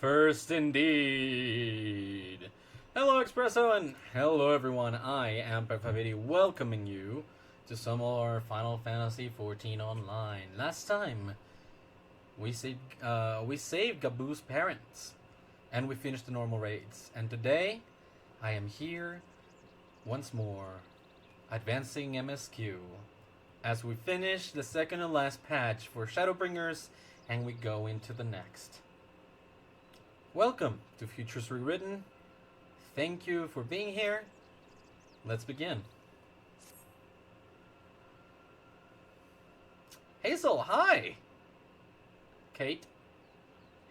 first indeed. Hello Espresso and hello everyone, I am Perfavidi welcoming you to some more Final Fantasy XIV Online. Last time, we saved Gabu's parents, and we finished the normal raids. And today, I am here once more, advancing MSQ, as we finish the second and last patch for Shadowbringers, and we go into the next. Welcome to Futures Rewritten. Thank you for being here. Let's begin. Hazel, hi! Kate.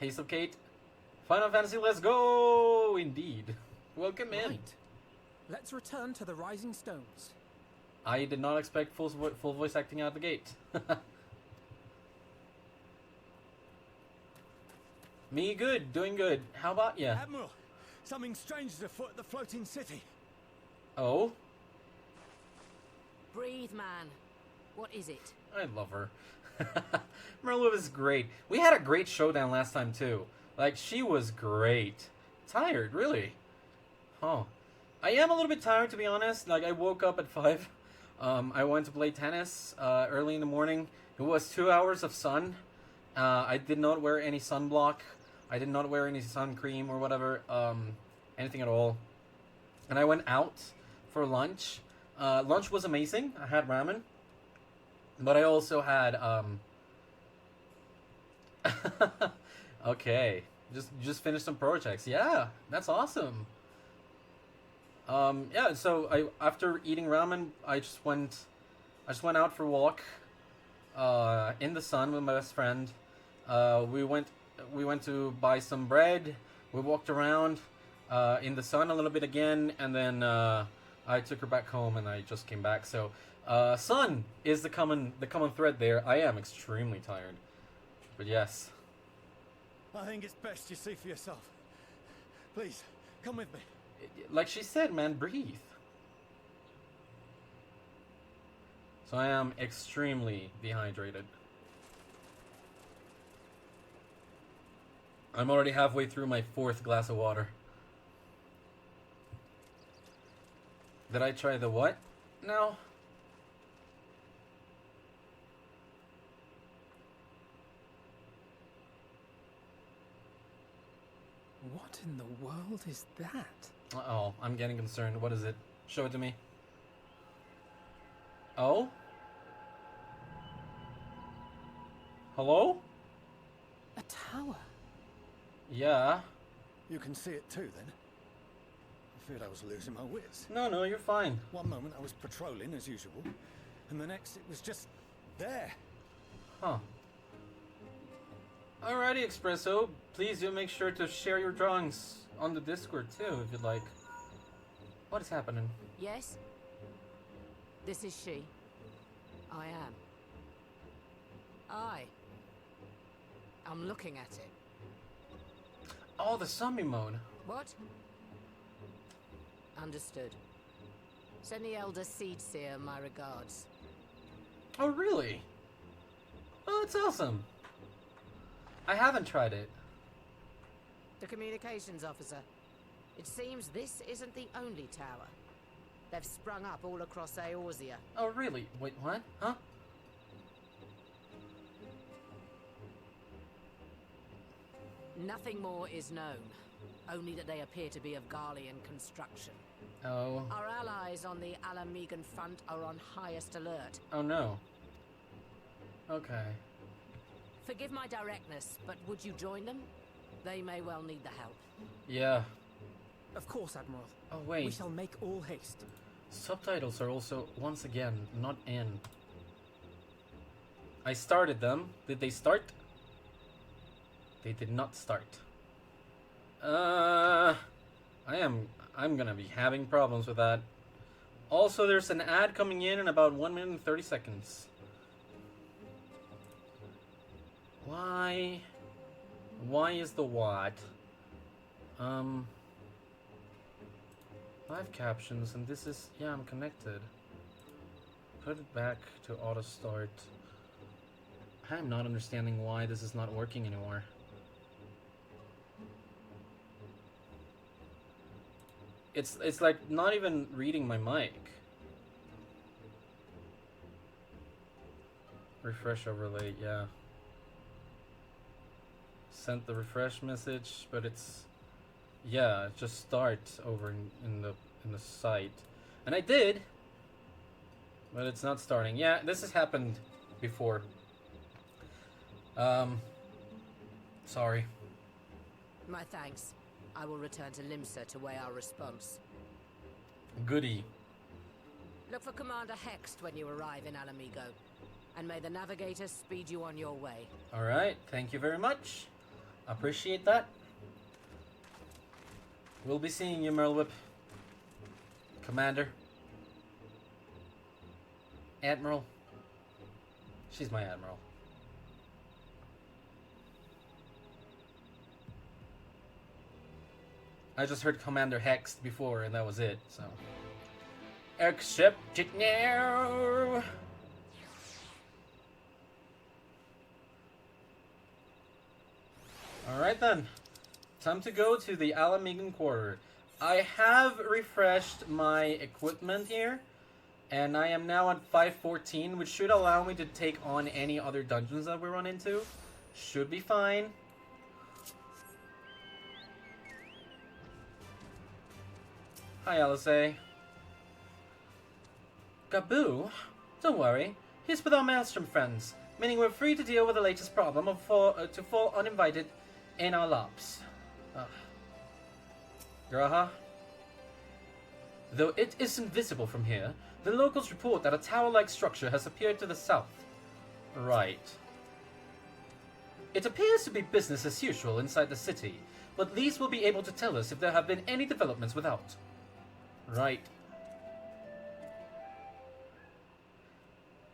Hazel Kate. Final Fantasy, let's go! Indeed. Welcome in. Right. Let's return to the Rising Stones. I did not expect full voice acting out the gate. Me good, doing good. How about ya? Admiral, something strange is afoot at the floating city. Oh? Breathe, man. What is it? I love her. Merlu is great. We had a great showdown last time too. Like, she was great. Tired, really. Oh. I am a little bit tired, to be honest. Like, I woke up at 5. I went to play tennis early in the morning. It was 2 hours of sun. I did not wear any sunblock. I did not wear any sun cream or whatever. Anything at all. And I went out for lunch. Lunch was amazing. I had ramen. But I also had, okay. Just finished some projects. Yeah, that's awesome. Yeah, so after eating ramen, I just went out for a walk, in the sun with my best friend. We went to buy some bread. We walked around, in the sun a little bit again, and then, I took her back home and I just came back. So, sun is the common thread there. I am extremely tired. But yes. I think it's best you see for yourself. Please, come with me. Like she said, man, breathe. So I am extremely dehydrated. I'm already halfway through my 4th glass of water. Did I try the what? No. What in the world is that? Uh-oh, I'm getting concerned. What is it? Show it to me. Oh? Hello? A tower? Yeah. You can see it too, then? I feared I was losing my wits. No, you're fine. One moment I was patrolling as usual, and the next it was just there. Huh. Alrighty, Espresso. Please do make sure to share your drawings on the Discord too, if you'd like. What is happening? Yes? This is she. I am. I'm looking at it. Oh, the zombie mode. What? Understood. Send the Elder Seedseer my regards. Oh, really? Oh, that's awesome. I haven't tried it. The communications officer. It seems this isn't the only tower. They've sprung up all across Eorzea. Oh, really? Wait, what? Huh? Nothing more is known. Only that they appear to be of Garlean construction. Oh. Our allies on the Alamegan front are on highest alert. Oh, no. Okay. Forgive my directness, but would you join them? They may well need the help. Yeah. Of course, Admiral. Oh, We wait. shall make all haste. Subtitles are also, once again, not in. I started them. Did they start? They did not start. I'm gonna be having problems with that. Also, there's an ad coming in about 1 minute and 30 seconds. Why? Why is the what? Live captions, and this is, yeah, I'm connected. Put it back to auto start. I'm not understanding why this is not working anymore. It's like not even reading my mic. Refresh overlay, yeah. Sent the refresh message, but it's yeah, it just starts over in the site. And I did, but it's not starting. Yeah, this has happened before. Sorry. My thanks. I will return to Limsa to weigh our response. Goody. Look for Commander Hext when you arrive in Alamigo. And may the Navigator speed you on your way. Alright, thank you very much. Appreciate that. We'll be seeing you, Merlwhip. Commander. Admiral. She's my Admiral. I just heard Commander Hext before, and that was it, so. Accept it now! Alright then. Time to go to the Alamigan Quarter. I have refreshed my equipment here, and I am now at 514, which should allow me to take on any other dungeons that we run into. Should be fine. Hi, LSA. Gaboo? Don't worry. He's with our Maelstrom friends, meaning we're free to deal with the latest problem of to fall uninvited in our laps. Graha? Though it isn't visible from here, the locals report that a tower-like structure has appeared to the south. Right. It appears to be business as usual inside the city, but these will be able to tell us if there have been any developments without. Right.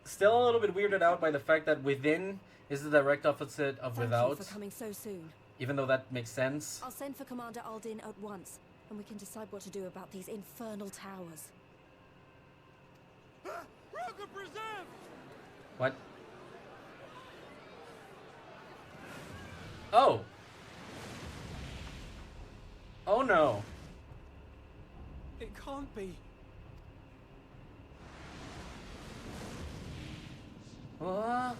Still a little bit weirded out by the fact that within is the direct opposite of without. Thank you for coming so soon. Even though that makes sense. I'll send for Commander Aldin at once, and we can decide what to do about these infernal towers. Rocket Preserve! What? Oh! Oh no. It can't be. What?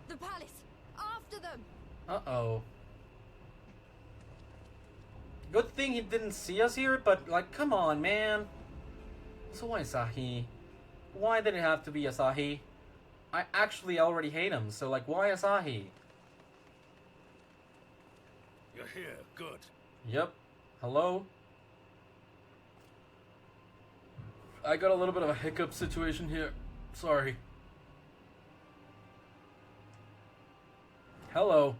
The palace! After them! Uh-oh. Good thing he didn't see us here, but like, come on, man. So why Asahi? Why did it have to be Asahi? I actually already hate him, so like, why Asahi? You're here, good. Yep. Hello? I got a little bit of a hiccup situation here. Sorry. Hello.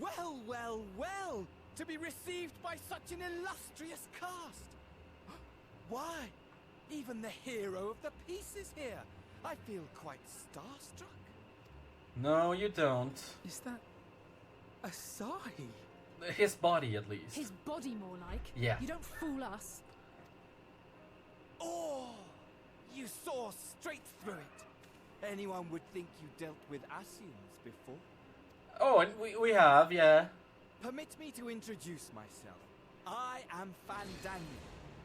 Well, well, well! To be received by such an illustrious cast! Why? Even the hero of the piece is here! I feel quite starstruck. No, you don't. Is that Asahi? His body, at least. His body, more like. Yeah. You don't fool us. Oh! You saw straight through it! Anyone would think you dealt with Asians before. Oh, and we have, yeah. Permit me to introduce myself. I am Fandango,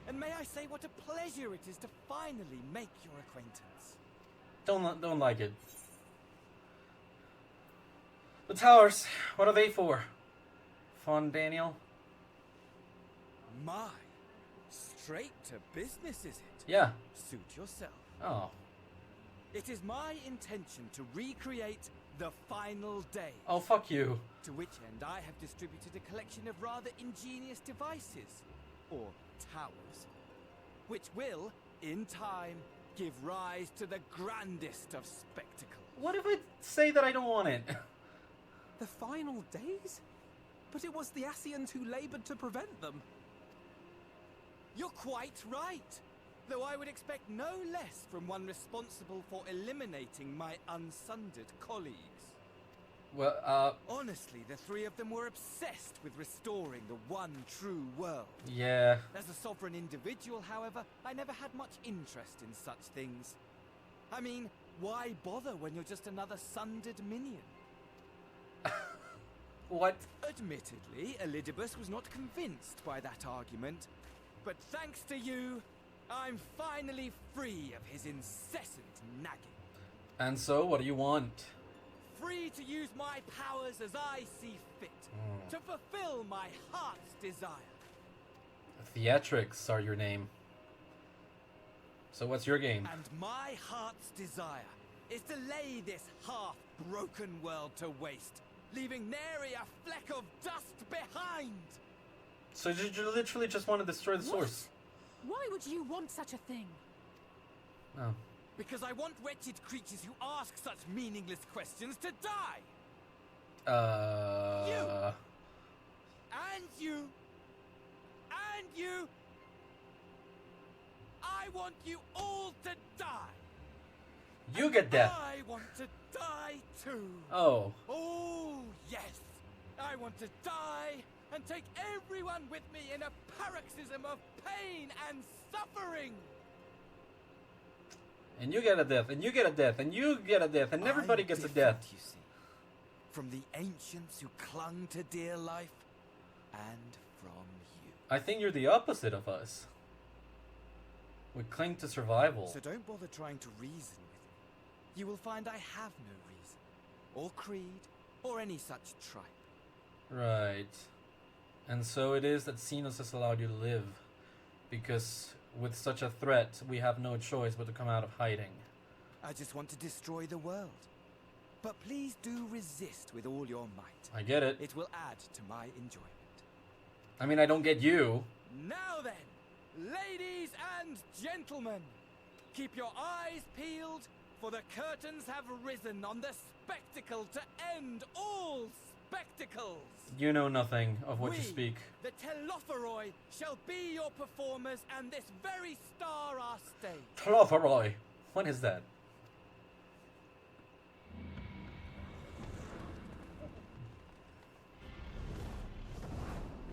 and may I say what a pleasure it is to finally make your acquaintance. Don't like it. The towers, what are they for? Fun, Daniel? My, straight to business, is it? Yeah. Suit yourself. Oh. It is my intention to recreate the final day. Oh, fuck you. To which end I have distributed a collection of rather ingenious devices, or towers, which will, in time, give rise to the grandest of spectacles. What if I say that I don't want it? The final days? But it was the Asians who labored to prevent them. You're quite right, though I would expect no less from one responsible for eliminating my unsundered colleagues. Well, Honestly, the three of them were obsessed with restoring the one true world. yeah. As a sovereign individual, however, I never had much interest in such things. I mean, why bother when you're just another sundered minion? What? Admittedly, Elidibus was not convinced by that argument, but thanks to you, I'm finally free of his incessant nagging. And so, what do you want? Free to use my powers as I see fit, to fulfill my heart's desire. Theatrics are your name. So what's your game? And my heart's desire is to lay this half-broken world to waste, leaving nary a fleck of dust behind. So you literally just want to destroy the source? Why would you want such a thing? Oh. Because I want wretched creatures who ask such meaningless questions to die. You. And you. And you. I want you all to die. You get death. I want to die too. Oh. Oh, yes. I want to die and take everyone with me in a paroxysm of pain and suffering. And you get a death, and you get a death, and you get a death, and everybody gets a death. You see, from the ancients who clung to dear life, and from you. I think you're the opposite of us. We cling to survival. So don't bother trying to reason with me. You will find I have no reason, or creed, or any such tripe. Right. And so it is that Xenos has allowed you to live. Because with such a threat, we have no choice but to come out of hiding. I just want to destroy the world. But please do resist with all your might. I get it. It will add to my enjoyment. I mean, I don't get you. Now then, ladies and gentlemen, keep your eyes peeled, for the curtains have risen on the spectacle to end all spectacles. You know nothing of what We, you speak. the Telophoroi, shall be your performers, and this very star our stage. Telophoroi. What is that?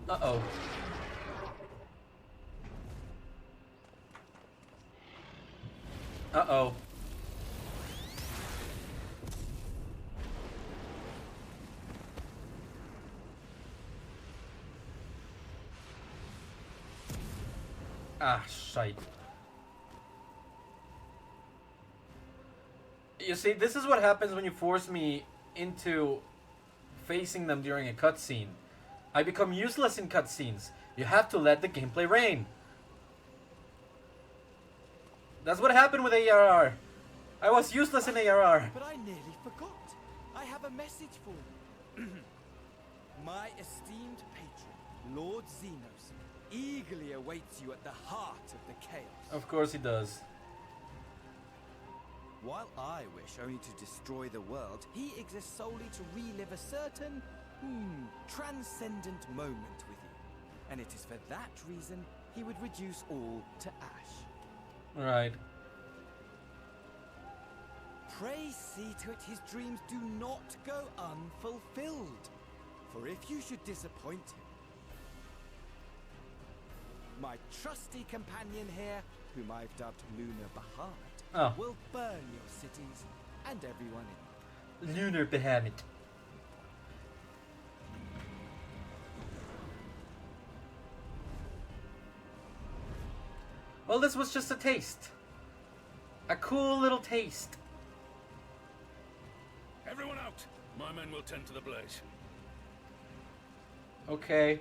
Uh-oh. Uh-oh. Ah, shite. You see, this is what happens when you force me into facing them during a cutscene. I become useless in cutscenes. You have to let the gameplay reign. That's what happened with ARR. I was useless in ARR. But I nearly forgot. I have a message for you. My esteemed patron, Lord Xenos, eagerly awaits you at the heart of the chaos. Of course he does. While I wish only to destroy the world, he exists solely to relive a certain, transcendent moment with you. And it is for that reason he would reduce all to ash. Right. Pray see to it his dreams do not go unfulfilled. For if you should disappoint him, my trusty companion here, whom I've dubbed Lunar Bahamut, will burn your cities and everyone in them. Lunar Bahamut. Well, this was just a taste. A cool little taste. Everyone out! My men will tend to the blaze. Okay.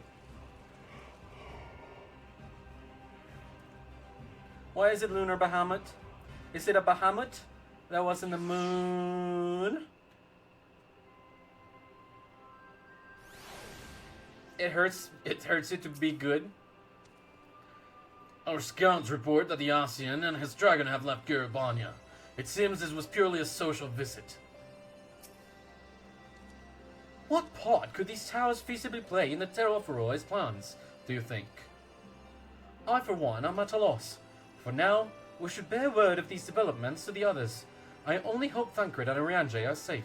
Why is it Lunar Bahamut? Is it a Bahamut that was in the moon? It hurts it to be good. Our scouts report that the Asian and his dragon have left Garibania. It seems this was purely a social visit. What part could these towers feasibly play in the Telophoroi's plans, do you think? I, for one, am at a loss. For now, we should bear word of these developments to the others. I only hope Thancred and Arianje are safe.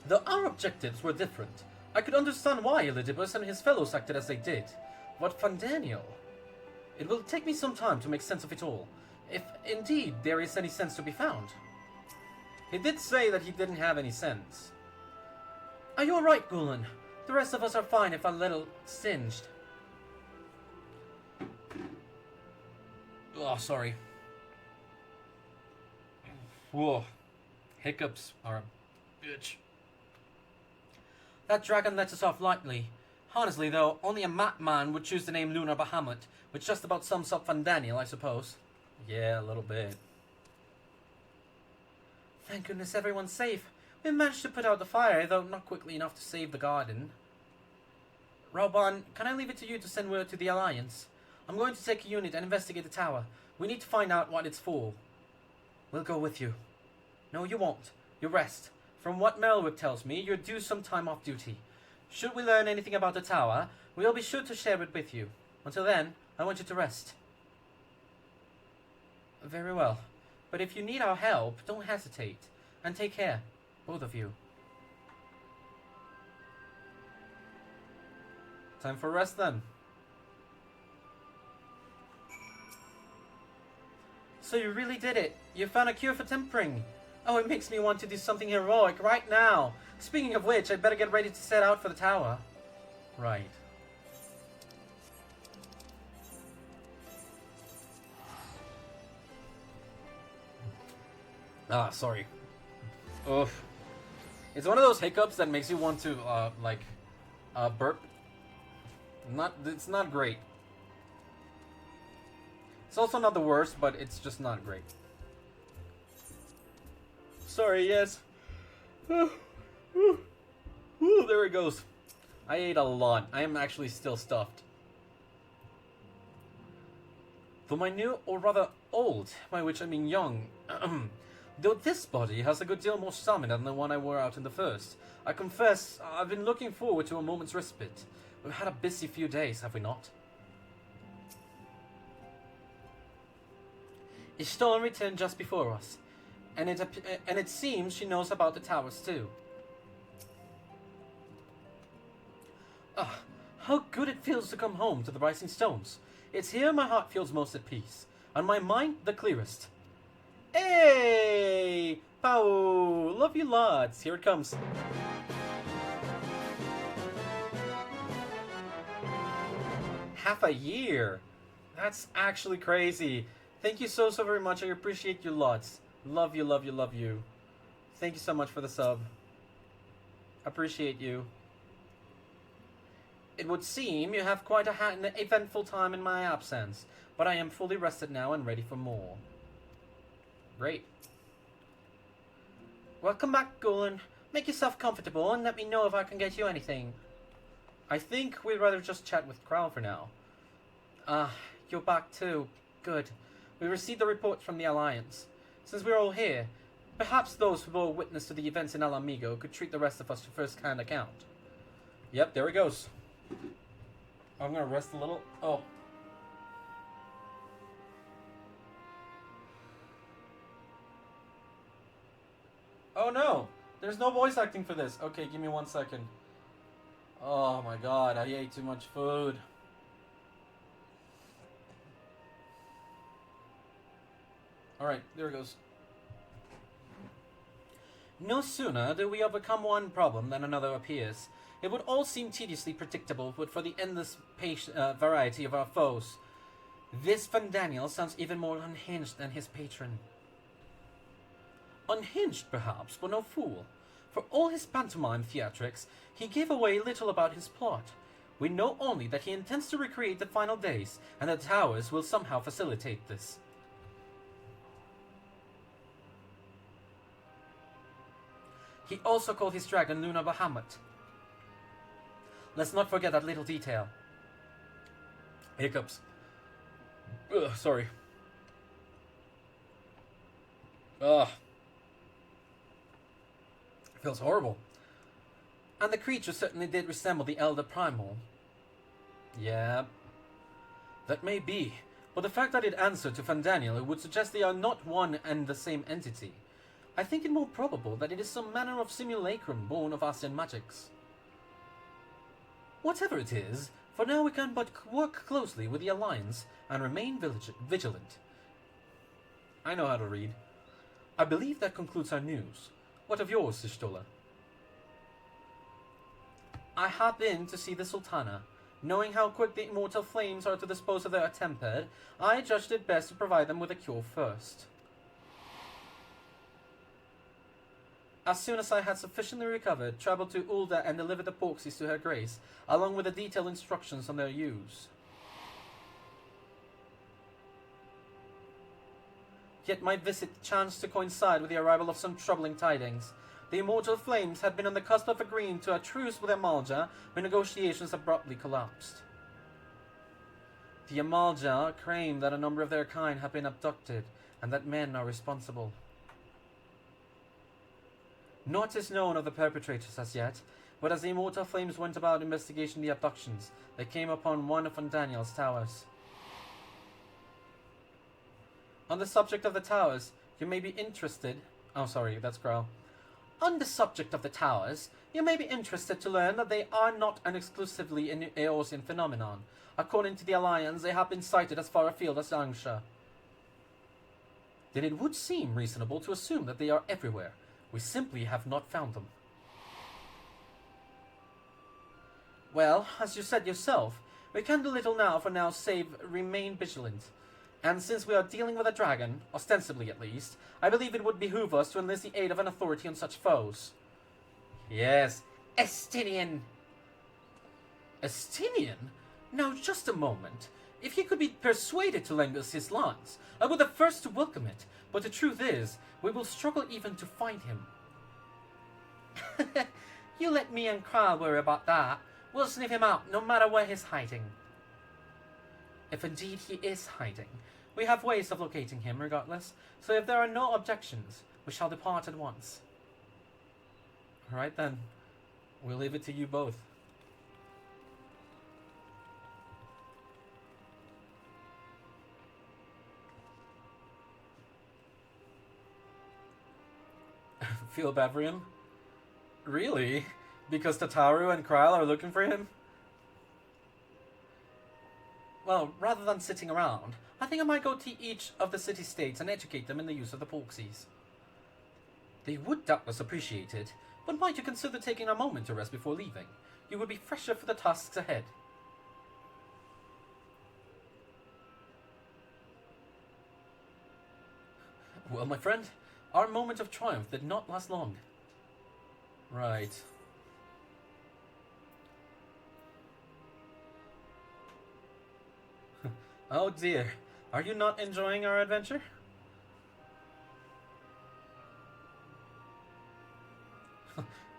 Though our objectives were different, I could understand why Elidibus and his fellows acted as they did. But Fandaniel... It will take me some time to make sense of it all, if indeed there is any sense to be found. He did say that he didn't have any sense. Are you alright, Gulen? The rest of us are fine if a little singed. Oh, sorry. Whoa. Hiccups are a bitch. That dragon lets us off lightly. Honestly, though, only a madman would choose the name Lunar Bahamut, which just about sums up Van Daniel, I suppose. Yeah, a little bit. Thank goodness everyone's safe. We managed to put out the fire, though not quickly enough to save the garden. Raubon, can I leave it to you to send word to the Alliance? I'm going to take a unit and investigate the tower. We need to find out what it's for. We'll go with you. No, you won't. You rest. From what Melwip tells me, you're due some time off duty. Should we learn anything about the tower, we'll be sure to share it with you. Until then, I want you to rest. Very well. But if you need our help, don't hesitate. And take care, both of you. Time for rest then. So you really did it. You found a cure for tempering. Oh, it makes me want to do something heroic right now. Speaking of which, I'd better get ready to set out for the tower. Right. Ah, sorry. Oof. It's one of those hiccups that makes you want to, burp. It's not great. It's also not the worst, but it's just not great. Sorry, yes. Ooh, there it goes. I ate a lot. I am actually still stuffed. Though my new, or rather old, by which I mean young, though this body has a good deal more stamina than the one I wore out in the first, I confess I've been looking forward to a moment's respite. We've had a busy few days, have we not? Ishtar returned just before us, and it seems she knows about the towers too. Ah, how good it feels to come home to the Rising Stones. It's here my heart feels most at peace, and my mind the clearest. Hey! Pow! Love you lots. Here it comes. Half a year. That's actually crazy. Thank you so very much. I appreciate you lots. Love you, love you, love you. Thank you so much for the sub. Appreciate you. It would seem you have quite an eventful time in my absence, but I am fully rested now and ready for more. Great. Welcome back, Gulen. Make yourself comfortable and let me know if I can get you anything. I think we'd rather just chat with Crown for now. You're back too. Good. We received the report from the Alliance. Since we're all here, perhaps those who bore witness to the events in El Amigo could treat the rest of us to first-hand account. Yep, there it goes. I'm gonna rest a little. Oh. Oh no! There's no voice acting for this. Okay, give me 1 second. Oh my god, I ate too much food. Alright, there it goes. No sooner do we overcome one problem than another appears. It would all seem tediously predictable, but for the endless variety of our foes. This Van Daniel sounds even more unhinged than his patron. Unhinged, perhaps, but no fool. For all his pantomime theatrics, he gave away little about his plot. We know only that he intends to recreate the final days, and that towers will somehow facilitate this. He also called his dragon Lunar Bahamut. Let's not forget that little detail. Hiccups. Ugh, sorry. Ugh. Feels horrible. And the creature certainly did resemble the Elder Primal. Yeah. That may be, but the fact that it answered to Van Daniel would suggest they are not one and the same entity. I think it more probable that it is some manner of simulacrum born of Asian magics. Whatever it is, for now we can but work closely with the Alliance and remain vigilant. I know how to read. I believe that concludes our news. What of yours, Sistola? I have been to see the Sultana. Knowing how quick the immortal flames are to dispose of their tempered, I judged it best to provide them with a cure first. As soon as I had sufficiently recovered, travelled to Ulda and delivered the porxies to her grace, along with the detailed instructions on their use. Yet my visit chanced to coincide with the arrival of some troubling tidings. The immortal flames had been on the cusp of agreeing to a truce with Amalja when negotiations abruptly collapsed. The Amalja claim that a number of their kind have been abducted, and that men are responsible. Naught is known of the perpetrators as yet, but as the immortal flames went about investigating the abductions, they came upon one of Daniel's towers. On the subject of the towers, you may be interested... Oh, sorry, that's Growl. On the subject of the towers, you may be interested to learn that they are not an exclusively an Eorzean phenomenon. According to the Alliance, they have been sighted as far afield as Angsha. Then it would seem reasonable to assume that they are everywhere. We simply have not found them. Well, as you said yourself, we can do little now for now save remain vigilant. And since we are dealing with a dragon, ostensibly at least, I believe it would behoove us to enlist the aid of an authority on such foes. Yes, Estinian. Estinian? Now, just a moment. If he could be persuaded to lend us his lance, I would be the first to welcome it. But the truth is, we will struggle even to find him. You let me and Kral worry about that. We'll sniff him out, no matter where he's hiding. If indeed he is hiding, we have ways of locating him regardless, so if there are no objections, we shall depart at once. Alright then, we'll leave it to you both. Feel bad for him? Really? Because Tataru and Krile are looking for him? Well, rather than sitting around, I think I might go to each of the city-states and educate them in the use of the porxies. They would doubtless appreciate it, but might you consider taking a moment to rest before leaving? You would be fresher for the tasks ahead. Well, my friend, our moment of triumph did not last long. Right. Oh dear, are you not enjoying our adventure?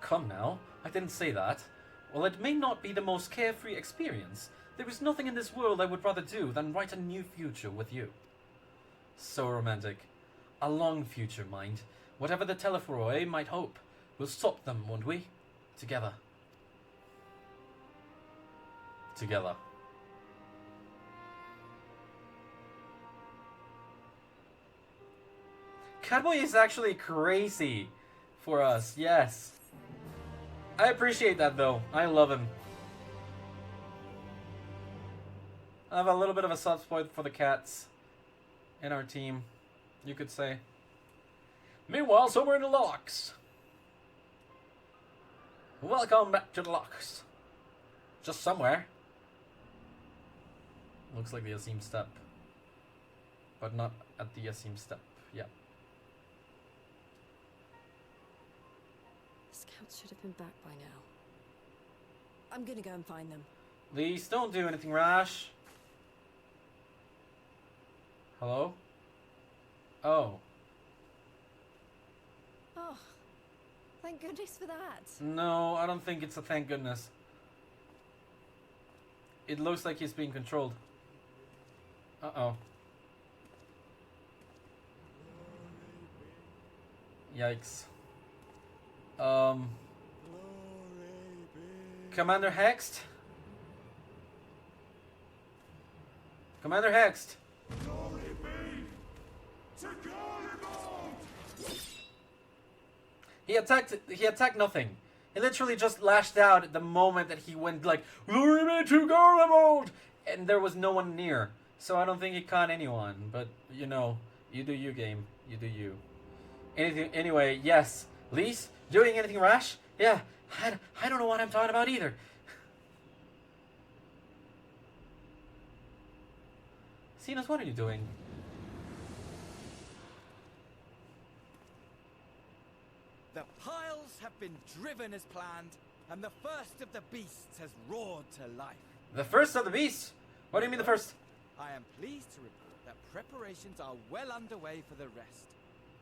Come now, I didn't say that. While it may not be the most carefree experience, there is nothing in this world I would rather do than write a new future with you. So romantic. A long future, mind. Whatever the Telephoroi might hope, we'll stop them, won't we? Together. Together. Catboy is actually crazy for us, yes. I appreciate that though. I love him. I have a little bit of a soft spot for the cats in our team, you could say. Meanwhile, somewhere in the locks. Welcome back to the locks. Just somewhere. Looks like the Asim step. But not at the Asim step, yeah. Scouts should have been back by now. I'm gonna go and find them. Please don't do anything rash. Hello? Oh. Oh, thank goodness for that. No, I don't think it's a thank goodness. It looks like he's being controlled. Uh-oh. Yikes. Commander Hext? Commander Hext! He attacked nothing. He literally just lashed out at the moment that he went like, "Glory be to Garlemald!" And there was no one near. So I don't think he caught anyone. But, you know, you do you, game. You do you. Anyway, yes. Lise, doing anything rash? Yeah, I don't know what I'm talking about either. Cenas, what are you doing? The piles have been driven as planned, and the first of the beasts has roared to life. The first of the beasts? What do you mean the first? I am pleased to report that preparations are well underway for the rest.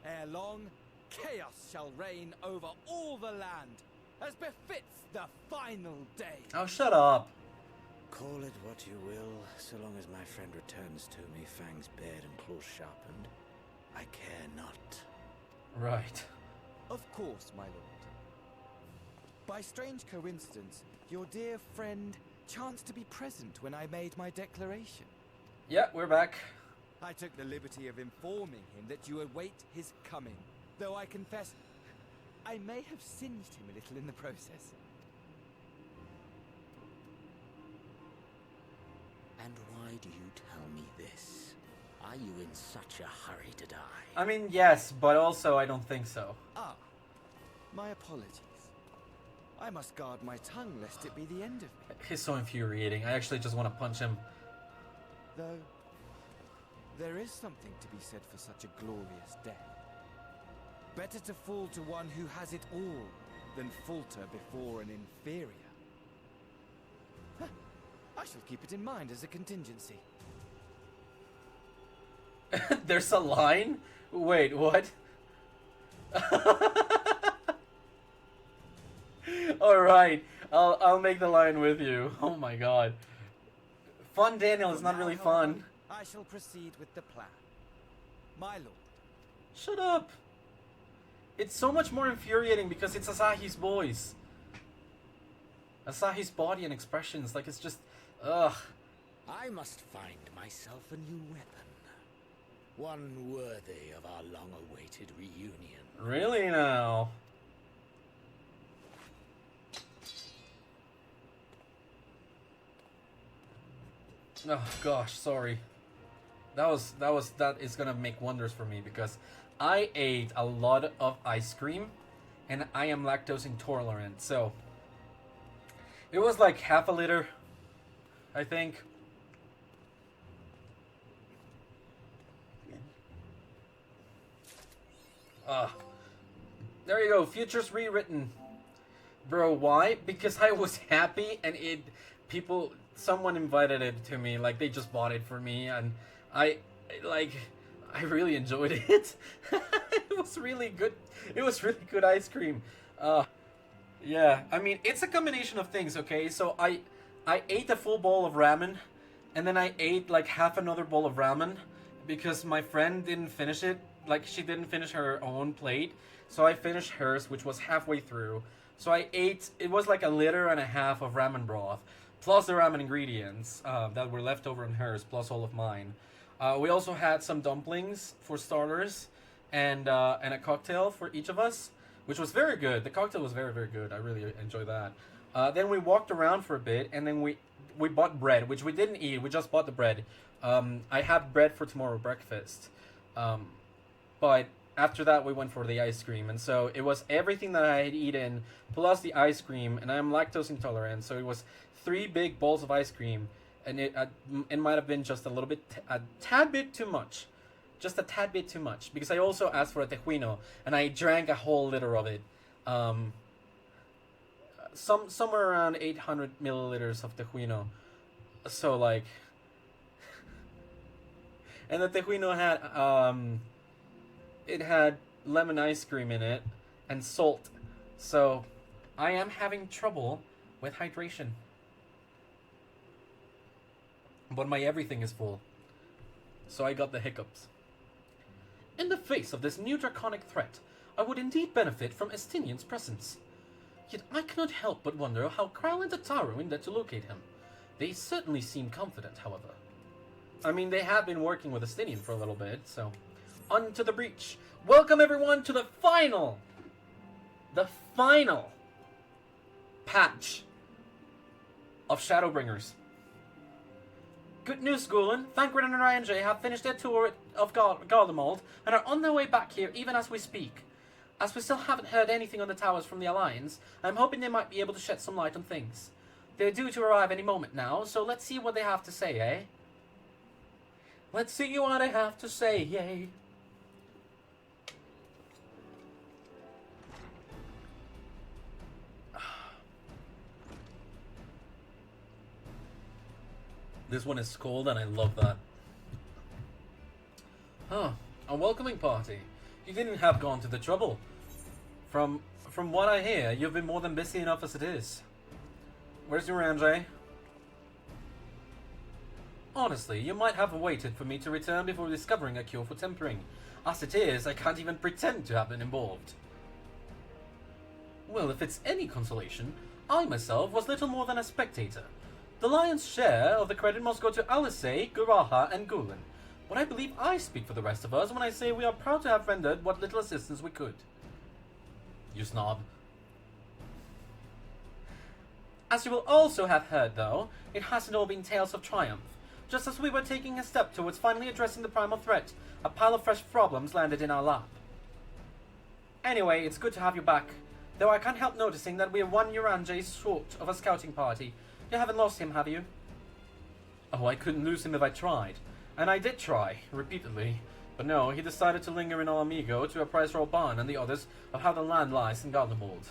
Ere long, chaos shall reign over all the land, as befits the final day. Oh, shut up. Call it what you will, so long as my friend returns to me, fangs bared and claws sharpened. I care not. Right. Of course, my lord. By strange coincidence, your dear friend chanced to be present when I made my declaration. Yeah, we're back. I took the liberty of informing him that you await his coming, though I confess I may have singed him a little in the process. And why do you tell me this? Are you in such a hurry to die? I mean, yes, but also I don't think so. Ah, my apologies. I must guard my tongue lest it be the end of me. He's so infuriating. I actually just want to punch him. Though, there is something to be said for such a glorious death. Better to fall to one who has it all than falter before an inferior. Huh. I shall keep it in mind as a contingency. There's a line? Wait, what? Alright, I'll make the line with you. Oh my god. Fun Daniel is not really fun. I shall proceed with the plan. My lord. Shut up. It's so much more infuriating because it's Asahi's voice. Asahi's body and expressions, like it's just, ugh. I must find myself a new weapon. One worthy of our long-awaited reunion. Really now? Oh gosh, sorry. That is gonna make wonders for me because I ate a lot of ice cream and I am lactose intolerant, so it was like half a liter, I think. There you go, Futures Rewritten. Bro, why? Because I was happy and someone invited it to me, like they just bought it for me and I really enjoyed it. It was really good. It was really good ice cream. Yeah, I mean, it's a combination of things, okay? So I ate a full bowl of ramen and then I ate like half another bowl of ramen because my friend didn't finish it. Like, she didn't finish her own plate, so I finished hers, which was halfway through. So I ate, it was like 1.5 liters of ramen broth, plus the ramen ingredients that were left over in hers, plus all of mine. We also had some dumplings for starters, and a cocktail for each of us, which was very good. The cocktail was very, very good. I really enjoyed that. Then we walked around for a bit, and then we bought bread, which we didn't eat. We just bought the bread. I have bread for tomorrow breakfast. But after that, we went for the ice cream. And so it was everything that I had eaten, plus the ice cream. And I'm lactose intolerant, so it was 3 big bowls of ice cream. And it might have been just a tad bit too much. Just a tad bit too much. Because I also asked for a tejuino, and I drank a whole liter of it. Somewhere around 800 milliliters of tejuino. So, like... and the tejuino had... it had lemon ice cream in it and salt. So I am having trouble with hydration. But my everything is full. So I got the hiccups. In the face of this new draconic threat, I would indeed benefit from Estinian's presence. Yet I cannot help but wonder how Kyle and Tataru intend to locate him. They certainly seem confident, however. I mean, they have been working with Estinian for a little bit, so... On to the breach. Welcome everyone to the final patch of Shadowbringers. Good news, Gulen. Thancred and Ryan J have finished their tour of Garlemald and are on their way back here even as we speak. As we still haven't heard anything on the towers from the Alliance, I'm hoping they might be able to shed some light on things. They're due to arrive any moment now, so let's see what they have to say, eh? Let's see what they have to say, yay. This one is cold and I love that. Huh, a welcoming party. You didn't have gone to the trouble. From what I hear, you've been more than busy enough as it is. Where's your Andre? Honestly, you might have waited for me to return before discovering a cure for tempering. As it is, I can't even pretend to have been involved. Well, if it's any consolation, I myself was little more than a spectator. The lion's share of the credit must go to Alisei, Guraha, and Gulen. But I believe I speak for the rest of us when I say we are proud to have rendered what little assistance we could. You snob. As you will also have heard, though, it hasn't all been tales of triumph. Just as we were taking a step towards finally addressing the primal threat, a pile of fresh problems landed in our lap. Anyway, it's good to have you back. Though I can't help noticing that we are one Uranje short of a scouting party. You haven't lost him, have you? Oh, I couldn't lose him if I tried. And I did try, repeatedly. But no, he decided to linger in Alamigo to apprise Rolban and the others of how the land lies in Garlemald.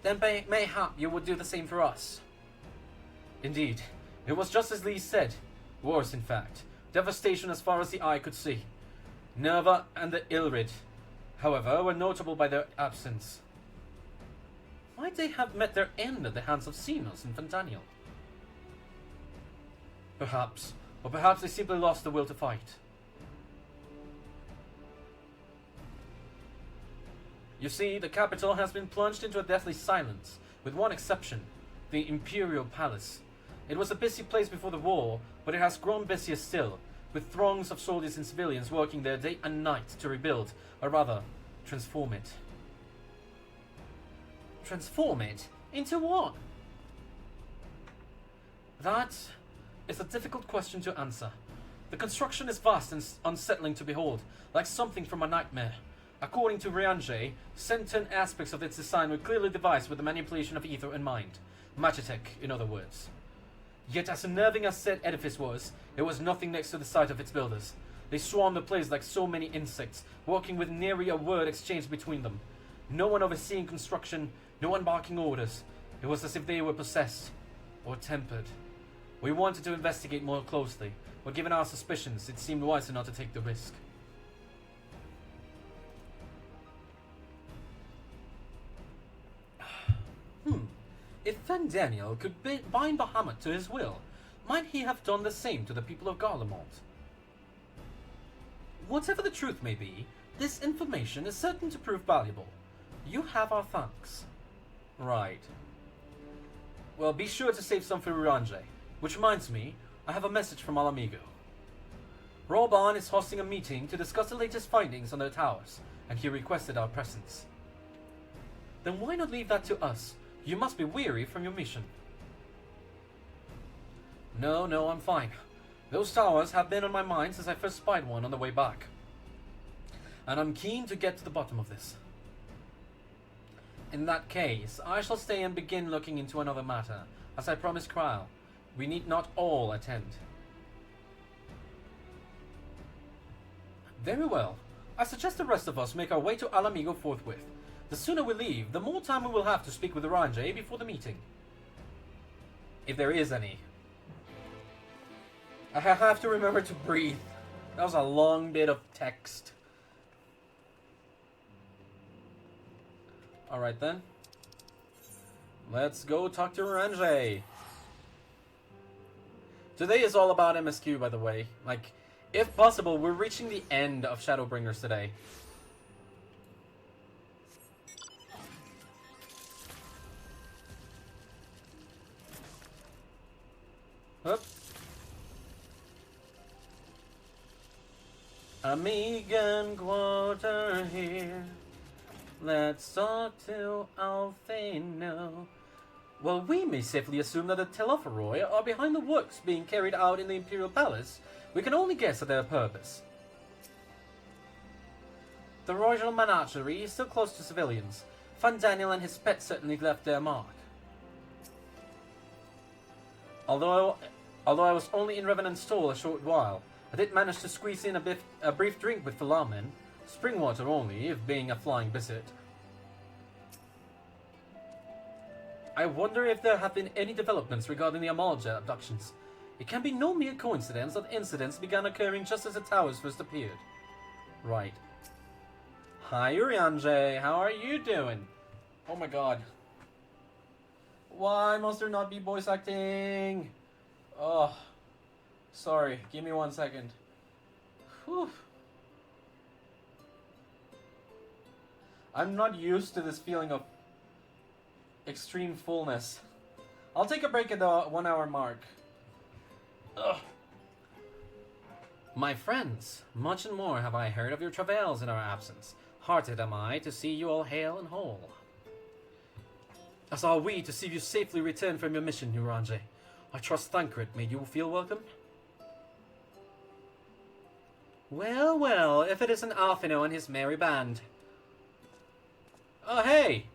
Then mayhap you would do the same for us. Indeed. It was just as Lee said. Worse, in fact. Devastation as far as the eye could see. Nerva and the Ilrid, however, were notable by their absence. Might they have met their end at the hands of Xenos and Fantaniel? Perhaps. Or perhaps they simply lost the will to fight. You see, the capital has been plunged into a deathly silence, with one exception, the Imperial Palace. It was a busy place before the war, but it has grown busier still, with throngs of soldiers and civilians working there day and night to rebuild, or rather, transform it. Transform it? Into what? That is a difficult question to answer. The construction is vast and unsettling to behold, like something from a nightmare. According to Riange, certain aspects of its design were clearly devised with the manipulation of ether in mind. Magitech, in other words. Yet as unnerving as said edifice was, it was nothing next to the sight of its builders. They swarmed the place like so many insects, working with nary a word exchanged between them. No one overseeing construction, no one barking orders. It was as if they were possessed, or tempered. We wanted to investigate more closely, but given our suspicions, it seemed wiser not to take the risk. If Van Daniel could bind Bahamut to his will, might he have done the same to the people of Garlemald? Whatever the truth may be, this information is certain to prove valuable. You have our thanks. Right. Well, be sure to save some for Uranje. Which reminds me, I have a message from Alamigo. Rolban is hosting a meeting to discuss the latest findings on their towers, and he requested our presence. Then why not leave that to us? You must be weary from your mission. No, I'm fine. Those towers have been on my mind since I first spied one on the way back. And I'm keen to get to the bottom of this. In that case, I shall stay and begin looking into another matter, as I promised Krile. We need not all attend. Very well. I suggest the rest of us make our way to Alamigo forthwith. The sooner we leave, the more time we will have to speak with Oranje before the meeting. If there is any. I have to remember to breathe. That was a long bit of text. Alright then. Let's go talk to Oranje. Today is all about MSQ, by the way. Like, if possible, we're reaching the end of Shadowbringers today. Hup. Amigan Quarter here. Let's talk to Alfeno. Well, we may safely assume that the Telophoroi are behind the works being carried out in the Imperial Palace. We can only guess at their purpose. The Royal Menagerie is still close to civilians. Fun Daniel and his pet certainly left their mark. Although I was only in Revenant's stall a short while, I did manage to squeeze in a brief drink with Philamen. Spring water only, if being a flying visit. I wonder if there have been any developments regarding the Amalja abductions. It can be no mere coincidence that incidents began occurring just as the towers first appeared. Right. Hi, Uriange. How are you doing? Oh my god. Why must there not be voice acting? Oh. Sorry. Give me 1 second. Whew. I'm not used to this feeling of extreme fullness. I'll take a break at the 1 hour mark. Ugh. My friends, much and more have I heard of your travails in our absence. Hearted am I to see you all hale and whole. As are we to see you safely return from your mission, Uranje. I trust Thancred made you feel welcome? Well, well, if it isn't Alphino and his merry band. Oh, hey!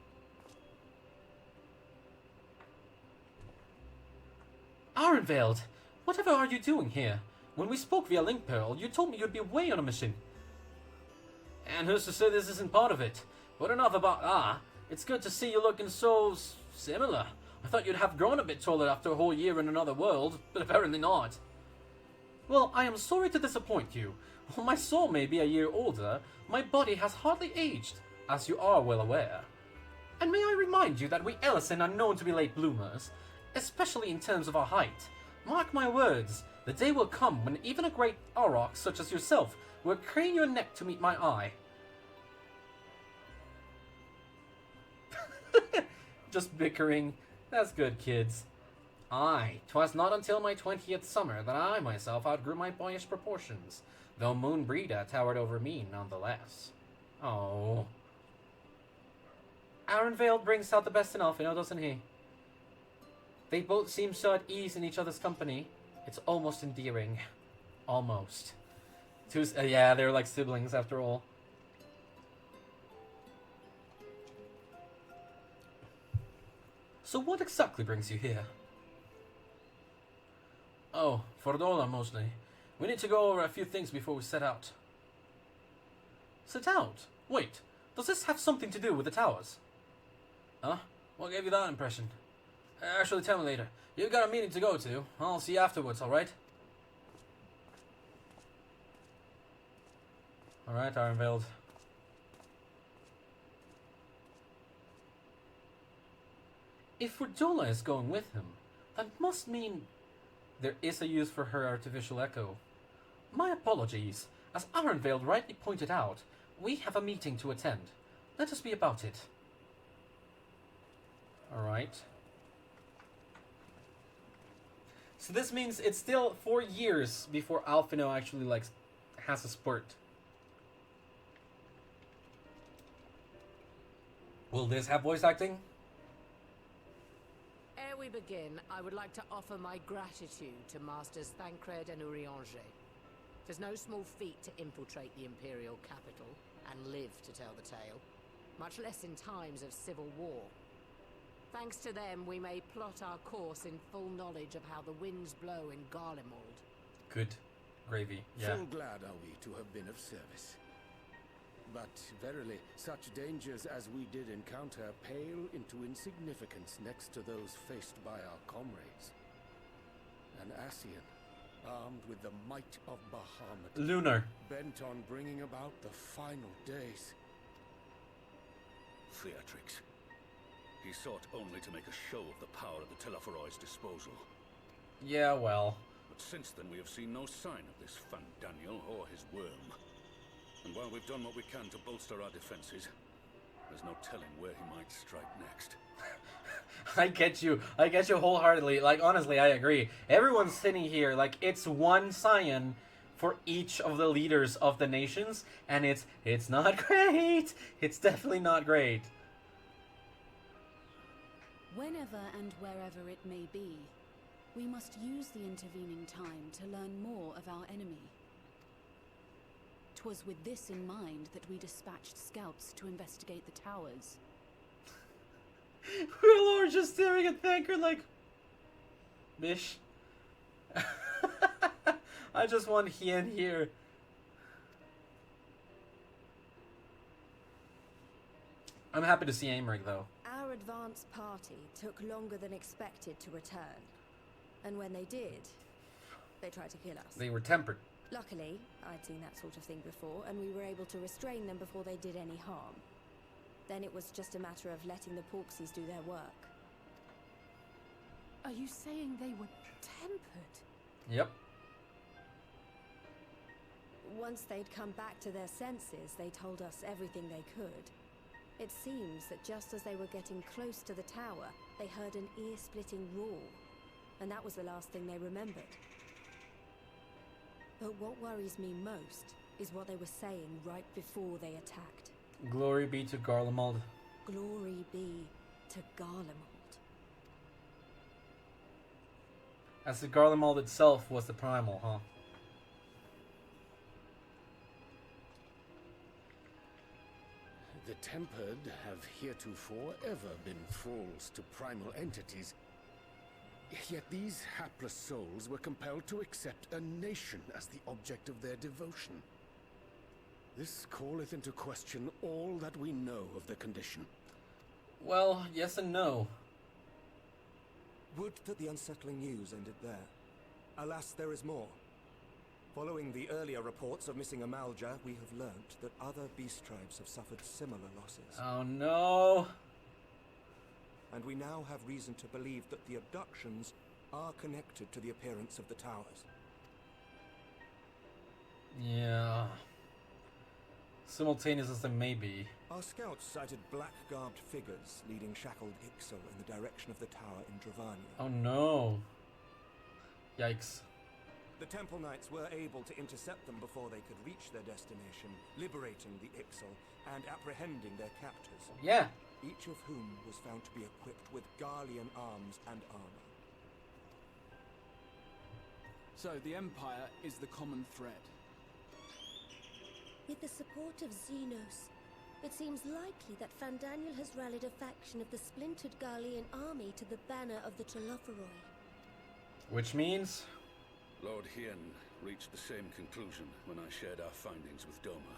Arenveld, whatever are you doing here? When we spoke via Link Pearl, you told me you'd be away on a mission. And who's to say this isn't part of it? But enough about it's good to see you looking so similar. I thought you'd have grown a bit taller after a whole year in another world, but apparently not. Well, I am sorry to disappoint you. While my soul may be a year older, my body has hardly aged, as you are well aware. And may I remind you that we Ellison are known to be late bloomers, especially in terms of our height. Mark my words, the day will come when even a great Auroch such as yourself will crane your neck to meet my eye. Just bickering. That's good, kids. Aye, 'twas not until my 20th summer that I myself outgrew my boyish proportions, though Moon Breda towered over me nonetheless. Oh. Arenvale brings out the best in Alphino, doesn't he? They both seem so at ease in each other's company. It's almost endearing. Almost. Yeah, they're like siblings after all. So what exactly brings you here? Oh, Fordola mostly. We need to go over a few things before we set out. Set out? Wait, does this have something to do with the towers? Huh? What gave you that impression? Actually, tell me later. You've got a meeting to go to. I'll see you afterwards, alright? Alright, Arenveld. If Fordola is going with him, that must mean there is a use for her artificial echo. My apologies. As Arenveld rightly pointed out, we have a meeting to attend. Let us be about it. Alright. So this means it's still 4 years before Alphino actually has a spurt. Will this have voice acting? Ere we begin, I would like to offer my gratitude to Masters Thancred and Uriange. Tis no small feat to infiltrate the Imperial capital and live to tell the tale, much less in times of civil war. Thanks to them, we may plot our course in full knowledge of how the winds blow in Garlemald. Good gravy, yeah. Full glad are we to have been of service. But verily, such dangers as we did encounter pale into insignificance next to those faced by our comrades. An Ascian, armed with the might of Bahamut, Lunar. bent on bringing about the final days. Theatrix. He sought only to make a show of the power at the Teleforoid's disposal. Yeah, well. But since then we have seen no sign of this Fan Daniel or his worm. And while we've done what we can to bolster our defenses, there's no telling where he might strike next. I get you wholeheartedly. Like, honestly, I agree. Everyone's sitting here, like, it's one scion for each of the leaders of the nations, and it's not great. It's definitely not great. Whenever and wherever it may be, we must use the intervening time to learn more of our enemy. 'Twas with this in mind that we dispatched scouts to investigate the towers. We're all just staring at Thanker like, Bish. I just want Hien here. I'm happy to see Aymeric though. Our advance party took longer than expected to return. And when they did, they tried to kill us. They were tempered. Luckily, I'd seen that sort of thing before, and we were able to restrain them before they did any harm. Then it was just a matter of letting the Porksies do their work. Are you saying they were tempered? Yep. Once they'd come back to their senses, they told us everything they could. It seems that just as they were getting close to the tower, they heard an ear-splitting roar. And that was the last thing they remembered. But what worries me most is what they were saying right before they attacked. Glory be to Garlemald. Glory be to Garlemald. As the Garlemald itself was the primal, huh? The Tempered have heretofore ever been thralls to primal entities. Yet these hapless souls were compelled to accept a nation as the object of their devotion. This calleth into question all that we know of the condition. Well, yes and no. Would that the unsettling news ended there. Alas, there is more. Following the earlier reports of missing Amalja, we have learnt that other beast tribes have suffered similar losses. Oh no. And we now have reason to believe that the abductions are connected to the appearance of the towers. Yeah. Simultaneous as they may be. Our scouts sighted black-garbed figures leading shackled Ixo in the direction of the tower in Dravania. Oh no. Yikes. The Temple Knights were able to intercept them before they could reach their destination, liberating the Ixal and apprehending their captors. Yeah. Each of whom was found to be equipped with Garlean arms and armor. So the Empire is the common thread. With the support of Xenos, it seems likely that Fandaniel has rallied a faction of the splintered Garlean army to the banner of the Telophoroi. Which means? Lord Hien reached the same conclusion when I shared our findings with Doma.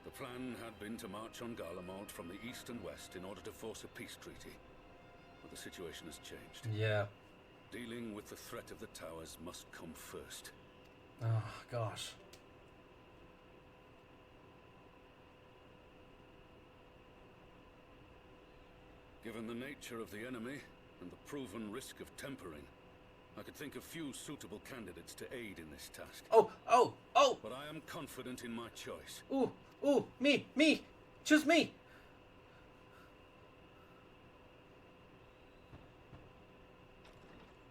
The plan had been to march on Garlemald from the east and west in order to force a peace treaty. But the situation has changed. Yeah. Dealing with the threat of the towers must come first. Oh, gosh. Given the nature of the enemy and the proven risk of tempering, I could think of few suitable candidates to aid in this task. Oh! But I am confident in my choice. Ooh, me! Choose me!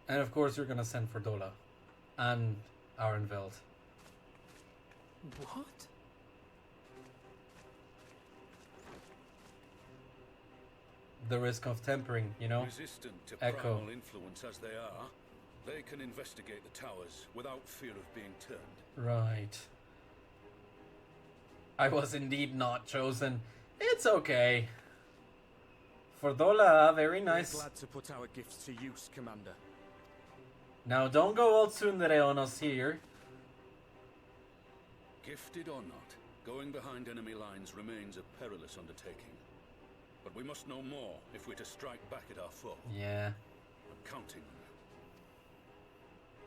And of course you're gonna send for Dola. And Arenveld. What? The risk of tempering, you know? Resistant to Echo. primal influence as they are, they can investigate the towers without fear of being turned. Right. I was indeed not chosen. It's okay. For Dola, very nice. We're glad to put our gifts to use, Commander. Now don't go all tsundere on us here. Gifted or not, going behind enemy lines remains a perilous undertaking. But we must know more if we're to strike back at our foe. Yeah. I'm counting on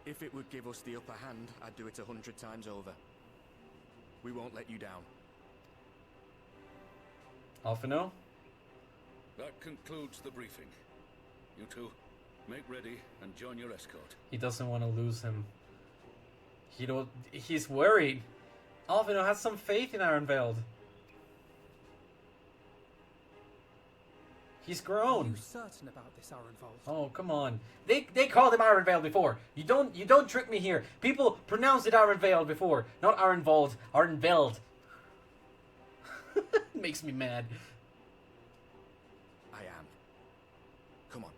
you. If it would give us the upper hand, I'd do it 100 times over. We won't let you down. Alphino? That concludes the briefing. You two, make ready and join your escort. He doesn't want to lose him. He's worried. Alphino has some faith in Arenveld. He's Are grown. you certain about this, Arenvald? Oh, come on. They called him Arenveld before. You don't trick me here. People pronounced it Arenveld before, not Arenvald. Arenveld. Makes me mad. I am. Come on,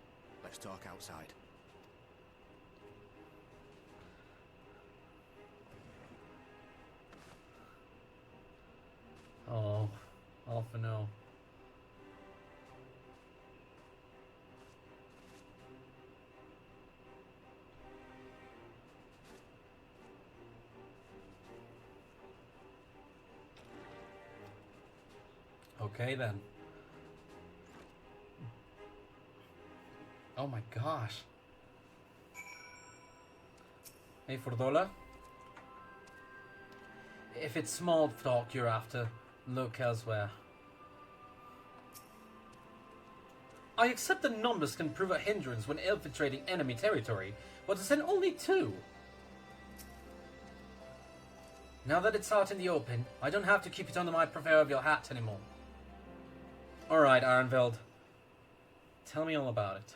let's talk outside. Alpha no. Okay then. Oh my gosh. Hey Fordola. If it's small talk you're after, look elsewhere. I accept that numbers can prove a hindrance when infiltrating enemy territory, but to send only 2. Now that it's out in the open, I don't have to keep it under my proverbial hat anymore. Alright, Ironveld. Tell me all about it.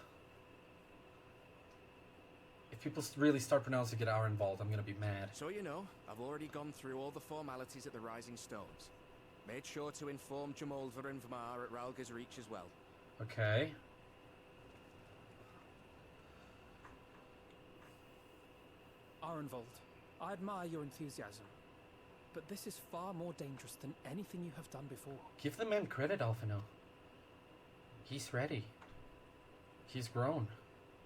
If people really start pronouncing it Ironveld, I'm gonna be mad. So you know, I've already gone through all the formalities at the Rising Stones. Made sure to inform Jamolver and Vamar at Ralga's Reach as well. Okay. Arenvold, I admire your enthusiasm, but this is far more dangerous than anything you have done before. Give the man credit, Alphino. He's ready. He's grown.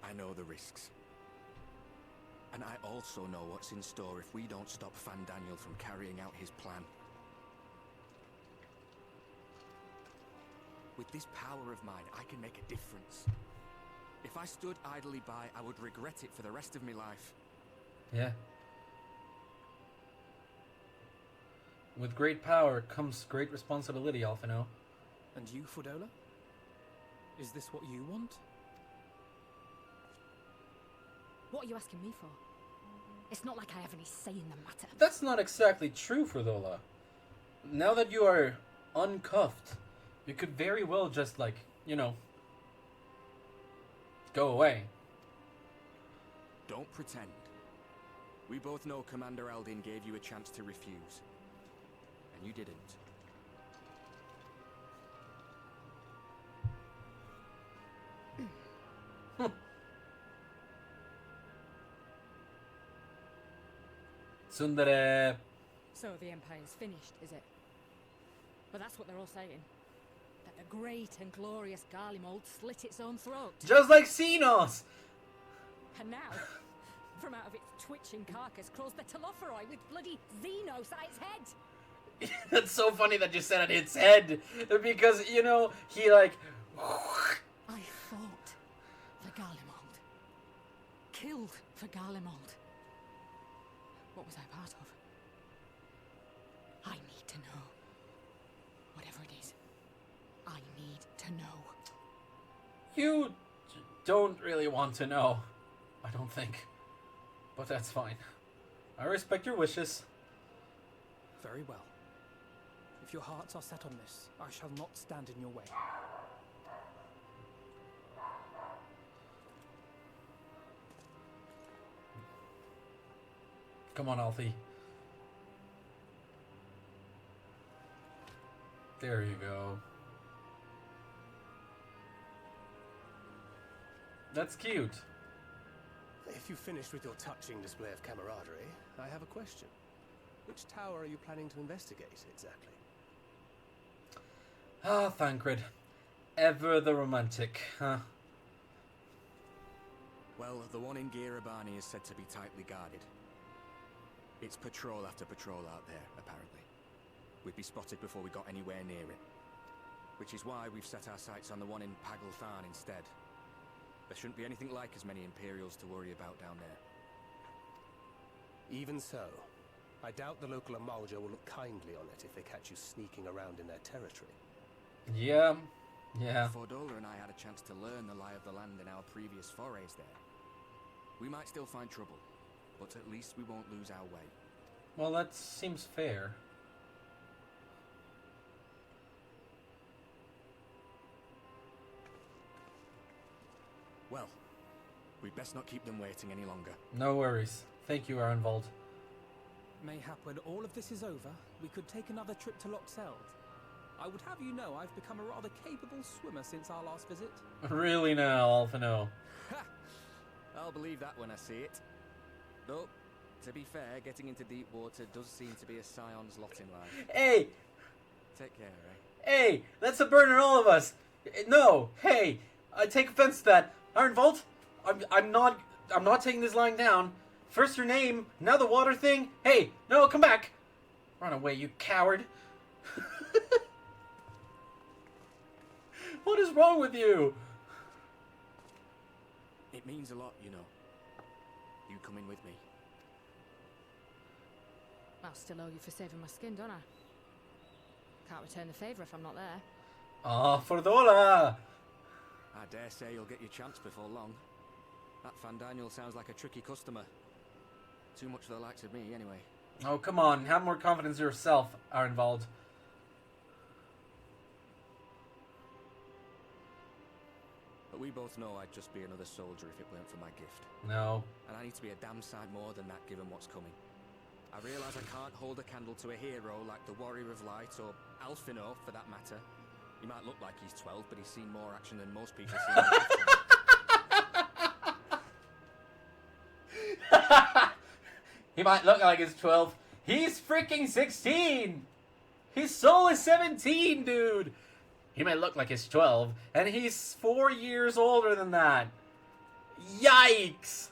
I know the risks. And I also know what's in store if we don't stop Fandaniel from carrying out his plan. With this power of mine, I can make a difference. If I stood idly by, I would regret it for the rest of my life. Yeah. With great power comes great responsibility, Alphino. And you, Fordola? Is this what you want? What are you asking me for? It's not like I have any say in the matter. That's not exactly true, Fordola. Now that you are uncuffed, you could very well just, like, you know, go away. Don't pretend. We both know Commander Eldin gave you a chance to refuse. And you didn't. Tsundere. So the Empire's finished, is it? But that's what they're all saying. That the great and glorious Garlemald slit its own throat. Just like Xenos! And now, from out of its twitching carcass crawls the Telophoroi with bloody Xenos at its head. That's so funny that you said it, its head. Because, you know, he like... I fought for Garlemald. Killed for Garlemald. What was I part of? I need to know. Whatever it is, I need to know. You don't really want to know. I don't think. But that's fine. I respect your wishes. Very well. If your hearts are set on this, I shall not stand in your way. Come on, Alfie. There you go. That's cute. If you've finished with your touching display of camaraderie, I have a question. Which tower are you planning to investigate, exactly? Ah, Thancred. Ever the romantic, huh? Well, the one in Girabani is said to be tightly guarded. It's patrol after patrol out there, apparently. We'd be spotted before we got anywhere near it. Which is why we've set our sights on the one in Pagalthan instead. There shouldn't be anything like as many Imperials to worry about down there. Even so, I doubt the local Amalja will look kindly on it if they catch you sneaking around in their territory. Yeah. Fordola and I had a chance to learn the lie of the land in our previous forays there. We might still find trouble, but at least we won't lose our way. Well, that seems fair. Well, we'd best not keep them waiting any longer. No worries. Thank you, Arenvold. Mayhap when all of this is over, we could take another trip to Loxeld. I would have you know I've become a rather capable swimmer since our last visit. Really now, Alphino. Ha! I'll believe that when I see it. Though, to be fair, getting into deep water does seem to be a scion's lot in life. Hey! Take care, eh? Hey, that's a burn on all of us. No, hey, I take offense to that. Ironvolt, I'm not taking this lying down. First your name, now the water thing. Hey, no, come back. Run away, you coward. What is wrong with you? It means a lot, you know. You coming with me. I'll still owe you for saving my skin, don't I? Can't return the favour if I'm not there. Ah, Fordola! I dare say you'll get your chance before long. That Fandaniel sounds like a tricky customer. Too much for the likes of me, anyway. Oh, come on. Have more confidence in yourself, Ironvolt. But we both know I'd just be another soldier if it weren't for my gift. No. And I need to be a damn sight more than that given what's coming. I realise I can't hold a candle to a hero like the Warrior of Light, or Alphino, for that matter. He might look like he's 12, but he's seen more action than most people see in their lifetime. He might look like he's 12. He's freaking 16! His soul is 17, dude! He might look like he's 12, and he's 4 years older than that. Yikes!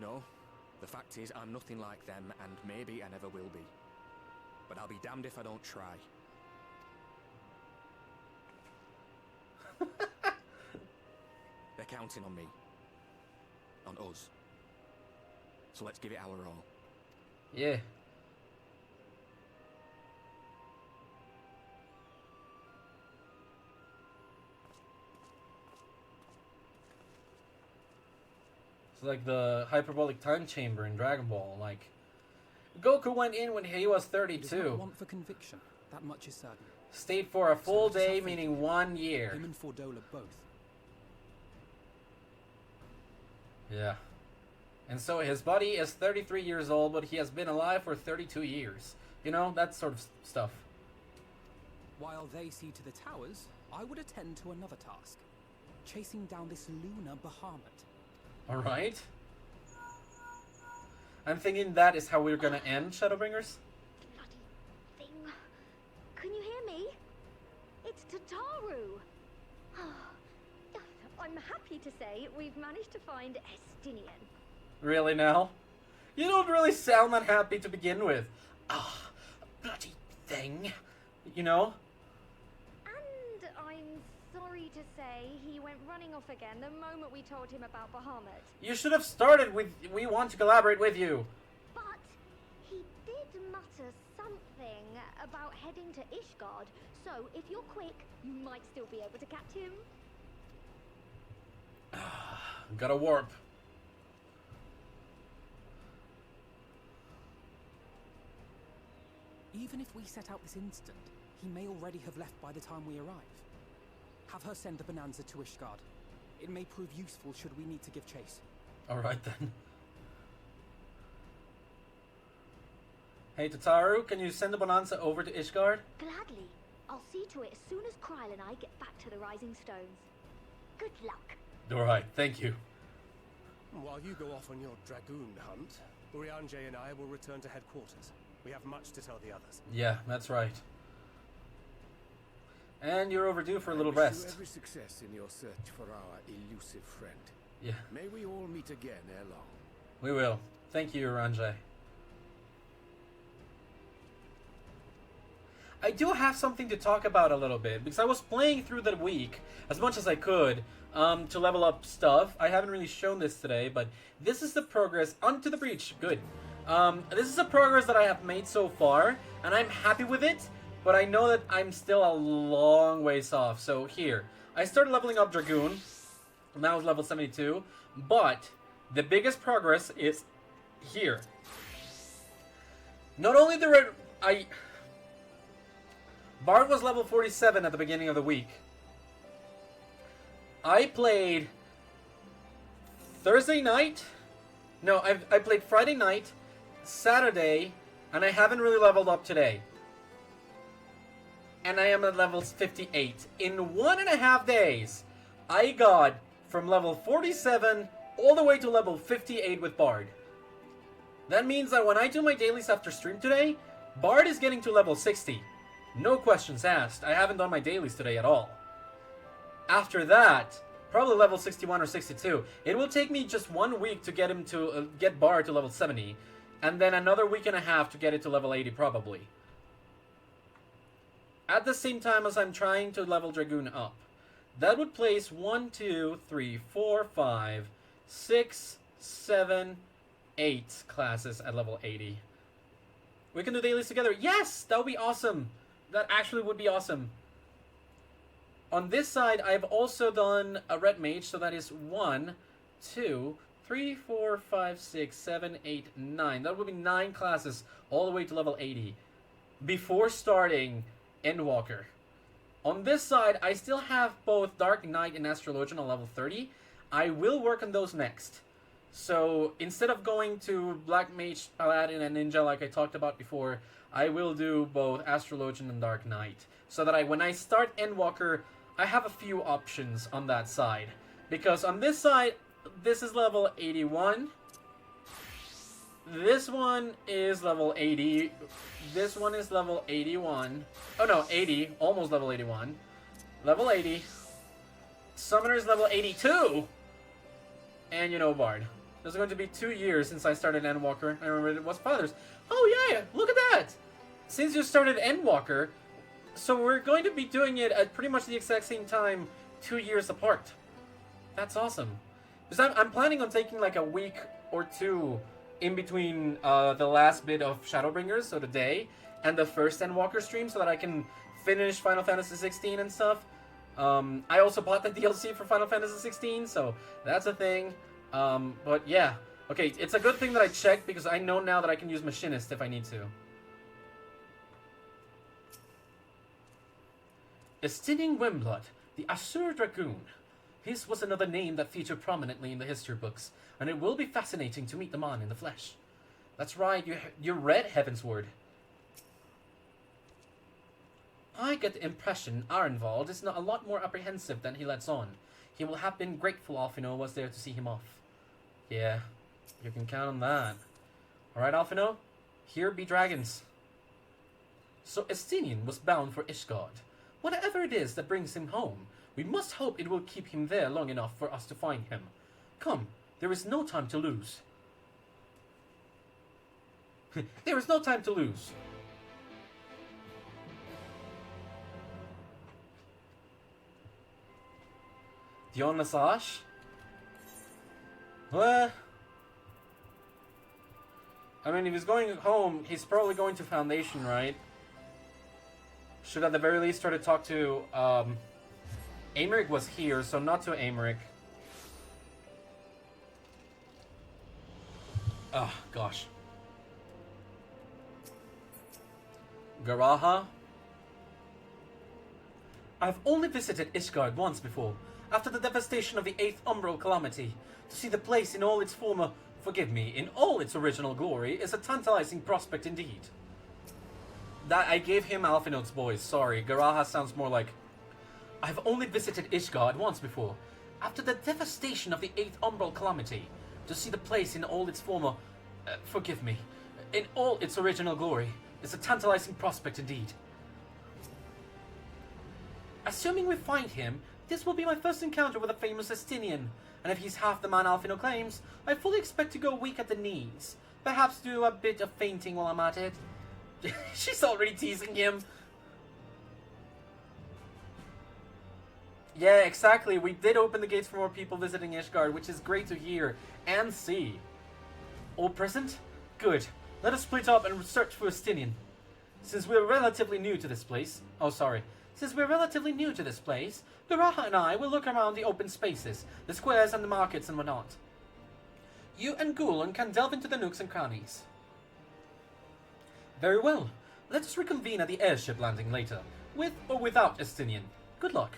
No, the fact is I'm nothing like them, and maybe I never will be. But I'll be damned if I don't try. They're counting on me. On us. So let's give it our all. Yeah. It's like the hyperbolic time chamber in Dragon Ball. Like, Goku went in when he was 32. Want for conviction. That much is certain. Stayed for a full day, meaning 1 year. Him and Fordola both. Yeah. And so his body is 33 years old, but he has been alive for 32 years. You know, that sort of stuff. While they see to the towers, I would attend to another task. Chasing down this lunar Bahamut. Alright. I'm thinking that is how we're gonna end Shadowbringers. Bloody thing. Can you hear me? It's Tataru. I'm happy to say we've managed to find Estinian. Really now? You don't really sound that happy to begin with. Ah, bloody thing. You know? And I'm sorry to say he went running off again the moment we told him about Bahamut. You should have started with, we want to collaborate with you. But he did mutter something about heading to Ishgard, so if you're quick, you might still be able to catch him. Gotta warp. Even if we set out this instant, he may already have left by the time we arrive. Have her send the bonanza to Ishgard. It may prove useful should we need to give chase. Alright then. Hey Tataru, can you send the bonanza over to Ishgard? Gladly. I'll see to it as soon as Kryl and I get back to the Rising Stones. Good luck. Alright, thank you. While you go off on your dragoon hunt, Urianger and I will return to headquarters. We have much to tell the others. Yeah, that's right. And you're overdue for a little I wish rest. you every success in your search for our elusive friend. Yeah. May we all meet again ere long. We will. Thank you, Ranjay. I do have something to talk about a little bit, because I was playing through the week as much as I could to level up stuff. I haven't really shown this today, but this is the progress. Onto the breach. Good. This is the progress that I have made so far, and I'm happy with it, but I know that I'm still a long ways off. So here, I started leveling up Dragoon. Now it's level 72, but the biggest progress is here. Not only Bard was level 47 at the beginning of the week. I played Thursday night. No, I played Friday night, Saturday, and I haven't really leveled up today. And I am at level 58. In 1.5 days, I got from level 47 all the way to level 58 with Bard. That means that when I do my dailies after stream today, Bard is getting to level 60. No questions asked. I haven't done my dailies today at all. After that, probably level 61 or 62. It will take me just 1 week to get him to get Bard to level 70, and then another week and a half to get it to level 80 probably. At the same time as I'm trying to level Dragoon up. That would place 1, 2, 3, 4, 5, 6, 7, 8 classes at level 80. We can do dailies together. Yes! That would be awesome. That actually would be awesome. On this side, I've also done a red mage, so that is 1, 2, 3, 4, 5, 6, 7, 8, 9. That would be 9 classes all the way to level 80 before starting Endwalker. On this side, I still have both Dark Knight and Astrologian on level 30. I will work on those next. So instead of going to Black Mage, Paladin, and Ninja like I talked about before, I will do both Astrologian and Dark Knight. So that when I start Endwalker, I have a few options on that side. Because on this side, this is level 81. This one is level 80. This one is level 81. Oh no, 80. Almost level 81. Level 80. Summoner is level 82. And you know Bard. It's going to be 2 years since I started Endwalker. I remember it was Fathers. Oh yeah, look at that! Since you started Endwalker, so we're going to be doing it at pretty much the exact same time, 2 years apart. That's awesome. Because I'm planning on taking like a week or two in between the last bit of Shadowbringers, so the day, and the first Endwalker stream so that I can finish Final Fantasy 16 and stuff. I also bought the DLC for Final Fantasy 16, so that's a thing. But yeah. Okay, it's a good thing that I checked because I know now that I can use Machinist if I need to. Estinian Wimblood, the Asur Dragoon. His was another name that featured prominently in the history books, and it will be fascinating to meet the man in the flesh. That's right, you read Heavensward. I get the impression Arenvald is not a lot more apprehensive than he lets on. He will have been grateful Alphino was there to see him off. Yeah, you can count on that. Alright, Alphino, here be dragons. So Estinian was bound for Ishgard. Whatever it is that brings him home, we must hope it will keep him there long enough for us to find him. Come, there is no time to lose. There is no time to lose. Dion Massage? Well, I mean, if he's going home, he's probably going to Foundation, right? Should at the very least try to talk to, Aymeric was here, so not to Aymeric. Oh, gosh. Garaha? I've only visited Ishgard once before, after the devastation of the 8th Umbral Calamity. To see the place in all its former, forgive me, in all its original glory is a tantalizing prospect indeed. That I gave him Alphinote's voice, sorry. Garaha sounds more like, I've only visited Ishgard once before, after the devastation of the 8th Umbral Calamity. To see the place in all its former, forgive me, in all its original glory is a tantalizing prospect indeed. Assuming we find him, this will be my first encounter with a famous Estinian, and if he's half the man Alphino claims, I fully expect to go weak at the knees. Perhaps do a bit of fainting while I'm at it. She's already teasing him. Yeah, exactly. We did open the gates for more people visiting Ishgard, which is great to hear and see. All present? Good. Let us split up and search for Estinian. Since we're relatively new to this place... Since we're relatively new to this place, Garaha and I will look around the open spaces, the squares and the markets and whatnot. You and Gulon can delve into the nooks and crannies. Very well. Let us reconvene at the airship landing later, with or without Estinian. Good luck.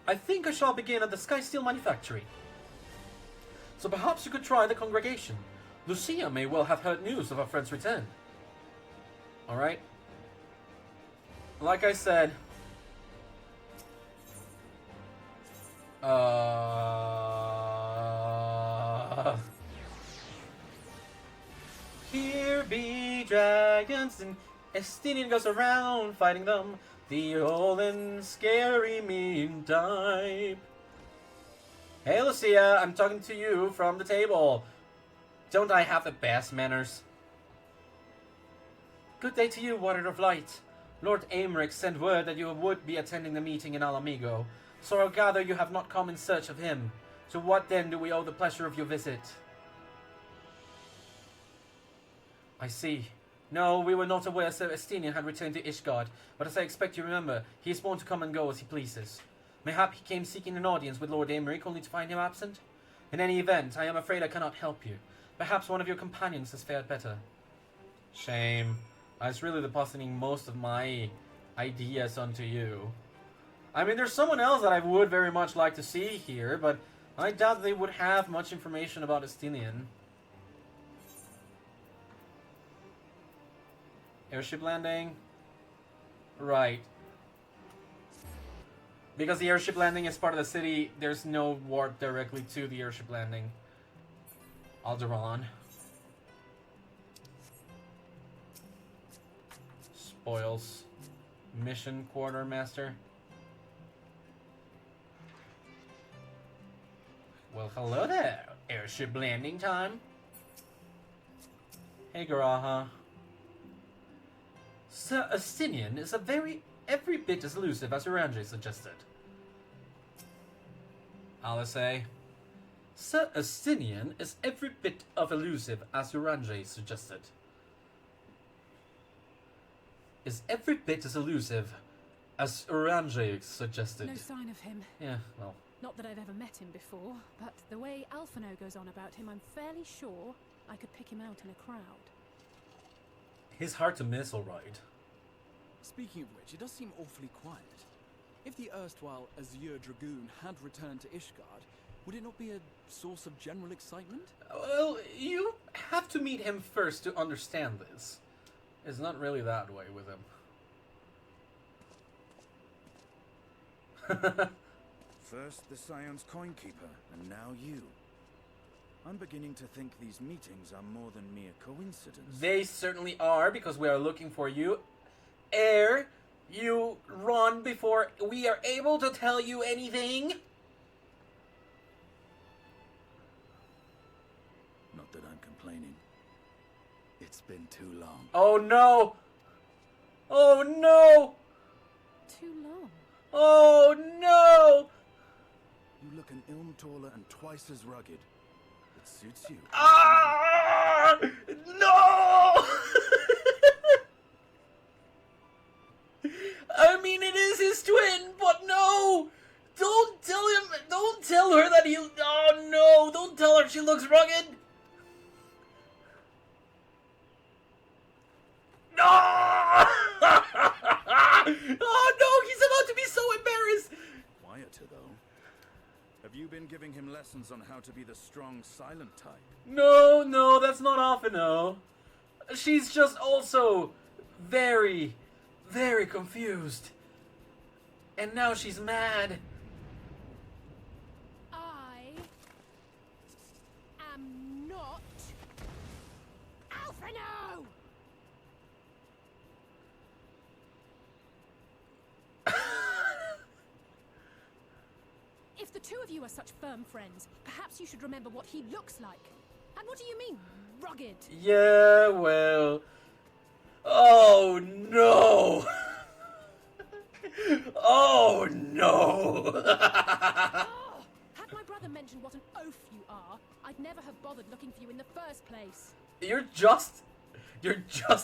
I think I shall begin at the Sky Steel Manufactory. So perhaps you could try the congregation. Lucia may well have heard news of our friend's return. Alright. Like I said... Here be dragons, and Estinian goes around fighting them. The old and scary mean type. Hey Lucia, I'm talking to you from the table. Don't I have the best manners? Good day to you, Warrior of Light. Lord Aymeric sent word that you would be attending the meeting in Alamigo, so I gather you have not come in search of him. To what then do we owe the pleasure of your visit? I see. No, we were not aware Sir Estinian had returned to Ishgard, but as I expect you remember, he is born to come and go as he pleases. Mayhap he came seeking an audience with Lord Aymeric only to find him absent? In any event, I am afraid I cannot help you. Perhaps one of your companions has fared better. Shame. I was really depositing most of my ideas onto you. I mean, there's someone else that I would very much like to see here, but I doubt they would have much information about Estinian. Airship landing? Right. Because the airship landing is part of the city, there's no warp directly to the airship landing. Alderaan. Spoils. Mission Quartermaster. Well, hello there. Airship landing time. Hey, Garaha. Sir Estinian is every bit as elusive as Orange suggested. Alice. Sir Estinian is every bit of elusive as Orange suggested. Is every bit as elusive as Orange suggested. No sign of him. Yeah, well. Not that I've ever met him before, but the way Alphino goes on about him, I'm fairly sure I could pick him out in a crowd. He's hard to miss, alright. Speaking of which, it does seem awfully quiet. If the erstwhile Azure Dragoon had returned to Ishgard, would it not be a source of general excitement? Well, you have to meet him first to understand this. It's not really that way with him. First the Scion's Coinkeeper, and now you. I'm beginning to think these meetings are more than mere coincidence. They certainly are, because we are looking for you. Ere you run before we are able to tell you anything. Not that I'm complaining. It's been too long. Oh no! Oh no! Too long? Oh no! You look an ilm taller and twice as rugged. It suits you. Ah! No! I mean, it is his twin, but no! Don't tell him, don't tell her that he, oh no, don't tell her she looks rugged! No! Oh no, he's about to be so embarrassed! Quieter, though. Have you been giving him lessons on how to be the strong, silent type? No, no, that's not Alphino. She's just also very, very confused. And now she's mad. I am not Alphino! If the two of you are such firm friends, perhaps you should remember what he looks like. And what do you mean, rugged? Yeah, well... Oh, no! Oh, no! Oh, had my brother mentioned what an oaf you are, I'd never have bothered looking for you in the first place. You're just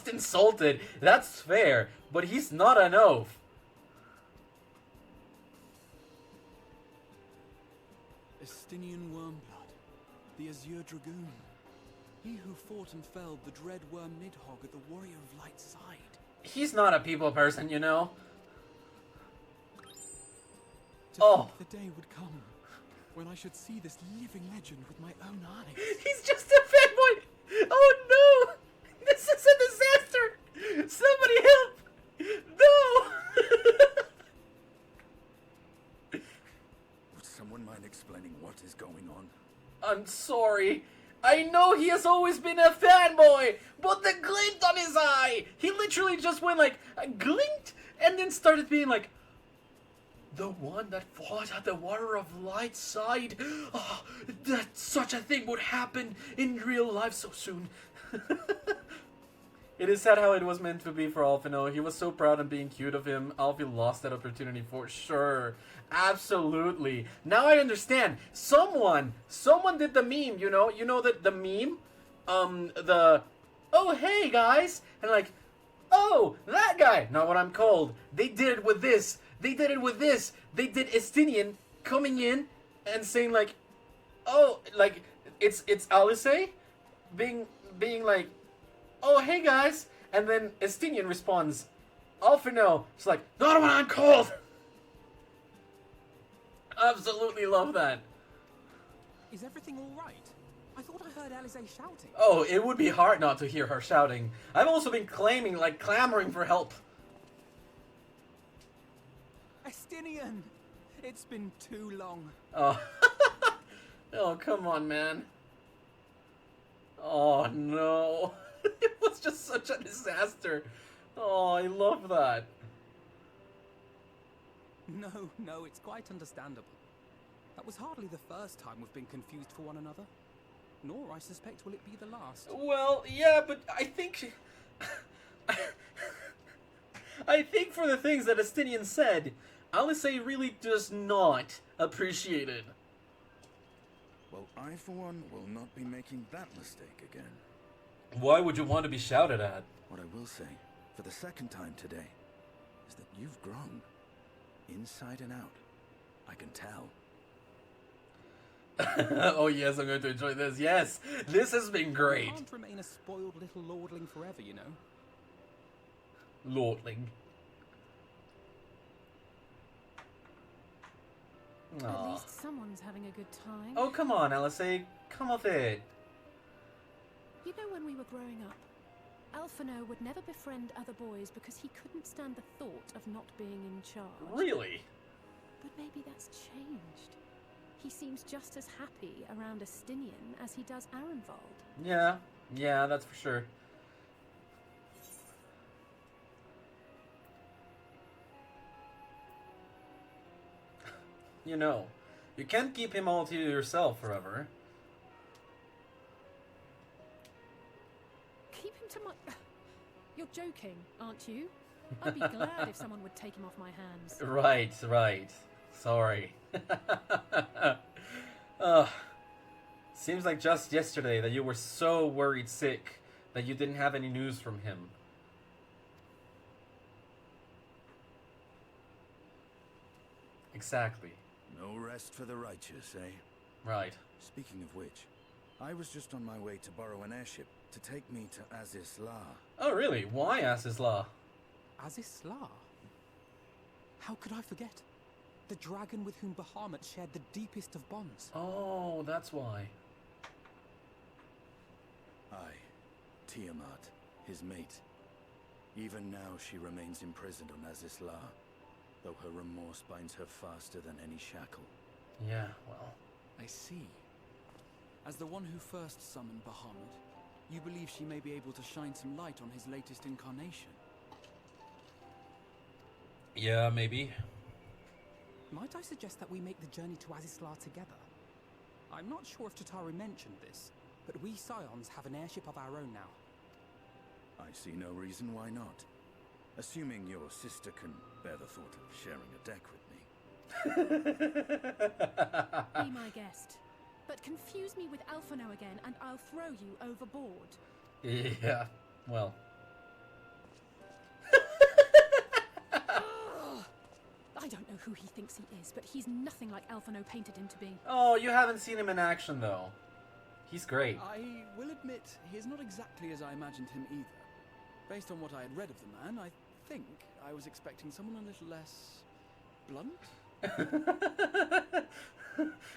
insulted. That's fair, but he's not an oaf. Estinian Wormblood, the Azure Dragoon. He who fought and felled the dread worm Nidhogg at the Warrior of Light's side. He's not a people person, you know. To think the day would come when I should see this living legend with my own eyes. He's just a fanboy! Oh no! This is a disaster! Somebody help! No! Would someone mind explaining what is going on? I'm sorry. I know he he has always been a fanboy, but the glint on his eye, he literally just went like, a glint, and then started being like, the one that fought at the Water of Light side? Oh, that such a thing would happen in real life so soon. It is sad how it was meant to be for Alphino. He was so proud and being cute of him. Alfie lost that opportunity for sure. Absolutely. Now I understand. Someone did the meme, you know that the meme? Oh hey guys, and like, oh, that guy, not what I'm called. They did it with this. They did it with this. They did Estinian coming in and saying like, oh, like, it's Alice being like, oh, hey guys, and then Estinian responds, Alphino. It's like, not what I'm called. Absolutely love that. Is everything all right? I thought I heard Alice shouting. Oh, it would be hard not to hear her shouting. I've also been clamoring for help. Estinian! It's been too long. Oh. Oh, come on, man. Oh, no. It was just such a disaster. Oh, I love that. No, it's quite understandable. That was hardly the first time we've been confused for one another. Nor, I suspect, will it be the last. Well, yeah, but I think... I think for the things that Estinian said, Alice really does not appreciate it. Well, I, for one, will not be making that mistake again. Why would you want to be shouted at? What I will say, for the second time today, is that you've grown. Inside and out. I can tell. Oh yes, I'm going to enjoy this. Yes, this has been great. You can't remain a spoiled little lordling forever, you know. Lordling. At least someone's having a good time. Oh, come on, Alice. Come off it. You know, when we were growing up, Alphino would never befriend other boys because he couldn't stand the thought of not being in charge. Really? But maybe that's changed. He seems just as happy around Estinian as he does Arenvald. Yeah, that's for sure. You know, you can't keep him all to yourself forever. Keep him to my... You're joking, aren't you? I'd be glad if someone would take him off my hands. Right. Sorry. Seems like just yesterday that you were so worried sick that you didn't have any news from him. Exactly. No rest for the righteous, eh? Right. Speaking of which, I was just on my way to borrow an airship to take me to Aziz La. Oh, really? Why Aziz La? Aziz La? How could I forget? The dragon with whom Bahamut shared the deepest of bonds. Oh, that's why. Aye, Tiamat, his mate. Even now she remains imprisoned on Aziz La, though her remorse binds her faster than any shackle. Yeah, well... I see. As the one who first summoned Bahamut, you believe she may be able to shine some light on his latest incarnation? Yeah, maybe. Might I suggest that we make the journey to Aziz La together? I'm not sure if Tataru mentioned this, but we Scions have an airship of our own now. I see no reason why not. Assuming your sister can bear the thought of sharing a deck with me. Be my guest. But confuse me with Alphino again and I'll throw you overboard. Yeah, well... I don't know who he thinks he is, but he's nothing like Alphino painted him to be. Oh, you haven't seen him in action, though. He's great. I will admit, he is not exactly as I imagined him either. Based on what I had read of the man, I think I was expecting someone a little less... blunt?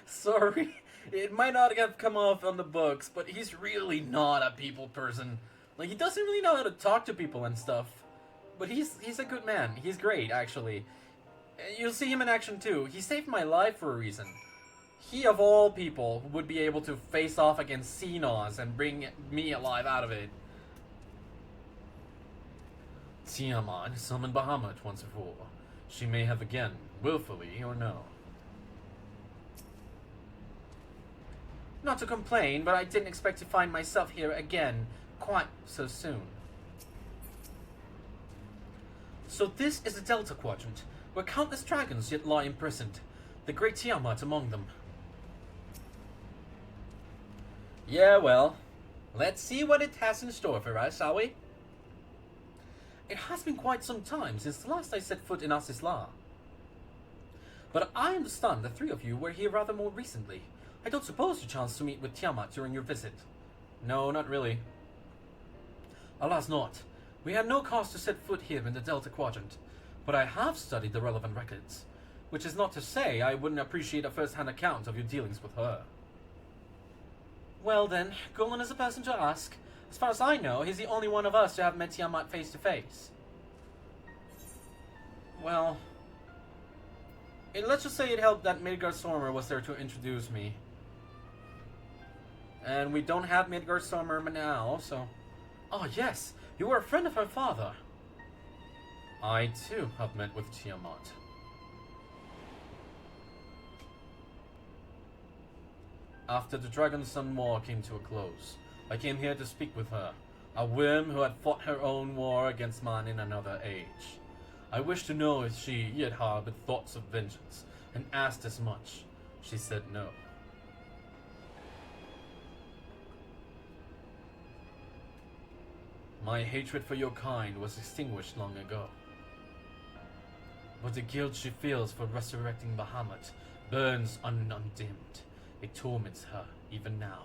Sorry. It might not have come off on the books, but he's really not a people person. Like, he doesn't really know how to talk to people and stuff. But he's a good man. He's great, actually. You'll see him in action, too. He saved my life for a reason. he of all people would be able to face off against Xenos and bring me alive out of it. Tiamat summoned Bahamut once before. She may have again, willfully or no. Not to complain, but I didn't expect to find myself here again quite so soon. So this is the Delta Quadrant, where countless dragons yet lie imprisoned, the great Tiamat among them. Yeah, well, let's see what it has in store for us, shall we? It has been quite some time since the last I set foot in Asisla. But I understand the three of you were here rather more recently. I don't suppose you chanced to meet with Tiamat during your visit. No, not really. Alas not. We had no cause to set foot here in the Delta Quadrant, but I have studied the relevant records, which is not to say I wouldn't appreciate a first-hand account of your dealings with her. Well then, Golan is a person to ask. As far as I know, he's the only one of us to have met Tiamat face to face. Well, let's just say it helped that Midgard Stormer was there to introduce me. And we don't have Midgard Stormer now, so... Oh yes, you were a friend of her father. I too have met with Tiamat. After the Dragon Sun War came to a close, I came here to speak with her, a worm who had fought her own war against man in another age. I wished to know if she yet harbored thoughts of vengeance, and asked as much. She said no. My hatred for your kind was extinguished long ago. But the guilt she feels for resurrecting Bahamut burns undimmed. It torments her, even now.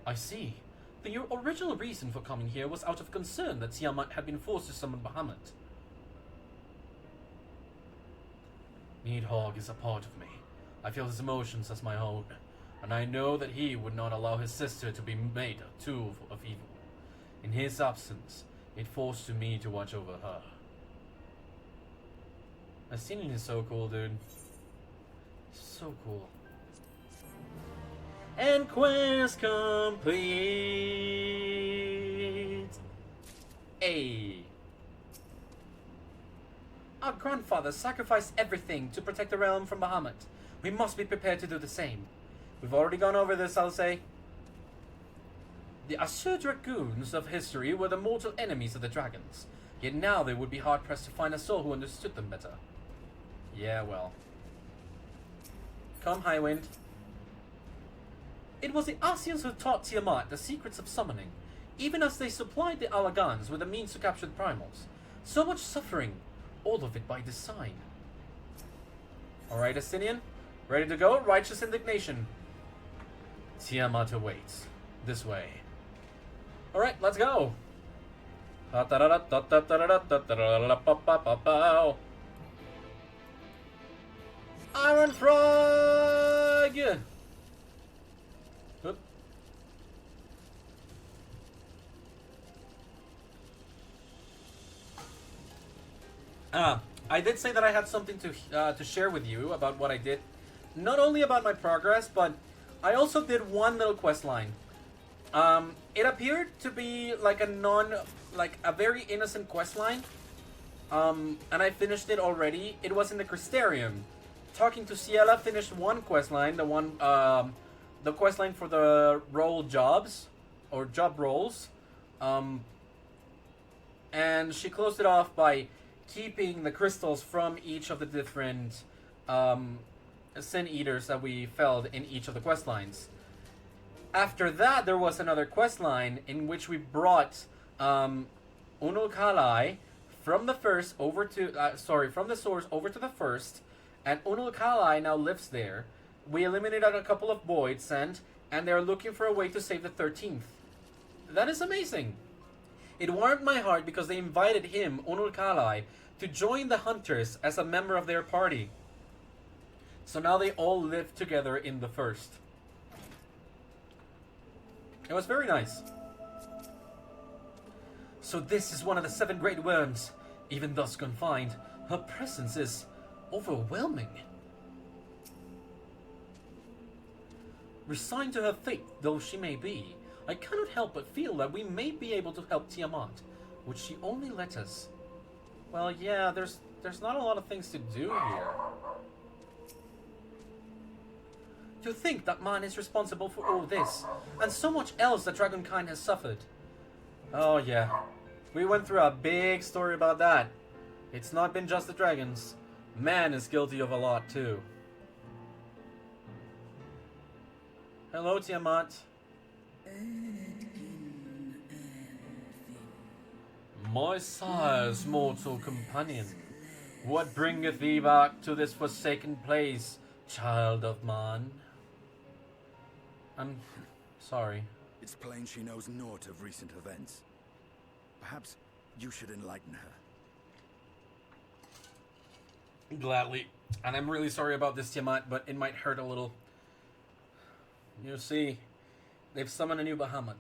I see. Then your original reason for coming here was out of concern that Tiamat had been forced to summon Bahamut. Needhogg is a part of me. I feel his emotions as my own, and I know that he would not allow his sister to be made a tool of evil. In his absence, it falls to me to watch over her. Asinian is so cool, dude. So cool. And quest complete. Hey. Our grandfather sacrificed everything to protect the realm from Bahamut. We must be prepared to do the same. We've already gone over this, I'll say. The Asur Dragoons of history were the mortal enemies of the dragons. Yet now they would be hard-pressed to find a soul who understood them better. Yeah, well. Come, Highwind. It was the Asians who taught Tiamat the secrets of summoning, even as they supplied the Alagans with the means to capture the primals. So much suffering, all of it by design. Alright, Asinian. Ready to go? Righteous indignation. Tiamat awaits. This way. Alright, let's go. Iron Frog! Oop. I did say that I had something to share with you about what I did. Not only about my progress, but I also did one little quest line. It appeared to be like a very innocent quest line. And I finished it already. It was in the Crystarium. Talking to Ciela finished one quest line, the quest line for the role jobs, or job roles. And she closed it off by keeping the crystals from each of the different Sin Eaters that we felled in each of the quest lines. After that, there was another quest line in which we brought Unul Kalai from the first over to from the source over to the first, and Unul Kalai now lives there. We eliminated a couple of voids, and they're looking for a way to save the 13th. That is amazing. It warmed my heart because they invited him, Unul Kalai, to join the Hunters as a member of their party. So now they all live together in the first. It was very nice. So this is one of the 7 great worms. Even thus confined, her presence is overwhelming. Resigned to her fate though she may be, I cannot help but feel that we may be able to help Tiamat. Would she only let us? Well, yeah, there's not a lot of things to do here. To think that man is responsible for all this, and so much else that Dragonkind has suffered. Oh yeah, we went through a big story about that. It's not been just the dragons. Man is guilty of a lot too. Hello, Tiamat. My sire's mortal companion, what bringeth thee back to this forsaken place, child of man? I'm sorry. It's plain she knows naught of recent events. Perhaps you should enlighten her. Gladly. And I'm really sorry about this, Tiamat, but it might hurt a little. You see, they've summoned a new Bahamut.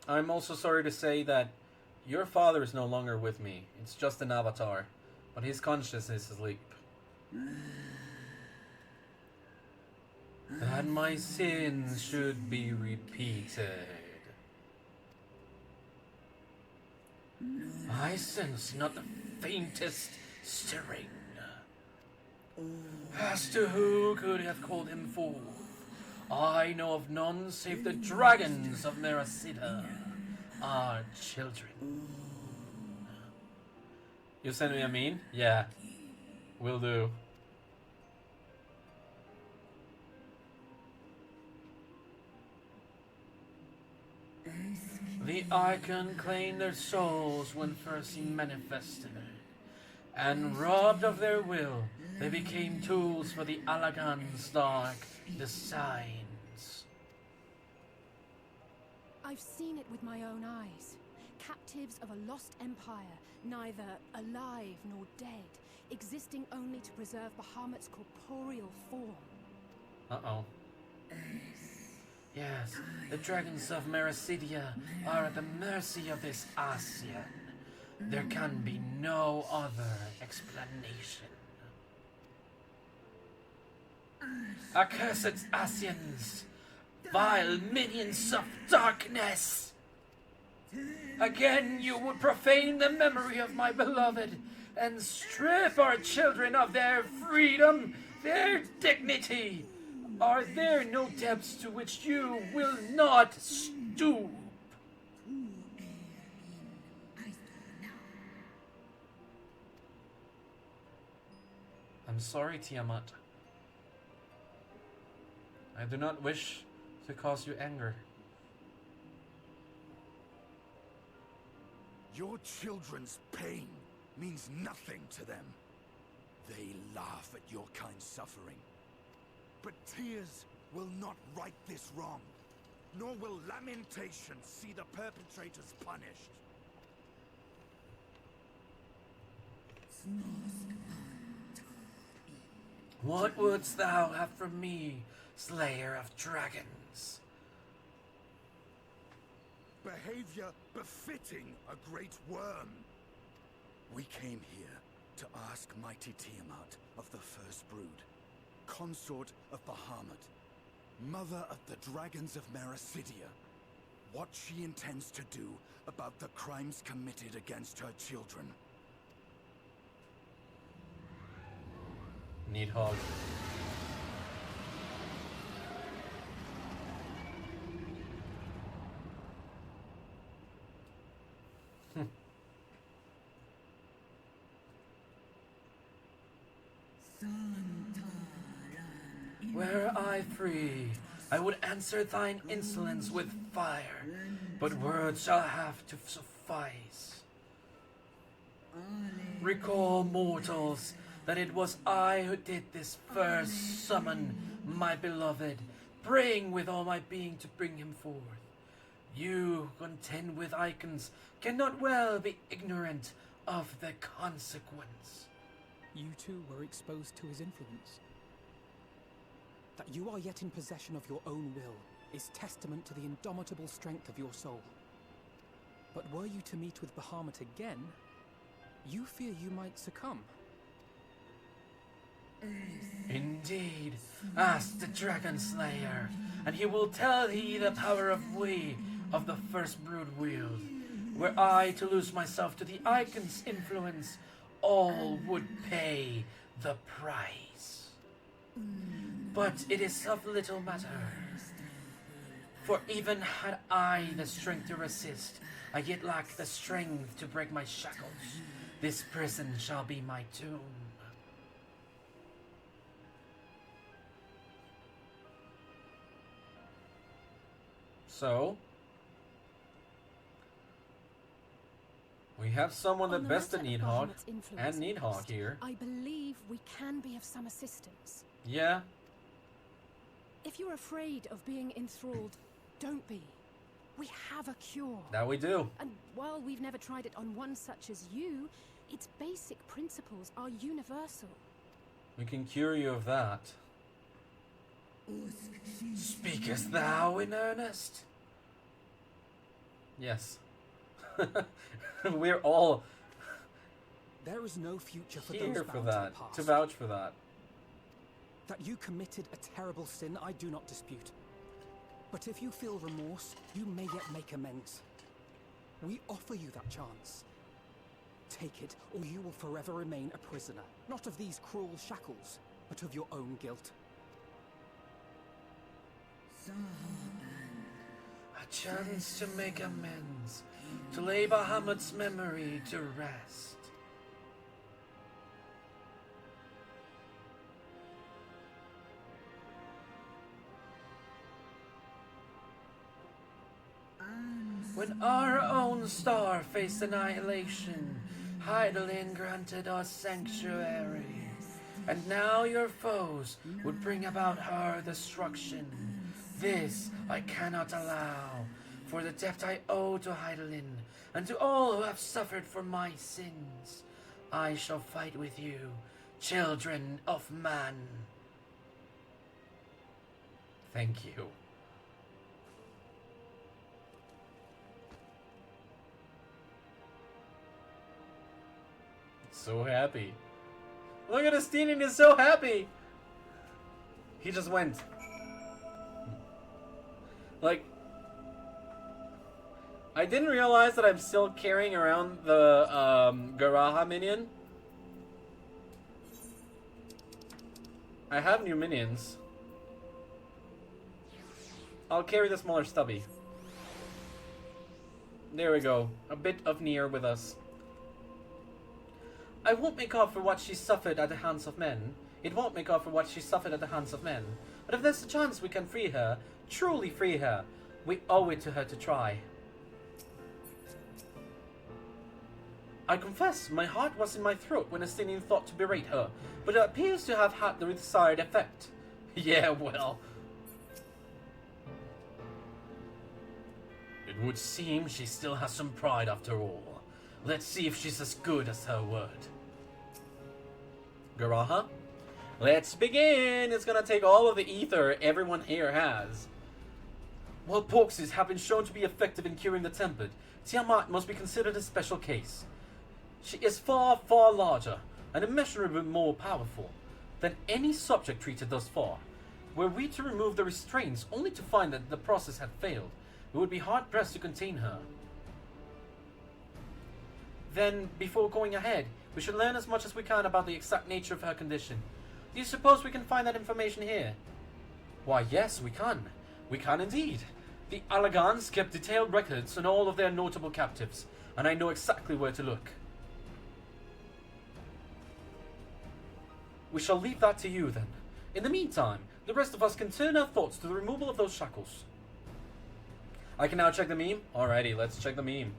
I'm also sorry to say that your father is no longer with me. It's just an avatar, but his consciousness is asleep. That my sins should be repeated. I sense not the faintest stirring. As to who could have called him forth, I know of none save the dragons of Meracida, our children. You send me a meme? Yeah, will do. The icon claimed their souls when first he manifested, and robbed of their will, they became tools for the Allagan's dark designs. I've seen it with my own eyes. Captives of a lost empire, neither alive nor dead, existing only to preserve Bahamut's corporeal form. Uh-oh. Yes, the dragons of Mericidia are at the mercy of this Asian. There can be no other explanation. Accursed Asians! Vile minions of darkness! Again you would profane the memory of my beloved and strip our children of their freedom, their dignity. Are there no depths to which you will not stoop? I'm sorry, Tiamat. I do not wish to cause you anger. Your children's pain means nothing to them. They laugh at your kind suffering. But tears will not right this wrong, nor will lamentation see the perpetrators punished. What wouldst thou have from me, slayer of dragons? Behavior befitting a great worm. We came here to ask mighty Tiamat of the First Brood, consort of Bahamut, mother of the dragons of Mericidia, what she intends to do about the crimes committed against her children. Need hug. Were I free, I would answer thine insolence with fire, but words shall have to suffice. Recall, mortals, that it was I who did this first summon my beloved, praying with all my being to bring him forth. You, who contend with icons, cannot well be ignorant of the consequence. You too were exposed to his influence. That you are yet in possession of your own will is testament to the indomitable strength of your soul. But were you to meet with Bahamut again, you fear you might succumb. indeed. Ask the Dragon Slayer, and he will tell thee the power of the first brood wield. Were I to lose myself to the Icon's influence, all would pay the price. But it is of little matter. For even had I the strength to resist, I yet lack the strength to break my shackles. This prison shall be my tomb. So, we have someone that bested Needhog and Needhog here. I believe we can be of some assistance. Yeah. If you're afraid of being enthralled, don't be. We have a cure. That we do. And while we've never tried it on one such as you, its basic principles are universal. We can cure you of that. Speakest thou in earnest? Yes. We're all There is no future for here those for bound that, to the past. to vouch for that. That you committed a terrible sin, I do not dispute. But if you feel remorse, you may yet make amends. We offer you that chance. Take it, or you will forever remain a prisoner, not of these cruel shackles, but of your own guilt. A chance to make amends, to lay Bahamut's memory to rest. When our own star faced annihilation, Heidelin granted us sanctuary. And now your foes would bring about her destruction. This I cannot allow, for the debt I owe to Heidelin, and to all who have suffered for my sins. I shall fight with you, children of man. Thank you. So happy. Look at Astinian, he's so happy. He just went. Like, I didn't realize that I'm still carrying around the Garaha minion. I have new minions. I'll carry the smaller stubby. There we go. A bit of Nier with us. I won't make up for what she suffered at the hands of men. It won't make up for what she suffered at the hands of men. But if there's a chance we can free her, truly free her, we owe it to her to try. I confess, my heart was in my throat when Astinian thought to berate her, but it appears to have had the desired effect. Yeah, well. It would seem she still has some pride after all. Let's see if she's as good as her word. Garaha? Let's begin! It's gonna take all of the ether everyone here has. While Porxes have been shown to be effective in curing the tempered, Tiamat must be considered a special case. She is far, far larger, and immeasurably more powerful than any subject treated thus far. Were we to remove the restraints only to find that the process had failed, we would be hard-pressed to contain her. Then, before going ahead, we should learn as much as we can about the exact nature of her condition. Do you suppose we can find that information here? Why, yes, we can. We can indeed. The Alagans kept detailed records on all of their notable captives, and I know exactly where to look. We shall leave that to you, then. In the meantime, the rest of us can turn our thoughts to the removal of those shackles. I can now check the meme? Alrighty, let's check the meme.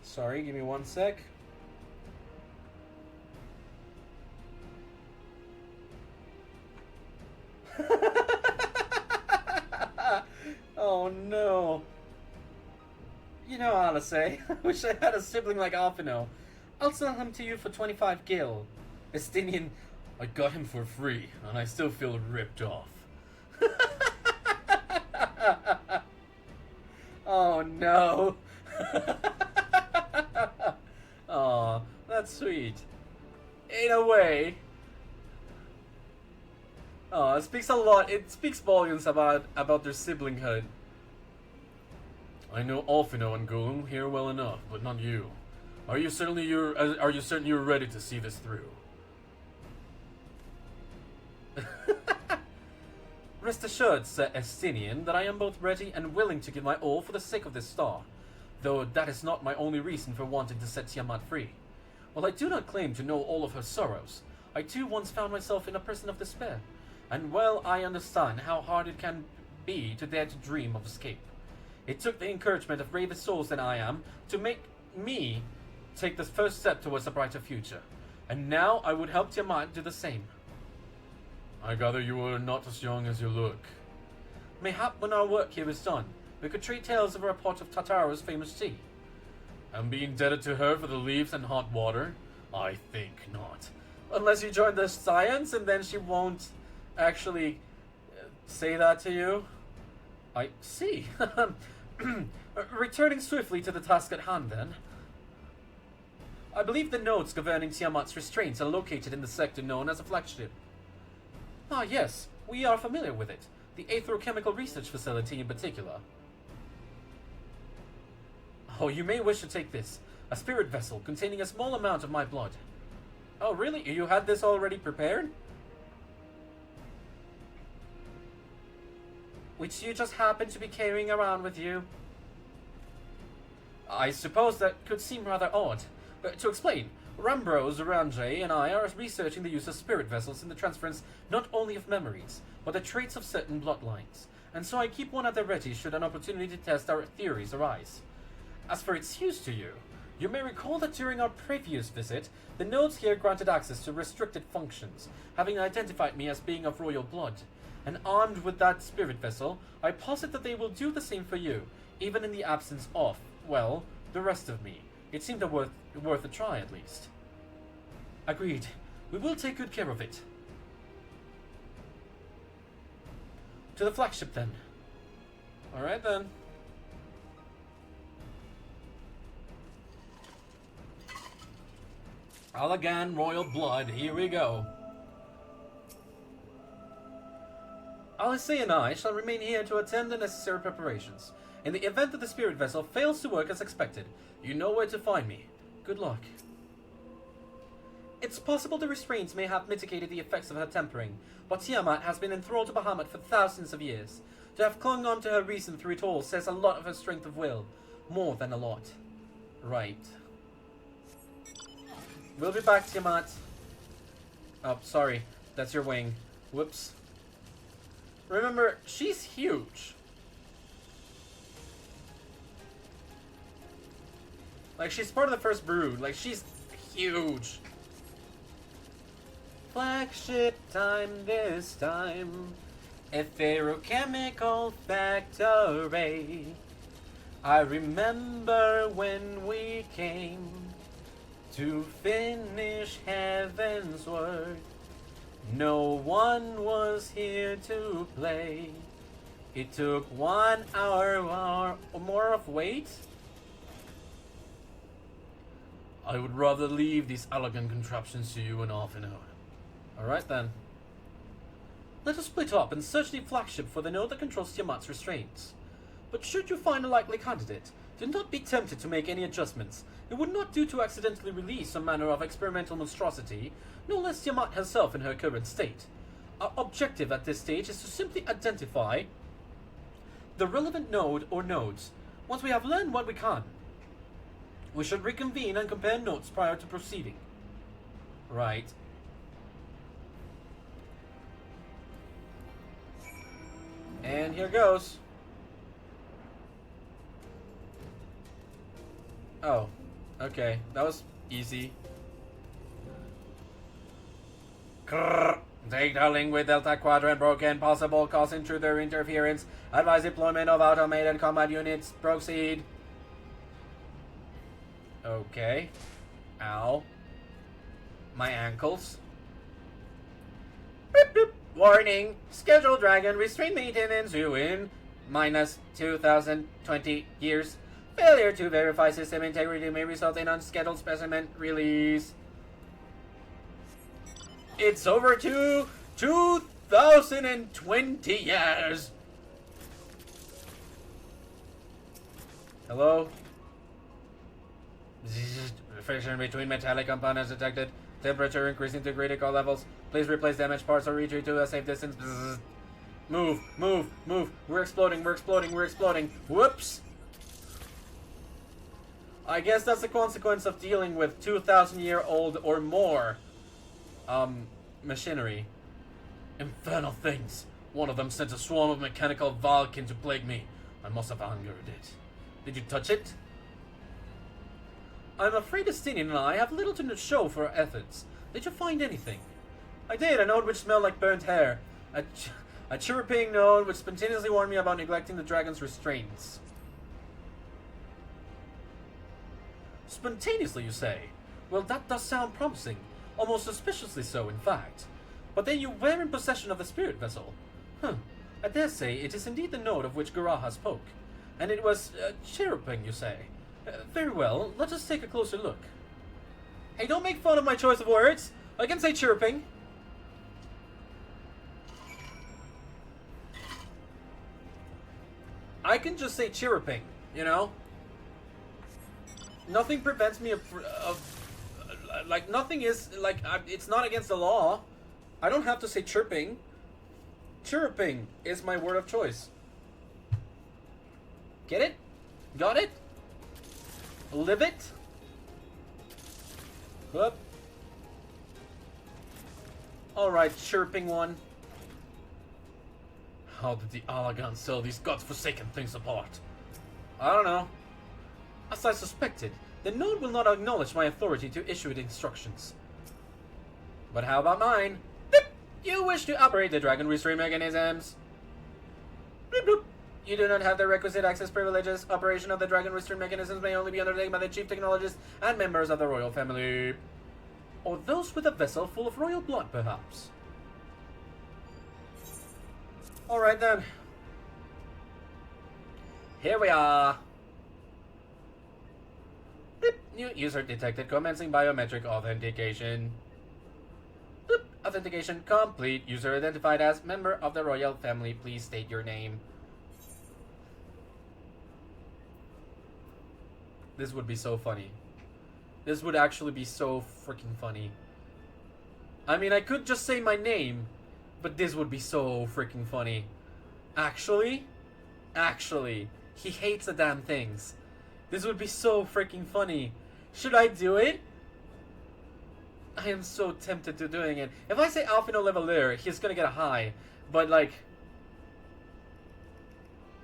Sorry, give me one sec. Oh no. You know how to say. I wish I had a sibling like Alphino. I'll sell him to you for 25 gil. Estinian, I got him for free, and I still feel ripped off. Oh no. Aw, that's sweet. In a way. Oh, it speaks a lot. It speaks volumes about their siblinghood. I know Alfino and Golem here well enough, but not you. Are you certain you're ready to see this through? Rest assured, Sir Estinian, that I am both ready and willing to give my all for the sake of this star, though that is not my only reason for wanting to set Tiamat free. While I do not claim to know all of her sorrows, I too once found myself in a prison of despair, and well I understand how hard it can be to dare to dream of escape. It took the encouragement of braver souls than I am to make me take the first step towards a brighter future, and now I would help Tiamat do the same. I gather you are not as young as you look. Mayhap when our work here is done, we could trade tales over a pot of Tataro's famous tea. And be indebted to her for the leaves and hot water? I think not. Unless you join the science and then she won't actually say that to you. I see. Returning swiftly to the task at hand then. I believe the nodes governing Tiamat's restraints are located in the sector known as a flagship. Ah, yes, we are familiar with it. The Aetherochemical Research Facility in particular. Oh, you may wish to take this. A spirit vessel containing a small amount of my blood. Oh, really? You had this already prepared? Which you just happen to be carrying around with you? I suppose that could seem rather odd. To explain, Rambros, Orange, and I are researching the use of spirit vessels in the transference not only of memories, but the traits of certain bloodlines, and so I keep one at the ready should an opportunity to test our theories arise. As for its use to you, you may recall that during our previous visit, the nodes here granted access to restricted functions, having identified me as being of royal blood, and armed with that spirit vessel, I posit that they will do the same for you, even in the absence of, well, the rest of me. It seemed worth a try, at least. Agreed. We will take good care of it. To the flagship, then. Alright, then. Allagan Royal Blood, here we go. Alicia and I shall remain here to attend the necessary preparations. In the event that the spirit vessel fails to work as expected, you know where to find me. Good luck. It's possible the restraints may have mitigated the effects of her tempering, but Tiamat has been enthralled to Bahamut for thousands of years. To have clung on to her reason through it all says a lot of her strength of will. More than a lot. Right. We'll be back, Tiamat. Oh, sorry. That's your wing. Whoops. Remember, she's huge. Like, she's part of the first brood. Like, she's huge. Flagship time this time. Aetherochemical factory. I remember when we came to finish heaven's work. No one was here to play. It took 1 hour or more of wait. I would rather leave these elegant contraptions to you and Alfino. Alright then. Let us split up and search the flagship for the node that controls Tiamat's restraints. But should you find a likely candidate, do not be tempted to make any adjustments. It would not do to accidentally release some manner of experimental monstrosity, no less Tiamat herself in her current state. Our objective at this stage is to simply identify the relevant node or nodes. Once we have learned what we can, we should reconvene and compare notes prior to proceeding. Right. And here goes. Oh, okay. That was easy. Grrr. Take the link with Delta Quadrant broken. Possible cause intruder interference. Advise deployment of automated combat units. Proceed. Okay. Ow. My ankles. Boop, boop. Warning! Scheduled dragon restraint maintenance due in minus 2020 years. Failure to verify system integrity may result in unscheduled specimen release. It's over to 2020 years. Hello? Friction between metallic components detected. Temperature increasing to critical levels. Please replace damaged parts or retreat to a safe distance. Bzzz. Move, move, move. We're exploding, we're exploding, we're exploding. Whoops. I guess that's the consequence of dealing with 2,000-year-old or more machinery. Infernal things. One of them sent a swarm of mechanical Valkin to plague me. I must have angered it. Did you touch it? I'm afraid Estinian and I have little to show for our efforts. Did you find anything? I did, a note which smelled like burnt hair. A chirruping note which spontaneously warned me about neglecting the dragon's restraints. Spontaneously, you say? Well, that does sound promising. Almost suspiciously so, in fact. But then you were in possession of the spirit vessel. I dare say it is indeed the note of which Garaha spoke. And it was chirruping, you say? Very well, let us take a closer look. Hey, don't make fun of my choice of words. I can say chirruping. I can just say chirruping, you know? Nothing prevents me of like, nothing is, like, it's not against the law. I don't have to say chirping. Chirruping is my word of choice. Get it? Got it? Live it? Whoop. Alright, chirping one. How did the Allagan sell these godforsaken things apart? I don't know. As I suspected, the node will not acknowledge my authority to issue it instructions. But how about mine? Beep. You wish to operate the dragon restraint mechanisms? Bloop, bloop. You do not have the requisite access privileges. Operation of the dragon restraint mechanisms may only be undertaken by the chief technologist and members of the royal family. Or those with a vessel full of royal blood, perhaps. Alright then. Here we are. Beep. New user detected. Commencing biometric authentication. Beep. Authentication complete. User identified as member of the royal family. Please state your name. This would be so funny. This would actually be so freaking funny. I mean, I could just say my name, but this would be so freaking funny. Actually, he hates the damn things. This would be so freaking funny. Should I do it? I am so tempted to doing it. If I say Alfino Levalier, he's gonna get a high. But, like,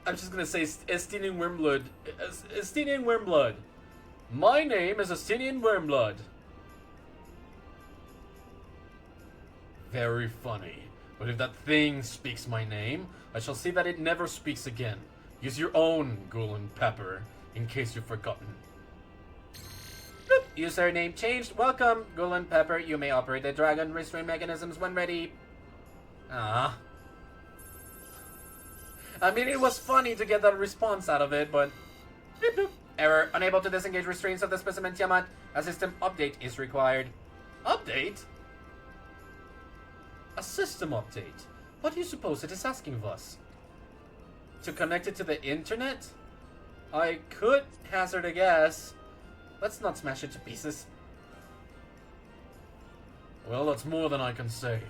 I'm just gonna say Estinian Wormblood. Estinian Wormblood. My name is Estinian Wormblood. Very funny. But if that thing speaks my name, I shall see that it never speaks again. Use your own Gulen Pepper, in case you've forgotten. Boop. Username changed. Welcome, Gulen Pepper. You may operate the dragon restraint mechanisms when ready. Ah. I mean, it was funny to get that response out of it, but... Boop, boop. Error. Unable to disengage restraints of the specimen Tiamat. A system update is required. Update? A system update? What do you suppose it is asking of us? To connect it to the internet? I could hazard a guess. Let's not smash it to pieces. Well, that's more than I can say.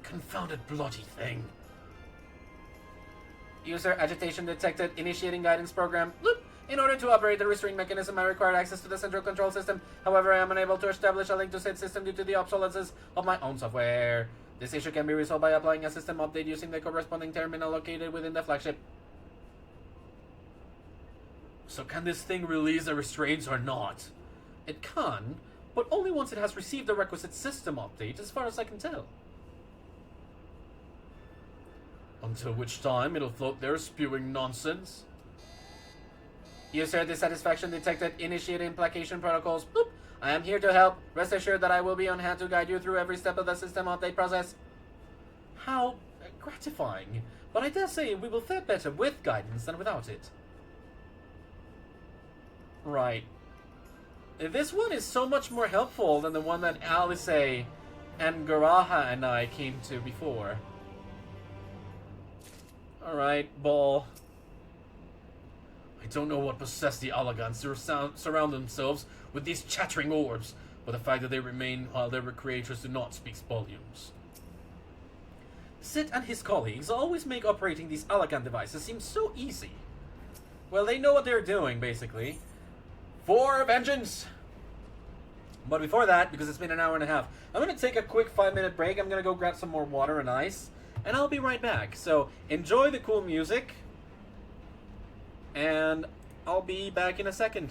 Confounded bloody thing. User agitation detected. Initiating guidance program. Bloop. In order to operate the restraint mechanism, I require access to the central control system. However, I am unable to establish a link to said system due to the obsolescence of my own software. This issue can be resolved by applying a system update using the corresponding terminal located within the flagship. So can this thing release the restraints or not? It can, but only once it has received the requisite system update, as far as I can tell. Until which time it'll float there spewing nonsense. User dissatisfaction detected. Initiate implication protocols. Boop. I am here to help. Rest assured that I will be on hand to guide you through every step of the system update process. How gratifying. But I dare say we will fare better with guidance than without it. Right. This one is so much more helpful than the one that Alice and Garaha and I came to before. Alright, Ball. I don't know what possessed the Alagans to surround themselves with these chattering orbs, but the fact that they remain while their creators do not speaks volumes. Sid and his colleagues always make operating these Alagan devices seem so easy. Well, they know what they're doing, basically. For vengeance! But before that, because it's been an hour and a half, I'm going to take a quick 5-minute break. I'm going to go grab some more water and ice, and I'll be right back. So, enjoy the cool music, and I'll be back in a second.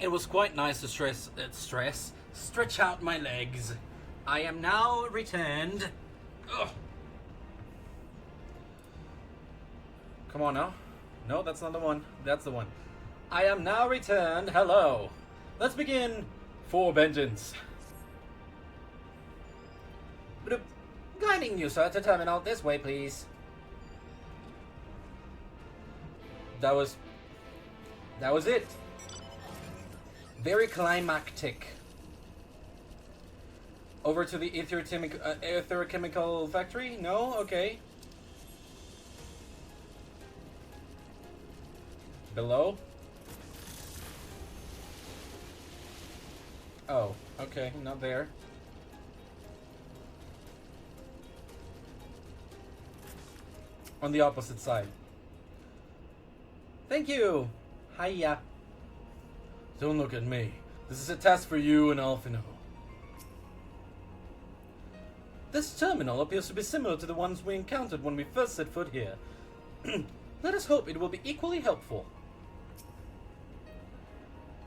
It was quite nice to stretch out my legs. I am now returned. Ugh. Come on now. No, that's not the one. That's the one. I am now returned. Hello. Let's begin for vengeance. Guiding you, sir, to terminal. This way, please. That was it. Very climactic. Over to the ether-chemical factory? No? Okay. Below? Oh, okay, not there. On the opposite side. Thank you! Hiya. Don't look at me. This is a task for you and Alphino. This terminal appears to be similar to the ones we encountered when we first set foot here. Let us hope it will be equally helpful.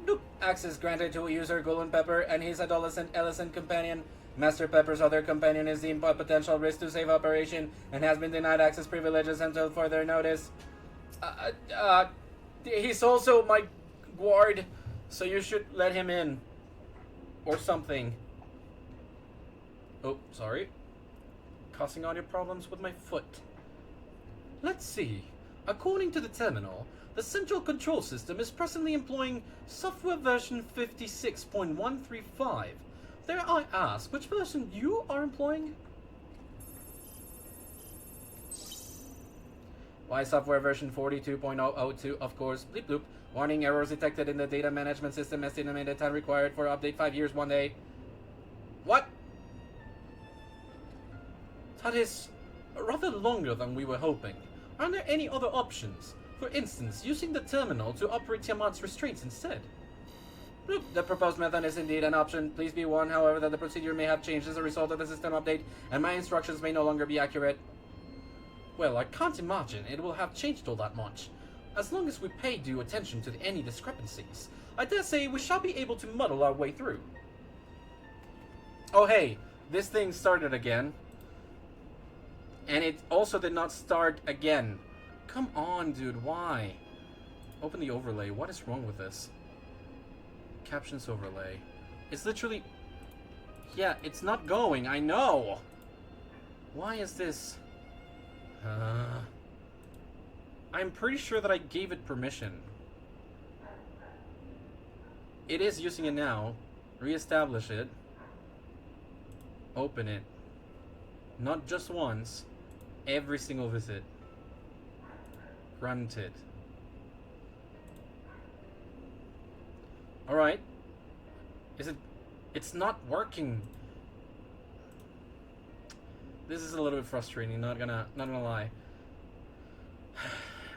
Nope. Access granted to a user, Golden Pepper, and his adolescent companion. Master Pepper's other companion is deemed a potential risk to safe operation and has been denied access privileges until further notice. He's also my guard, so you should let him in. Or something. Oh, sorry. Causing audio problems with my foot. Let's see. According to the terminal, the central control system is presently employing software version 56.135. Dare I ask which version you are employing? Why software version 42.002, of course. Bleep bloop. Warning, errors detected in the data management system. Estimated time required for update 5 years, 1 day. What? That is rather longer than we were hoping. Are there any other options? For instance, using the terminal to operate Tiamat's restraints instead. Bloop. The proposed method is indeed an option. Please be warned, however, that the procedure may have changed as a result of the system update, and my instructions may no longer be accurate. Well, I can't imagine it will have changed all that much. As long as we pay due attention to any discrepancies, I dare say we shall be able to muddle our way through. Oh hey, this thing started again. And it also did not start again. Come on, dude, why? Open the overlay. What is wrong with this? Captions overlay. It's literally... Yeah, it's not going, I know! Why is this... I'm pretty sure that I gave it permission. It is using it now. Reestablish it. Open it. Not just once. Every single visit. Granted. Alright. Is it... It's not working. This is a little bit frustrating, not gonna lie.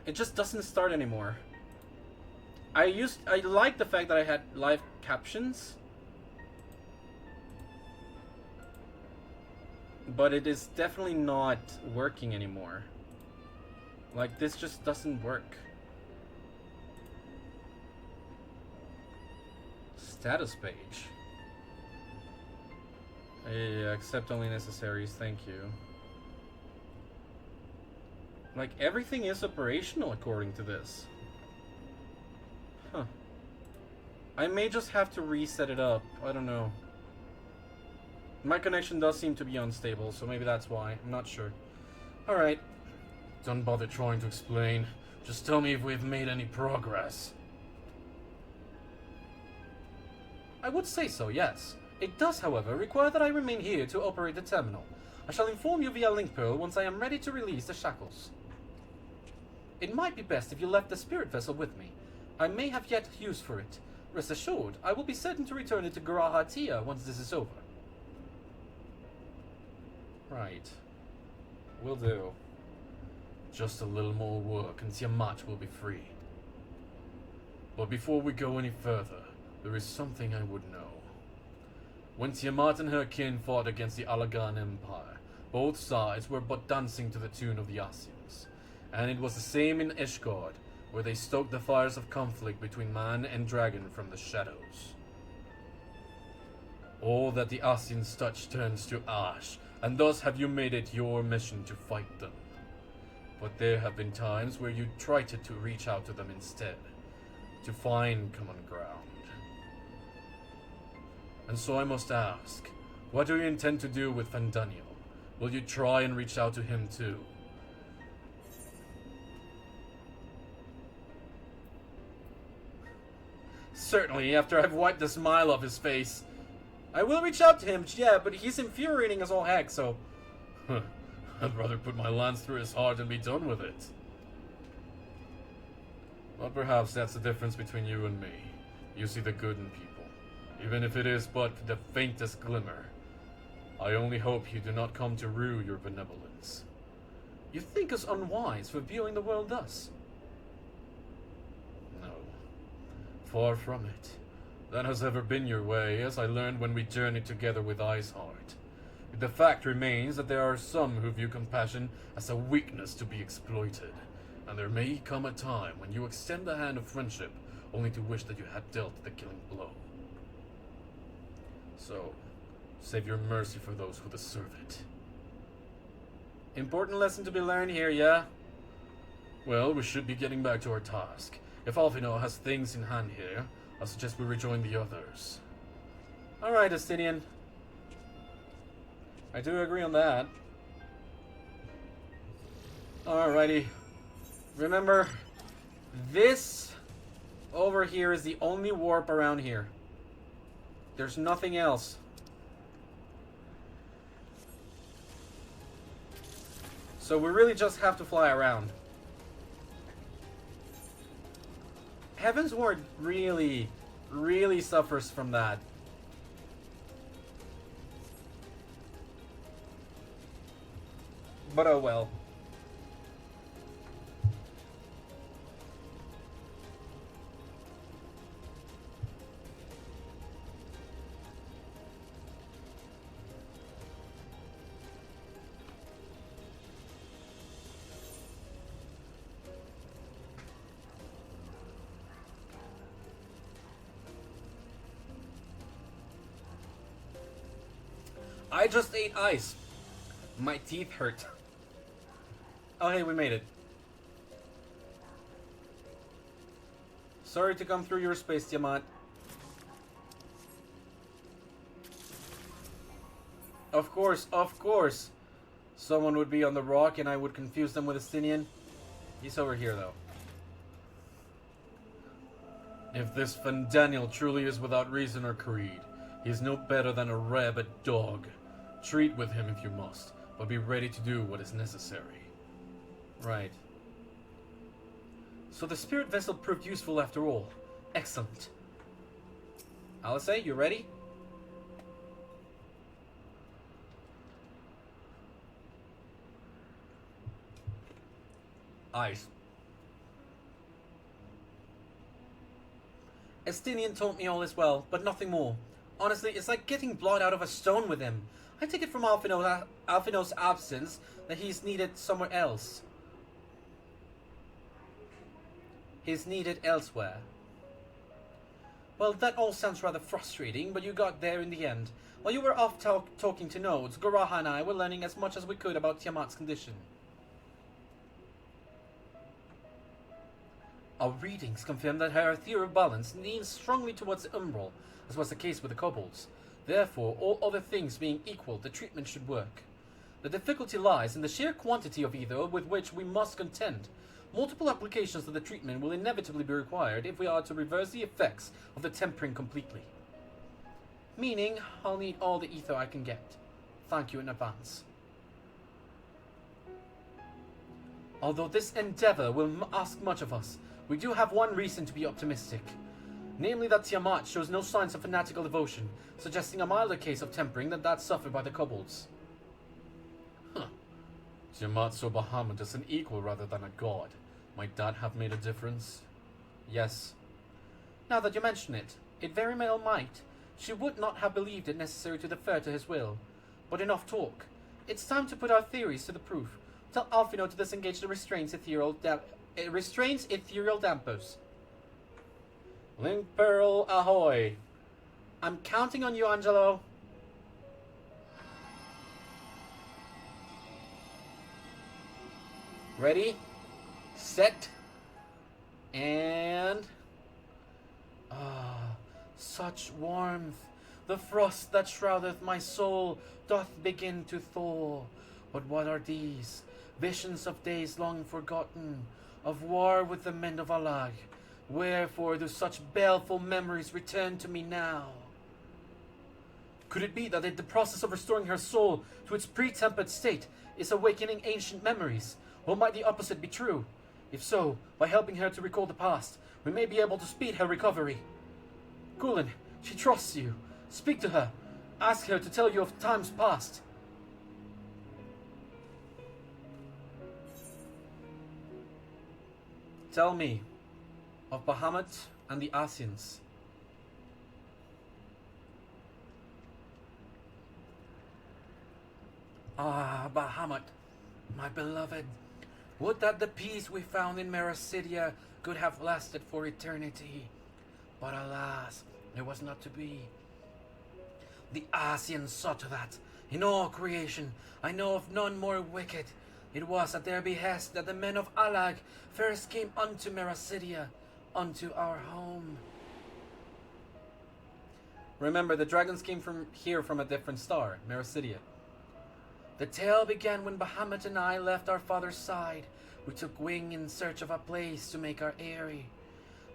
It just doesn't start anymore. I like the fact that I had live captions. But it is definitely not working anymore. Like, this just doesn't work. Status page. Accept only necessaries, thank you. Like, everything is operational according to this. Huh. I may just have to reset it up. I don't know. My connection does seem to be unstable, so maybe that's why. I'm not sure. Alright. Don't bother trying to explain. Just tell me if we've made any progress. I would say so, yes. It does, however, require that I remain here to operate the terminal. I shall inform you via link pearl once I am ready to release the shackles. It might be best if you left the spirit vessel with me. I may have yet use for it. Rest assured, I will be certain to return it to Garaha Tia once this is over. Right. Will do. Just a little more work and Tiamat will be free. But before we go any further, there is something I would know. When Tiamat and her kin fought against the Alagan Empire, both sides were but dancing to the tune of the Asians. And it was the same in Ishgard. where they stoke the fires of conflict between man and dragon from the shadows. All that the Ascians touch turns to ash, and thus have you made it your mission to fight them. But there have been times where you tried to reach out to them instead, to find common ground. And so I must ask, what do you intend to do with Fandaniel? Will you try and reach out to him too? Certainly, after I've wiped the smile off his face. I will reach out to him, yeah, but he's infuriating as all heck, so... I'd rather put my lance through his heart and be done with it. But perhaps that's the difference between you and me. You see the good in people, even if it is but the faintest glimmer. I only hope you do not come to rue your benevolence. You think us unwise for viewing the world thus? No. Far from it. That has ever been your way, as I learned when we journeyed together with Iceheart. The fact remains that there are some who view compassion as a weakness to be exploited, and there may come a time when you extend the hand of friendship only to wish that you had dealt the killing blow. So, save your mercy for those who deserve it. Important lesson to be learned here, yeah? Well, we should be getting back to our task. If Alphino has things in hand here, I suggest we rejoin the others. Alright, Estinian. I do agree on that. Alrighty. Remember, this over here is the only warp around here. There's nothing else. So we really just have to fly around. Heavensward really, really suffers from that. But oh well. I just ate ice. My teeth hurt. Oh hey, we made it. Sorry to come through your space, Tiamat. Of course. Someone would be on the rock and I would confuse them with Estinian. He's over here, though. If this Fandaniel truly is without reason or creed, he is no better than a rabid dog. Treat with him if you must, but be ready to do what is necessary. Right. So the spirit vessel proved useful after all. Excellent. Alice, you ready? Ice. Estinian told me all is well, but nothing more. Honestly, it's like getting blood out of a stone with him. I take it from Alphino's absence that he's needed somewhere else. He's needed elsewhere. Well, that all sounds rather frustrating, but you got there in the end. While you were off talking to nodes, Goraha and I were learning as much as we could about Tiamat's condition. Our readings confirm that her ethereal balance leans strongly towards the umbral, as was the case with the kobolds. Therefore, all other things being equal, the treatment should work. The difficulty lies in the sheer quantity of ether with which we must contend. Multiple applications of the treatment will inevitably be required if we are to reverse the effects of the tempering completely. Meaning, I'll need all the ether I can get. Thank you in advance. Although this endeavor will ask much of us, we do have one reason to be optimistic. Namely that Tiamat shows no signs of fanatical devotion, suggesting a milder case of tempering than that suffered by the kobolds. Huh. Tiamat saw Bahamut as an equal rather than a god. Might that have made a difference? Yes. Now that you mention it, it very well might. She would not have believed it necessary to defer to his will. But enough talk. It's time to put our theories to the proof. Tell Alphino to disengage the restraints it restrains ethereal dampers. Link Pearl ahoy. I'm counting on you, Angelo. Ready, set, and... Ah, such warmth. The frost that shroudeth my soul doth begin to thaw. But what are these? Visions of days long forgotten, of war with the men of Alag. Wherefore do such baleful memories return to me now? Could it be that in the process of restoring her soul to its pre-tempered state is awakening ancient memories? Or might the opposite be true? If so, by helping her to recall the past, we may be able to speed her recovery. Gulen, she trusts you. Speak to her. Ask her to tell you of times past. Tell me of Bahamut and the Asians. Ah, Bahamut, my beloved. Would that the peace we found in Mericidia could have lasted for eternity. But alas, it was not to be. The Asians saw to that. In all creation, I know of none more wicked. It was at their behest that the men of Alag first came unto Mericidia, unto our home. Remember, the dragons came from a different star, Mericidia. The tale began when Bahamut and I left our father's side. We took wing in search of a place to make our eyrie.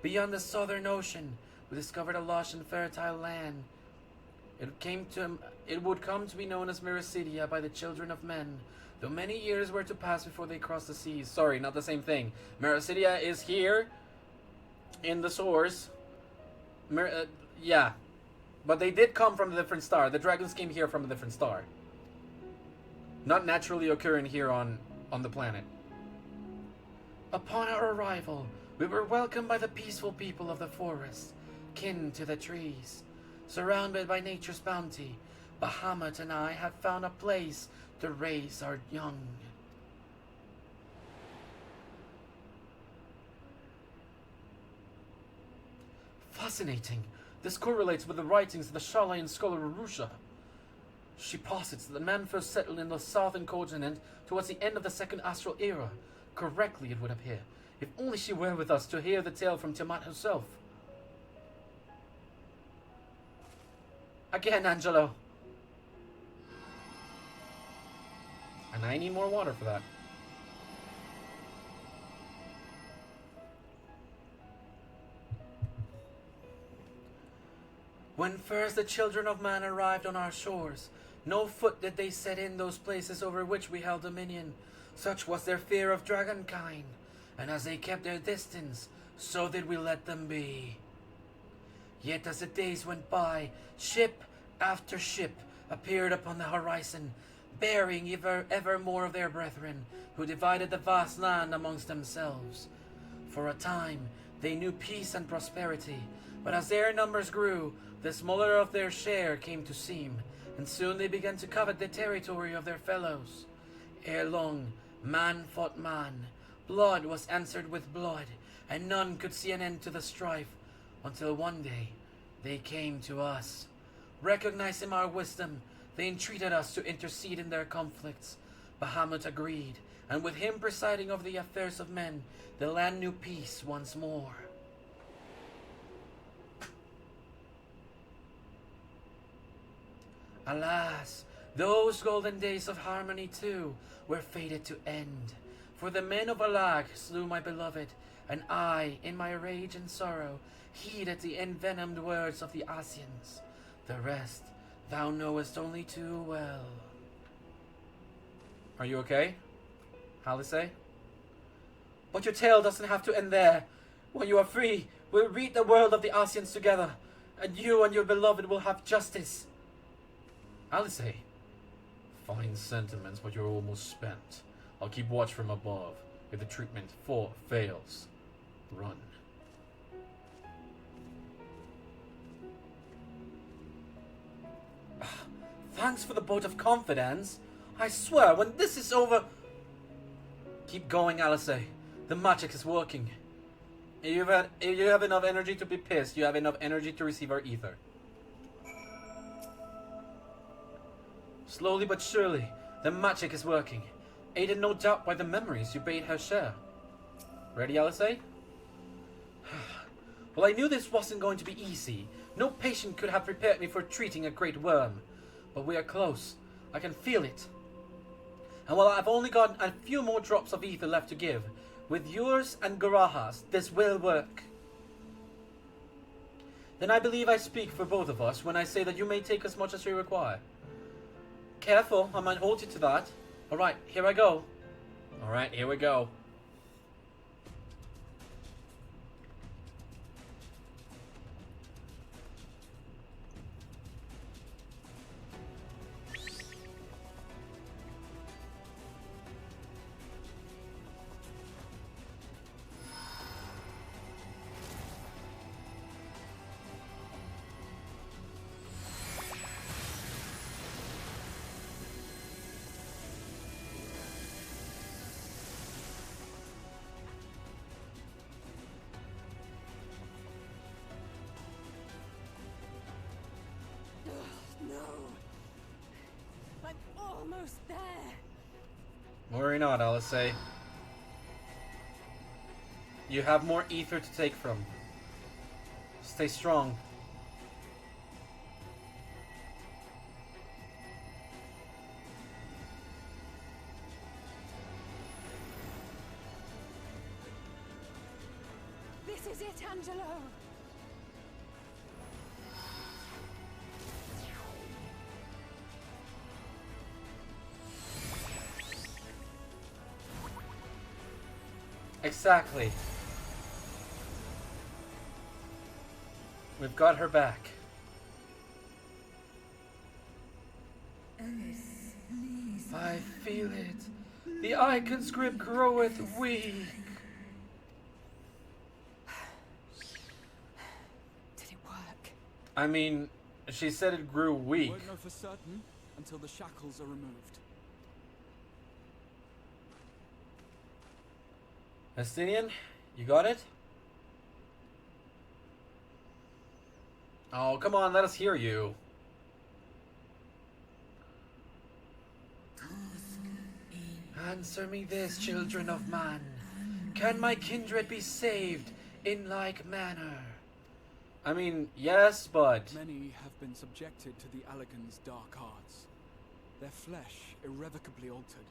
Beyond the southern ocean, we discovered a lush and fertile land. It would come to be known as Mericidia by the children of men, though many years were to pass before they crossed the seas. Sorry, not the same thing. Mericidia is here in the source. Yeah. But they did come from a different star. The dragons came here from a different star. Not naturally occurring here on the planet. Upon our arrival, we were welcomed by the peaceful people of the forest, kin to the trees. Surrounded by nature's bounty, Bahamut and I have found a place to raise our young. Fascinating. This correlates with the writings of the Sharlayan scholar Arusha. She posits that man first settled in the southern continent towards the end of the Second Astral Era. Correctly, it would appear. If only she were with us to hear the tale from Tiamat herself. Again, Angelo. And I need more water for that. When first the children of man arrived on our shores, no foot did they set in those places over which we held dominion. Such was their fear of dragonkind, and as they kept their distance, so did we let them be. Yet as the days went by, ship after ship appeared upon the horizon, bearing ever more of their brethren, who divided the vast land amongst themselves. For a time, they knew peace and prosperity, but as their numbers grew, the smaller of their share came to seem, and soon they began to covet the territory of their fellows. Ere long, man fought man, blood was answered with blood, and none could see an end to the strife, until one day they came to us. Recognizing our wisdom, they entreated us to intercede in their conflicts. Bahamut agreed, and with him presiding over the affairs of men, the land knew peace once more. Alas, those golden days of harmony too were fated to end. For the men of Alag slew my beloved, and I, in my rage and sorrow, heeded the envenomed words of the Asians. The rest thou knowest only too well. Are you okay, Halise? But your tale doesn't have to end there. When you are free, we'll read the world of the Asians together, and you and your beloved will have justice. Alice, fine sentiments, but you're almost spent. I'll keep watch from above. If the treatment fails, run. Thanks for the vote of confidence. I swear, when this is over... Keep going, Alice. The magic is working. If you have enough energy to be pissed, you have enough energy to receive our ether. Slowly but surely, the magic is working, aided no doubt by the memories you bade her share. Ready, Alisei? Well, I knew this wasn't going to be easy. No patient could have prepared me for treating a great worm. But we are close. I can feel it. And while I've only got a few more drops of ether left to give, with yours and Garaha's, this will work. Then I believe I speak for both of us when I say that you may take as much as you require. Careful, I might hold you to that. Alright, here I go. Alright, here we go. Almost there. Worry not, Alisei. You have more ether to take from. Stay strong. This is it, Angelo. Exactly. We've got her back. I feel it. The icon's grip groweth weak. Did it work? I mean, she said it grew weak. Won't know for certain until the shackles are removed. Estinian, you got it? Oh, come on, let us hear you. Answer me this, children of man. Can my kindred be saved in like manner? I mean, yes, but... Many have been subjected to the Allagan's dark arts. Their flesh irrevocably altered.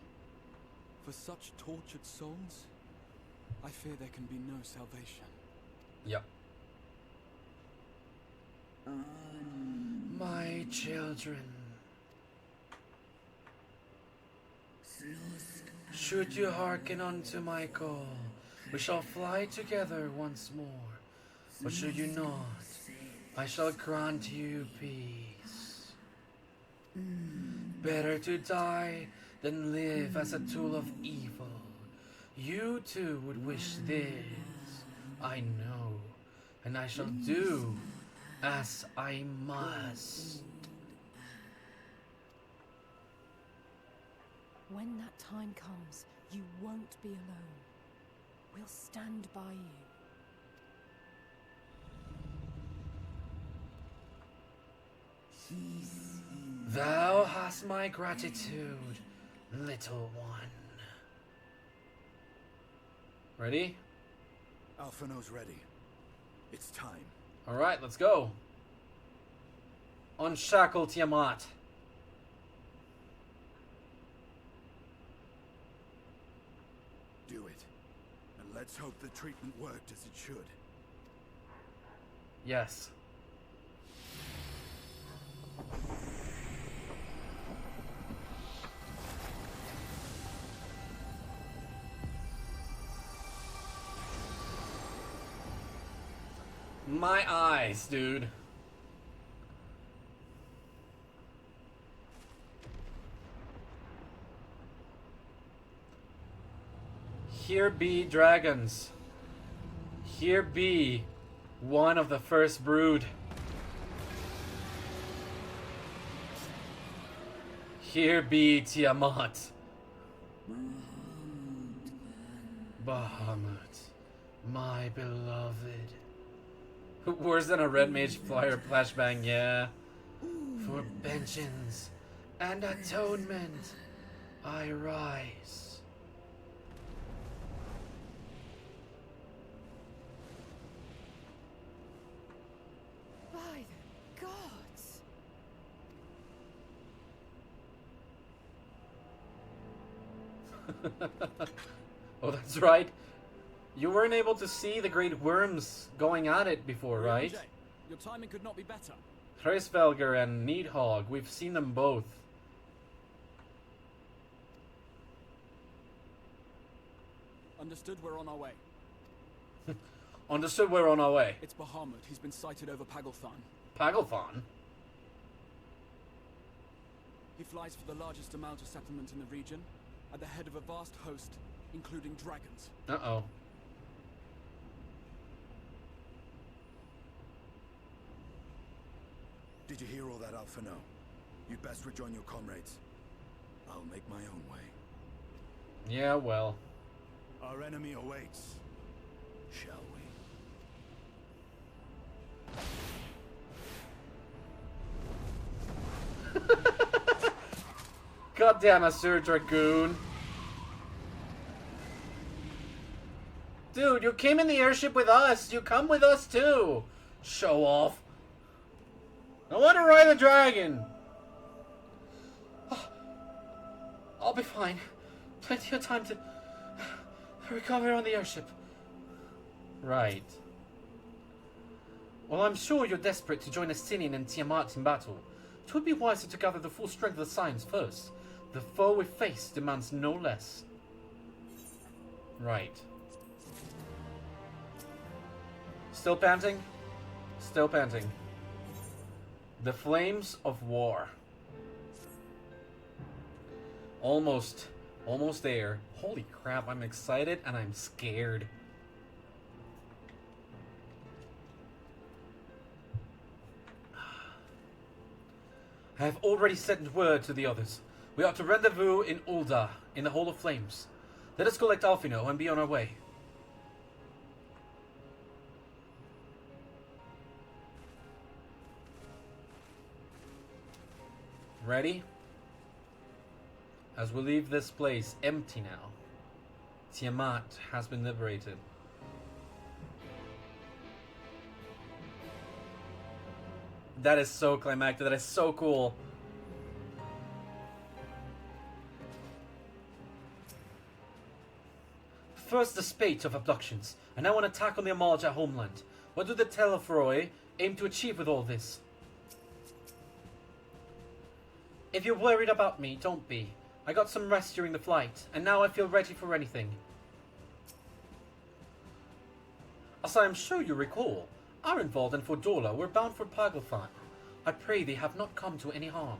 For such tortured souls, I fear there can be no salvation. Yep. My children. Should you hearken unto my call, we shall fly together once more. But should you not, I shall grant you peace. Better to die than live as a tool of evil. You too would wish this, I know, and I shall do as I must. When that time comes, you won't be alone. We'll stand by you. Thou hast my gratitude, little one. Ready? Alphino's ready. It's time. Alright, let's go. Unshackle Tiamat. Do it. And let's hope the treatment worked as it should. Yes. My eyes, dude. Here be dragons. Here be one of the first brood. Here be Tiamat. Bahamut, my beloved. Worse than a red mage flyer flashbang, yeah. For vengeance and atonement, I rise. By the gods! Oh, that's right. You weren't able to see the great worms going at it before, right? Your timing could not be better. Hraesvelgr and Needhog, we've seen them both. Understood, we're on our way. Understood, we're on our way. It's Bahamut. He's been sighted over Pagelthan. Pagelthan? He flies for the largest Amalja settlement in the region, at the head of a vast host, including dragons. Uh-oh. Did you hear all that, Alphino? You'd best rejoin your comrades. I'll make my own way. Yeah, well. Our enemy awaits. Shall we? Goddamn a Sir Dragoon. Dude, you came in the airship with us. You come with us too. Show off. I want to ride the dragon. Oh, I'll be fine. Plenty of time to recover on the airship. Right. Well, I'm sure you're desperate to join Astinian and Tiamat in battle. It would be wiser to gather the full strength of the science first. The foe we face demands no less. Right. Still panting? Still panting. The flames of war. Almost there. Holy crap, I'm excited and I'm scared. I have already sent word to the others. We are to rendezvous in Ul'dah, in the Hall of Flames. Let us collect Alphino and be on our way. Ready? As we leave this place empty now, Tiamat has been liberated. That is so climactic. That is so cool. First, the spate of abductions, and now an attack on the Amalja homeland. What do the Telefroi aim to achieve with all this? If you're worried about me, don't be. I got some rest during the flight, and now I feel ready for anything. As I am sure you recall, Arenvald and Fordola were bound for Pagelthan. I pray they have not come to any harm.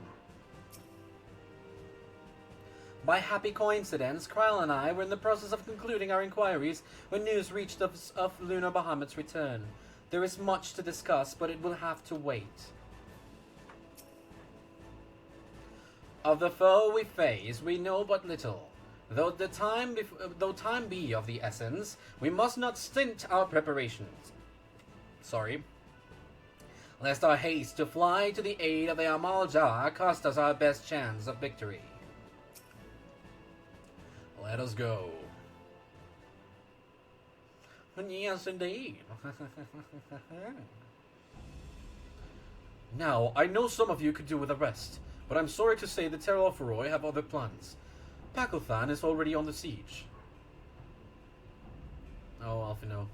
By happy coincidence, Kryle and I were in the process of concluding our inquiries when news reached us of Lunar Bahamut's return. There is much to discuss, but it will have to wait. Of the foe we face, we know but little. Though time be of the essence, we must not stint our preparations. Lest our haste to fly to the aid of the Amalja cost us our best chance of victory. Let us go. Yes, indeed. Now, I know some of you could do with a rest, but I'm sorry to say the Telefroi have other plans. Pagelthan is already on the siege. Oh, Alphino.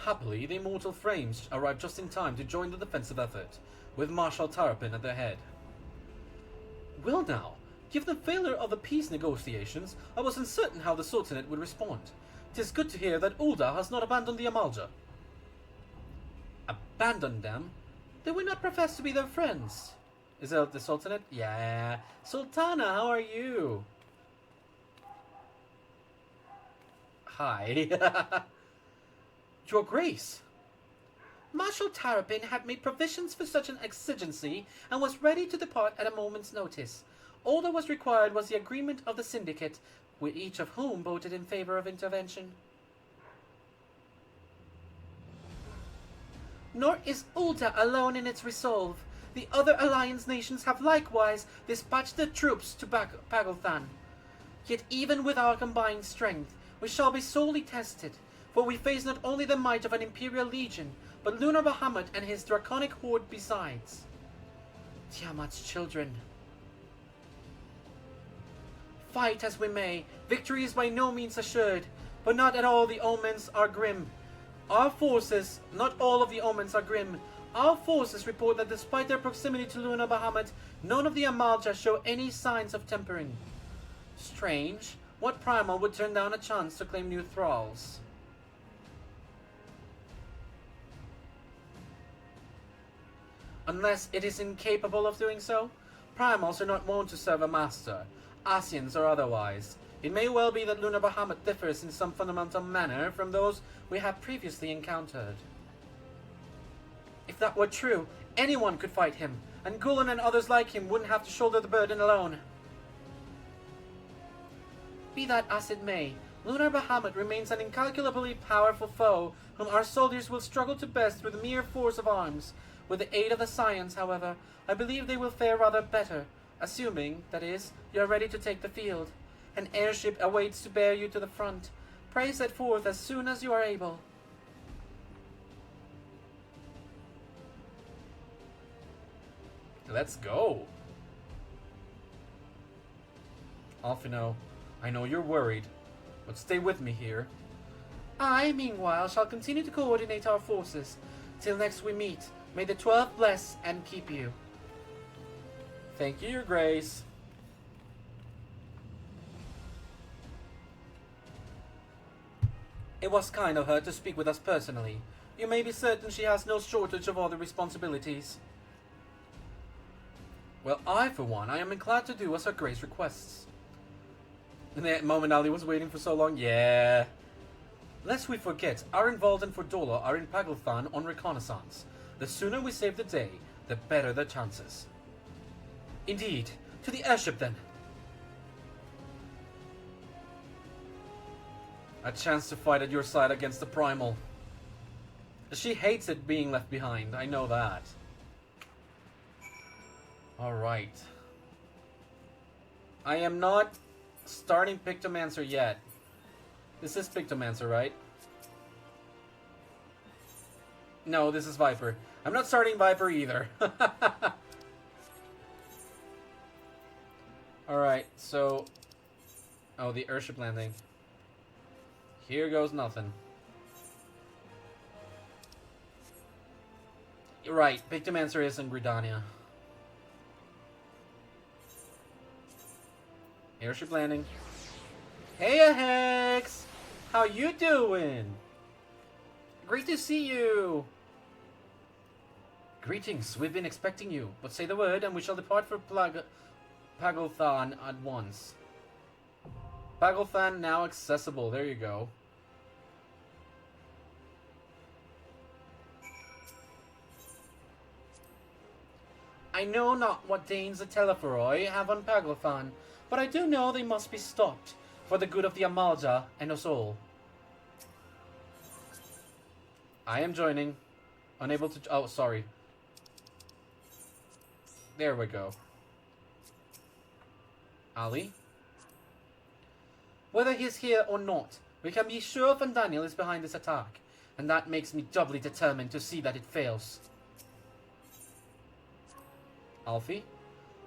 Happily, the Immortal Frames arrived just in time to join the defensive effort, with Marshal Tarapin at their head. Well now, given the failure of the peace negotiations, I was uncertain how the Sultanate would respond. 'Tis good to hear that Ul'dah has not abandoned the Amalja. Abandoned them? They would not profess to be their friends. Is it the Sultanate? Yeah. Sultana, how are you? Hi. Your Grace. Marshal Tarapin had made provisions for such an exigency and was ready to depart at a moment's notice. All that was required was the agreement of the Syndicate, with each of whom voted in favor of intervention. Nor is Ulda alone in its resolve. The other Alliance nations have likewise dispatched their troops to Pagelthan. Yet even with our combined strength, we shall be sorely tested, for we face not only the might of an Imperial Legion, but Lunar Bahamut and his draconic horde besides. Tiamat's children. Fight as we may, victory is by no means assured, but not at all the omens are grim. Not all of the omens are grim. Our forces report that despite their proximity to Lunar Bahamut, none of the Amalja show any signs of tempering. Strange. What primal would turn down a chance to claim new thralls? Unless it is incapable of doing so? Primals are not wont to serve a master, Asians or otherwise. It may well be that Lunar Bahamut differs in some fundamental manner from those we have previously encountered. If that were true, anyone could fight him, and Gulen and others like him wouldn't have to shoulder the burden alone. Be that as it may, Lunar Bahamut remains an incalculably powerful foe whom our soldiers will struggle to best through the mere force of arms. With the aid of the science, however, I believe they will fare rather better, assuming, that is, you are ready to take the field. An airship awaits to bear you to the front. Pray set forth as soon as you are able. Let's go. Alphino, I know you're worried, but stay with me here. I, meanwhile, shall continue to coordinate our forces. Till next we meet, may the 12 bless and keep you. Thank you, Your Grace. It was kind of her to speak with us personally. You may be certain she has no shortage of other responsibilities. Well, I, for one, I am inclined to do as Her Grace requests. And that moment Ali was waiting for so long. Yeah. Lest we forget, our Involved and Fordola are in Pagelthan on reconnaissance. The sooner we save the day, the better the chances. Indeed. To the airship, then. A chance to fight at your side against the Primal. She hates it being left behind, I know that. Alright. I am not starting Pictomancer yet. This is Pictomancer, right? No, this is Viper. I'm not starting Viper either. Alright, so... Oh, the airship landing. Here goes nothing. You're right, Pictomancer is in Gridania. Airship landing. Hey, Hex! How you doing? Great to see you! Greetings, we've been expecting you, but say the word and we shall depart for Pagelthan at once. Pagelthan now accessible, there you go. I know not what Danes the Telephoroi have on Pagelthan, but I do know they must be stopped, for the good of the Amalja and us all. I am joining. Unable to... Oh, sorry. There we go. Ali? Whether he is here or not, we can be sure Van Daniel is behind this attack, and that makes me doubly determined to see that it fails. Alfie?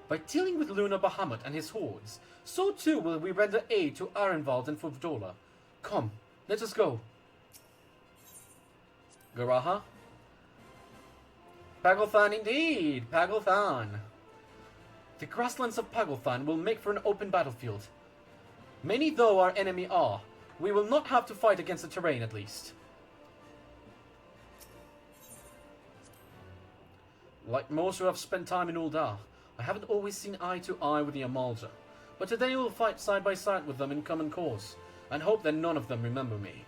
By dealing with Lunar Bahamut and his hordes, so too will we render aid to Arenvald and Fuvdola. Come, let us go. Garaha? Pagelthan indeed! Pagelthan! The grasslands of Pagelthan will make for an open battlefield. Many though our enemy are, we will not have to fight against the terrain at least. Like most who have spent time in Ul'dah, I haven't always seen eye to eye with the Amalja, but today we'll fight side by side with them in common cause, and hope that none of them remember me.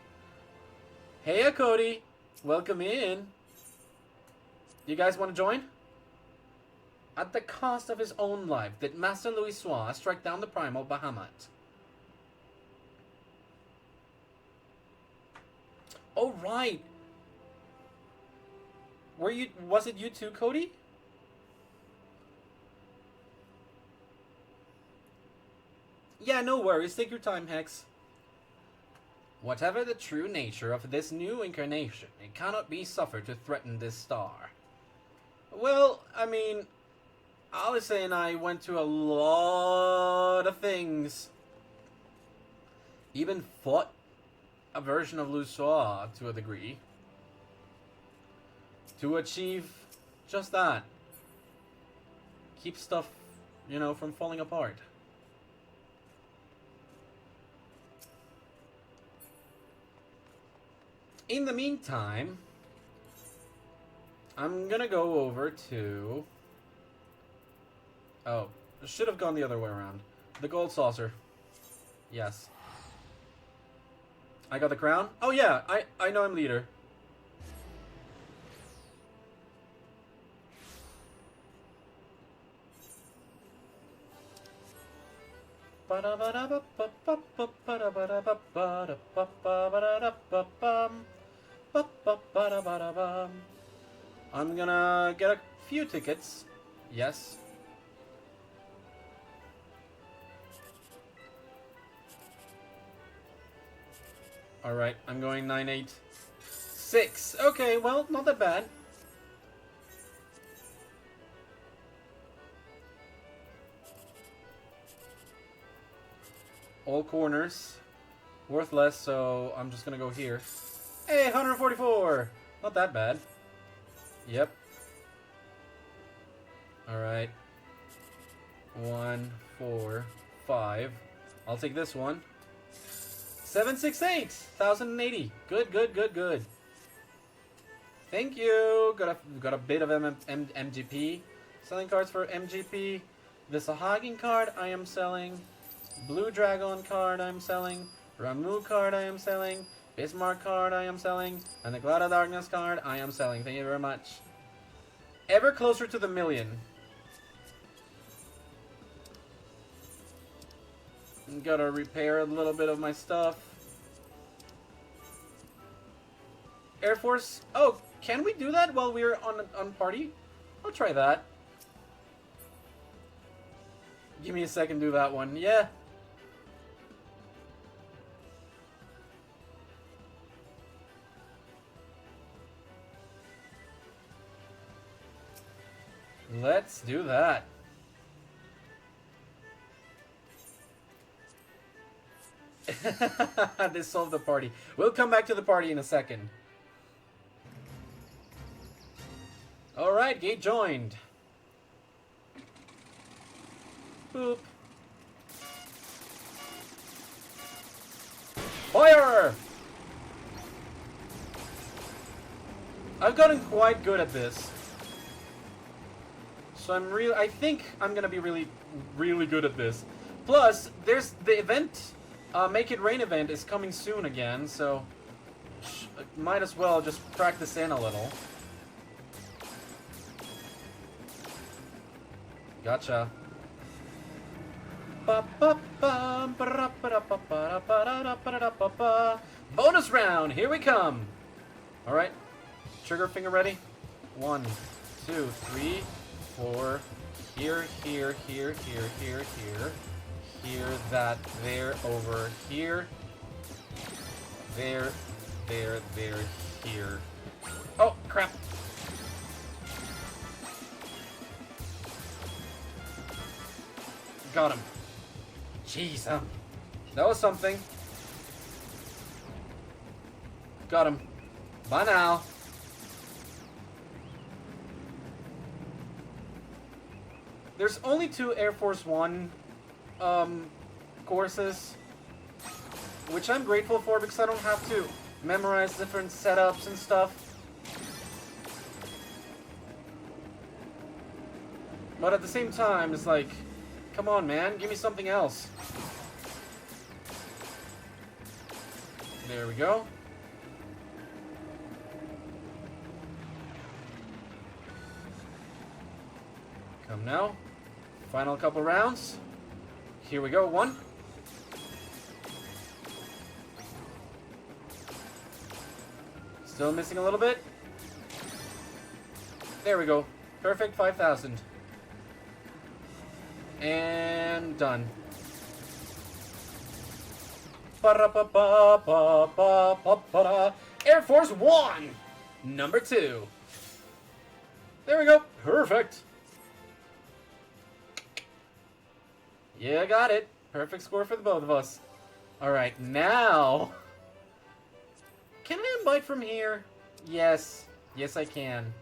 Hey, Cody! Welcome in! You guys want to join? At the cost of his own life, did Master Louis Soir strike down the Primal Bahamut? Oh, right. Was it you too, Cody? Yeah, no worries. Take your time, Hex. Whatever the true nature of this new incarnation, it cannot be suffered to threaten this star. Well, I mean, Alice and I went to a lot of things. Even fought a version of Lusois to a degree. To achieve just that. Keep stuff, you know, from falling apart. In the meantime, I'm gonna go over to... Oh, should have gone the other way around. The gold saucer. Yes. I got the crown? Oh yeah, I know I'm leader. I'm gonna get a few tickets. Yes. Alright, I'm going 986. Okay, well, not that bad. All corners. Worth less, so I'm just gonna go here. Hey, 144! Not that bad. Yep. Alright. 1, 4, 5. I'll take this one. 768! 1080. Good, good, good, good. Thank you! Got a bit of MGP. Selling cards for MGP. The Sahagin card I am selling. Blue Dragon card I am selling. Ramu card I am selling. Bismarck card I am selling. And the Cloud of Darkness card I am selling. Thank you very much. Ever closer to the million. Gotta repair a little bit of my stuff. Air Force. Oh, can we do that while we're on party? I'll try that. Give me a second to do that one. Yeah. Let's do that. They solved the party. We'll come back to the party in a second. Alright, gate joined. Boop. Fire! I've gotten quite good at this. So I think I'm gonna be really good at this. Plus, there's the event, Make It Rain event is coming soon again, so might as well just practice in a little. Gotcha. Bonus round, here we come. Alright, trigger finger ready. 1, 2, 3, 4. Here, here, here, here, here, here. Here, that, there, over, here. There, there, there, here. Oh, crap. Got him. Jeez, that was something. Got him. Bye now. There's only 2 Air Force One courses, which I'm grateful for because I don't have to memorize different setups and stuff. But at the same time, it's like, come on, man, give me something else. There we go. Come now. Final couple rounds. Here we go. 1. Still missing a little bit. There we go. Perfect 5,000. And done. Air Force One! Number 2. There we go. Perfect. Yeah, got it. Perfect score for the both of us. Alright, now... Can I invite from here? Yes. Yes, I can.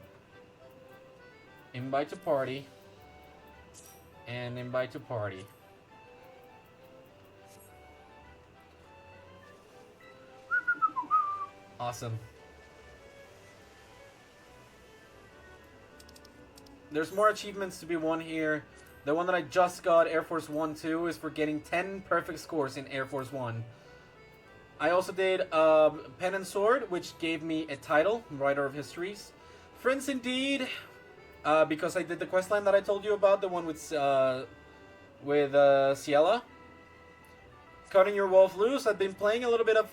Invite to party. And invite to party. Awesome. There's more achievements to be won here. The one that I just got, Air Force 1 2, is for getting 10 perfect scores in Air Force 1. I also did Pen and Sword, which gave me a title, Writer of Histories. Friends Indeed, because I did the questline that I told you about, the one with Ciela. Cutting Your Wolf Loose, I've been playing a little bit of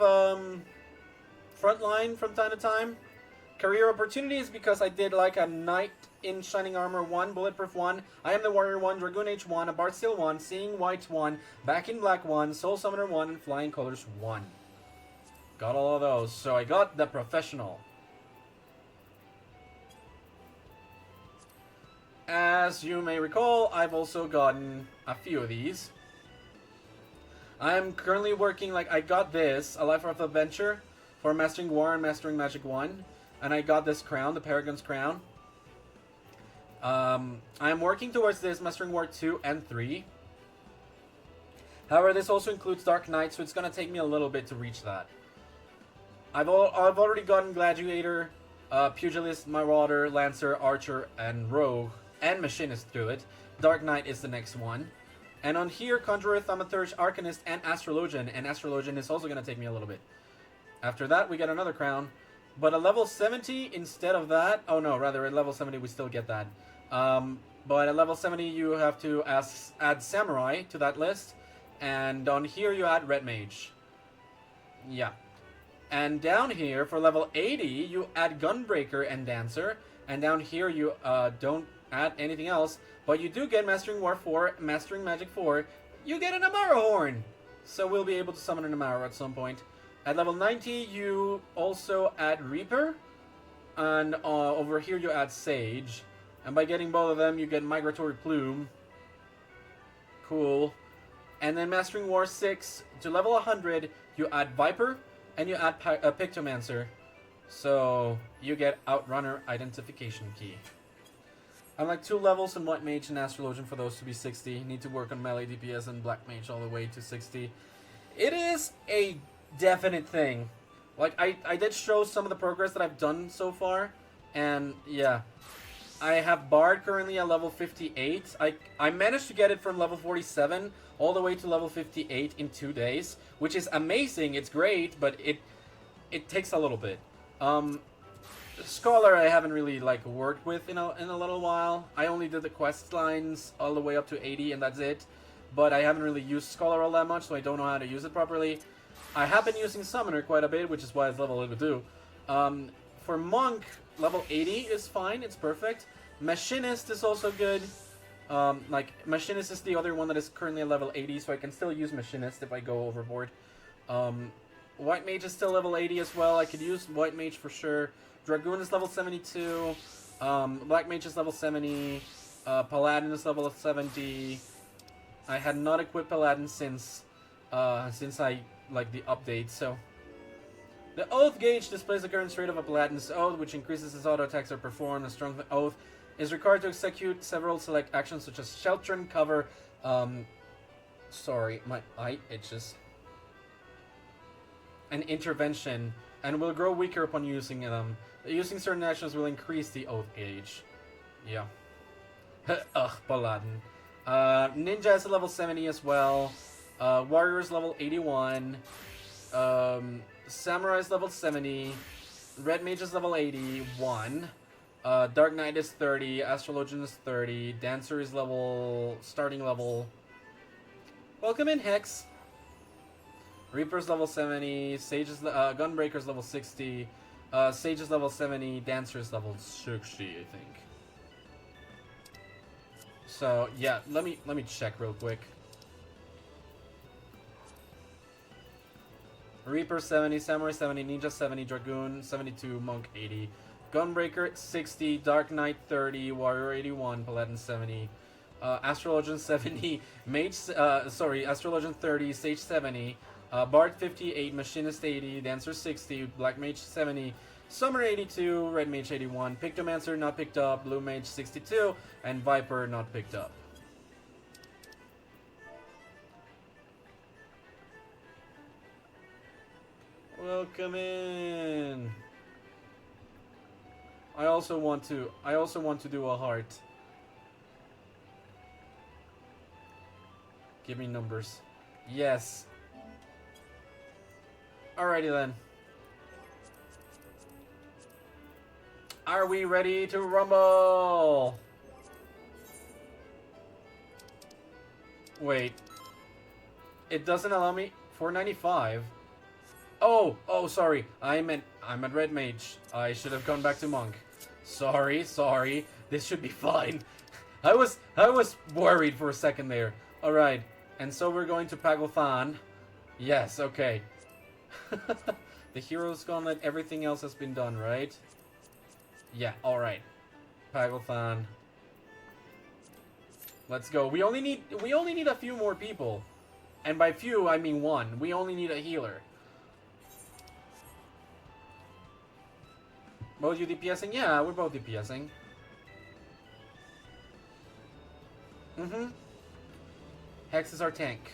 Frontline from time to time. Career Opportunities, because I did like a Knight in Shining Armor 1, Bulletproof 1, I Am the Warrior 1, Dragoon H1, a Bard Steel 1, Seeing White 1, Back in Black 1, Soul Summoner 1, and Flying Colors 1. Got all of those, so I got the Professional. As you may recall, I've also gotten a few of these. I'm currently working, like, I got this, A Life of Adventure, for Mastering War and Mastering Magic 1. And I got this crown, the Paragon's Crown. I'm working towards this, Mastering War 2 and 3. However, this also includes Dark Knight, so it's going to take me a little bit to reach that. I've already gotten Gladiator, Pugilist, Marauder, Lancer, Archer, and Rogue, and Machinist through it. Dark Knight is the next one. And on here, Conjurer, Thaumaturge, Arcanist, and Astrologian. And Astrologian is also going to take me a little bit. After that, we get another crown. But at level 70, instead of that... Oh no, rather, at level 70, we still get that. But at level 70, you have to add Samurai to that list. And on here, you add Red Mage. Yeah. And down here, for level 80, you add Gunbreaker and Dancer. And down here, you don't add anything else. But you do get Mastering War 4, Mastering Magic 4. You get an Amara Horn! So we'll be able to summon an Amara at some point. At level 90, you also add Reaper. And over here, you add Sage. And by getting both of them, you get Migratory Plume. Cool. And then Mastering War 6, to level 100, you add Viper. And you add Pictomancer. So you get Outrunner Identification Key. I'm like 2 levels in White Mage and Astrologian for those to be 60. Need to work on melee DPS and Black Mage all the way to 60. It is a definite thing. Like, I did show some of the progress that I've done so far. And, yeah. I have Bard currently at level 58. I managed to get it from level 47 all the way to level 58 in 2 days. Which is amazing. It's great, but it takes a little bit. Scholar I haven't really like worked with in a little while. I only did the quest lines all the way up to 80 and that's it. But I haven't really used Scholar all that much, so I don't know how to use it properly. I have been using Summoner quite a bit, which is why it's level 82. For Monk, level 80 is fine, it's perfect. Machinist is also good. Like, Machinist is the other one that is currently at level 80, so I can still use Machinist if I go overboard. White Mage is still level 80 as well. I could use White Mage for sure. Dragoon is level 72. Black Mage is level 70. Paladin is level 70. I had not equipped Paladin since I like the update, so... The Oath gauge displays the current state of a Paladin's Oath, which increases his auto attacks are performed. A strong Oath is required to execute several select actions such as Shelter and Cover. Sorry, my eye itches. An Intervention, and will grow weaker upon using them. Using certain actions will increase the Oath gauge. Yeah. Ugh, Paladin. Ninja is at level 70 as well. Warrior is level 81. Samurai is level 70. Red Mage is level 81. Dark Knight is 30. Astrologian is 30. Dancer is starting level. Welcome in, Hex. Reaper's level 70. Sage's Gunbreaker's level 60. Sage is level 70, Dancer is level 60, I think. So yeah, let me check real quick. Reaper 70, Samurai 70, Ninja 70, Dragoon 72, Monk 80, Gunbreaker 60, Dark Knight 30, Warrior 81, Paladin 70, Astrologian 70, Mage, Astrologian 30, Sage 70, Bard 58, Machinist 80, Dancer 60, Black Mage 70, Summer 82, Red Mage 81, Pictomancer not picked up, Blue Mage 62, and Viper not picked up. Welcome in. I also want to do a heart. Give me numbers. Yes. Alrighty then. Are we ready to rumble? Wait. It doesn't allow me 495. Oh, sorry. I'm at Red Mage. I should have gone back to Monk. Sorry. This should be fine. I was worried for a second there. All right. And so we're going to Paglothan. Yes, okay. The hero's gauntlet, everything else has been done, right? Yeah, all right. Paglothan. Let's go. We only need a few more people. And by few, I mean one. We only need a healer. Both you DPSing? Yeah, we're both DPSing. Hex is our tank.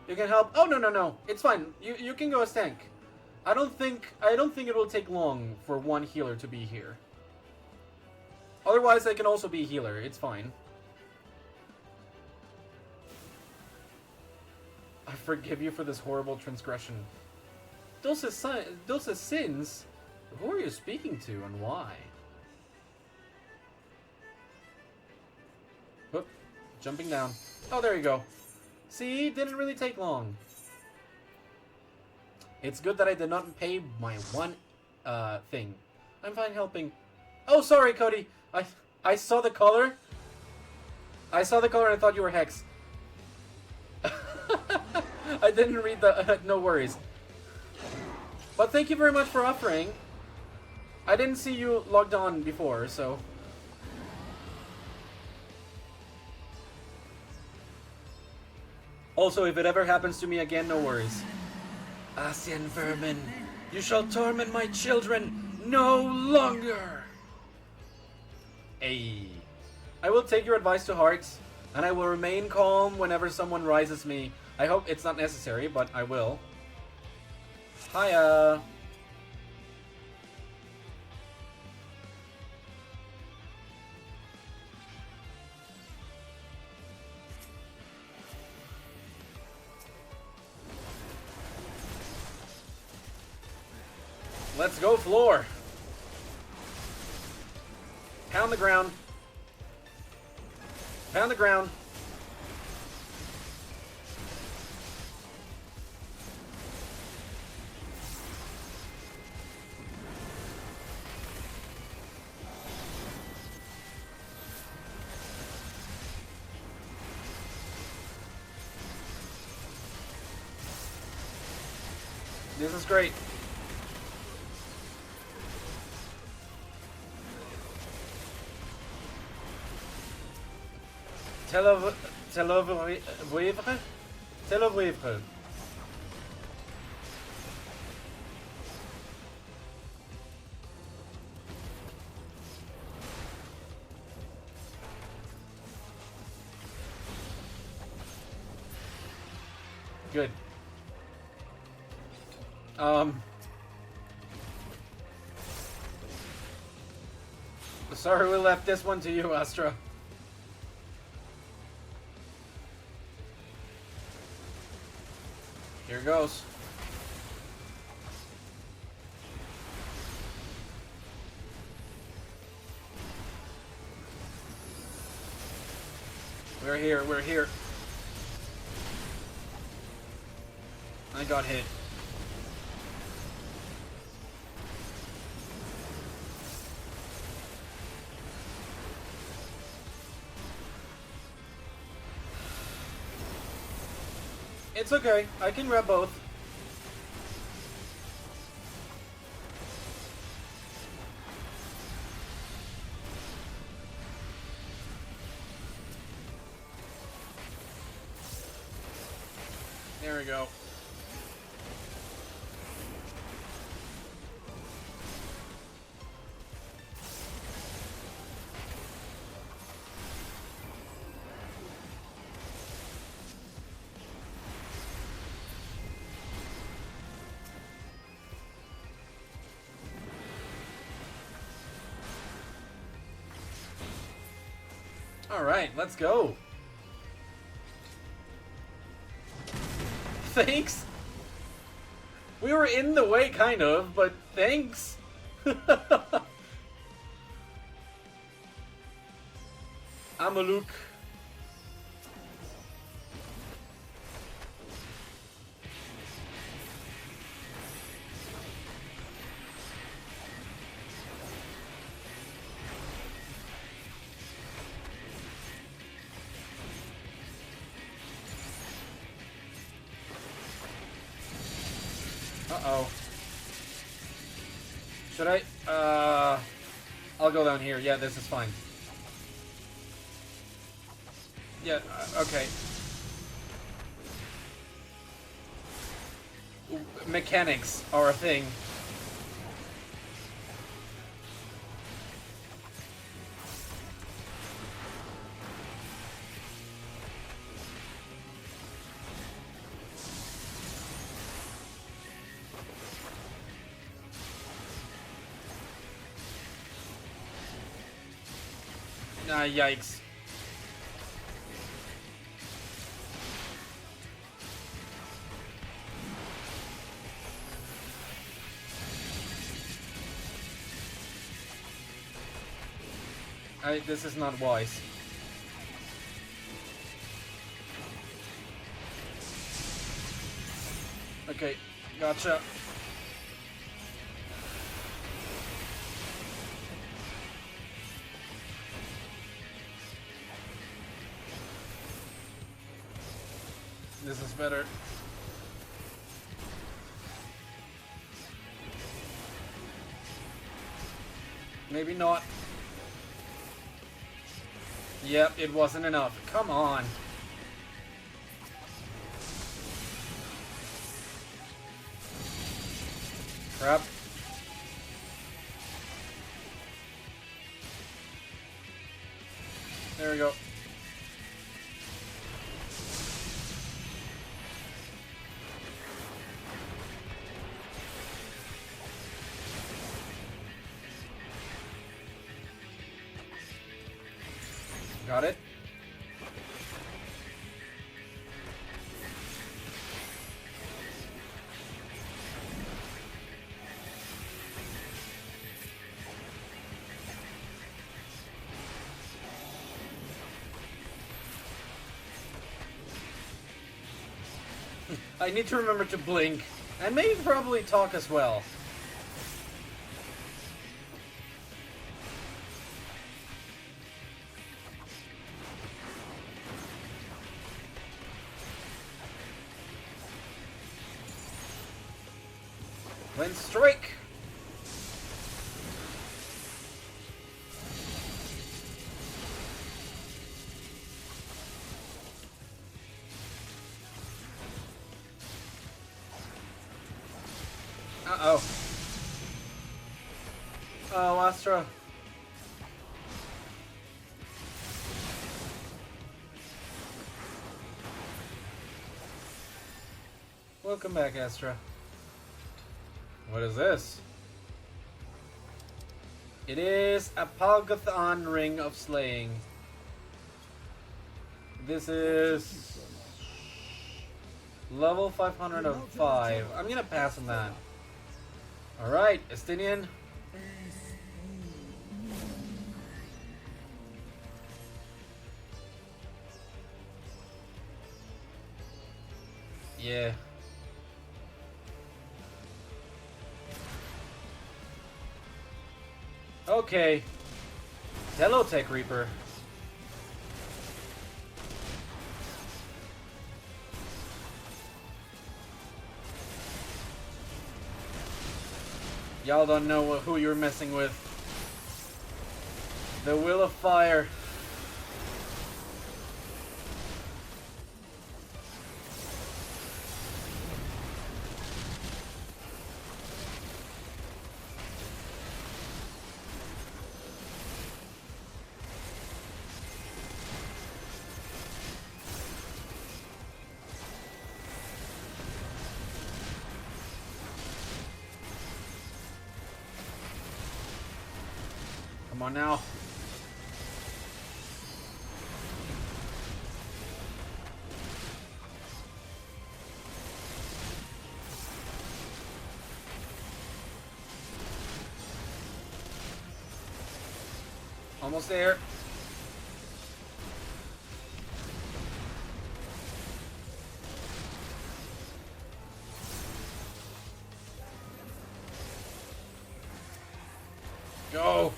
You can help. Oh no. It's fine. You can go as tank. I don't think it will take long for one healer to be here. Otherwise I can also be a healer. It's fine. I forgive you for this horrible transgression. Those are sins. Who are you speaking to and why? Whoop. Jumping down. Oh, there you go. See, didn't really take long. It's good that I did not pay my one thing. I'm fine helping. Oh, sorry, Cody. I saw the color. I saw the color and I thought you were Hex. I didn't read the... no worries. But thank you very much for offering. I didn't see you logged on before, so... Also, if it ever happens to me again, no worries. Asian vermin, you shall torment my children no longer! Ay. I will take your advice to heart, and I will remain calm whenever someone rises me. I hope it's not necessary, but I will. Hiya! Let's go floor! Pound the ground. Pound the ground. This is great. Télévivre. Good. Sorry we left this one to you, Astra. Here goes. We're here, we're here. I got hit. It's okay. I can grab both. There we go. Alright, let's go. Thanks. We were in the way, kind of, but thanks. Amaluk. Uh-oh. Should I? I'll go down here. Yeah, this is fine. Yeah, okay. Mechanics are a thing. Ah, yikes. This is not wise. Okay, gotcha. This is better. Maybe not. Yep, it wasn't enough. Come on. Crap. There we go. Got it. I need to remember to blink, and maybe probably talk as well. Then strike! Uh-oh. Oh, Astra. Welcome back, Astra. What is this? It is a Palgathon Ring of Slaying. This is level 505. I'm gonna pass on that. Alright, Estinian. Yeah. Okay. Telotech Reaper. Y'all don't know who you're messing with. The Will of Fire. Come on now. Almost there. Go.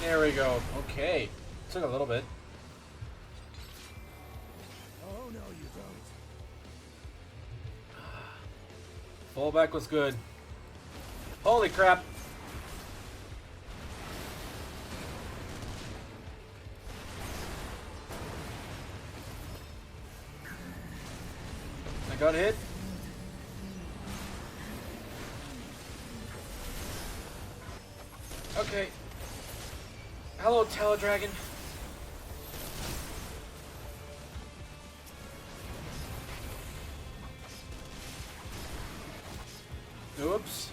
There we go. Okay. Took a little bit. Oh, no, you don't. Fallback was good. Holy crap. I got hit. Okay. Hello, Tallow Dragon. Oops.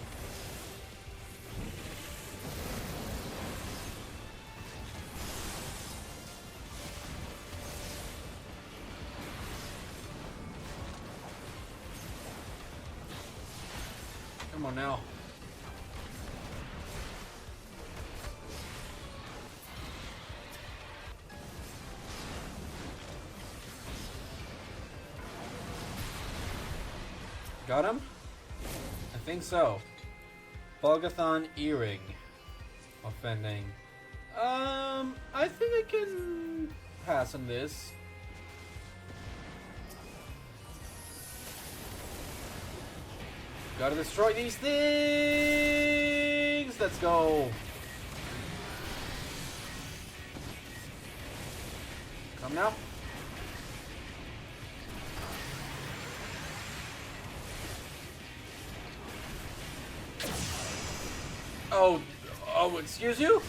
Come on now. Got him? I think so. Bolgathon Earring. Offending. I think I can pass on this. Gotta destroy these things! Let's go! Come now. Oh, excuse you?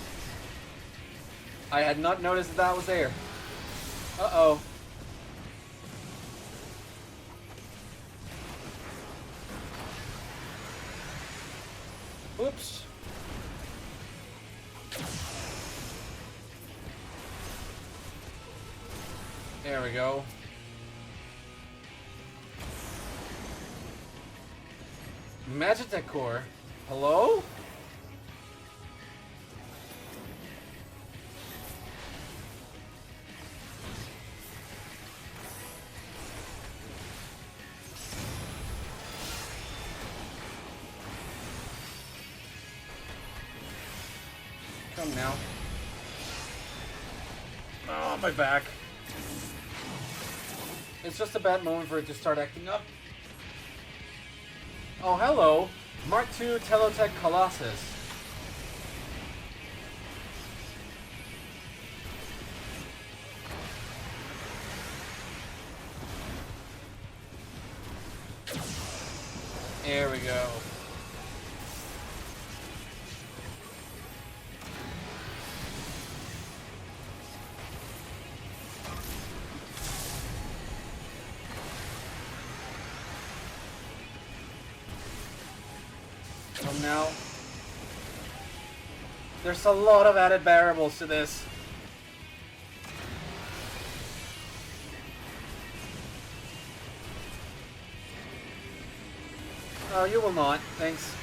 I had not noticed that was there. Uh-oh. Oops. There we go. Magitech Core. Hello? Come now. Oh, my back. It's just a bad moment for it to start acting up. Oh, hello. Mark II Telotech Colossus. There we go. Come now. There's a lot of added variables to this. Oh, you will not. Thanks.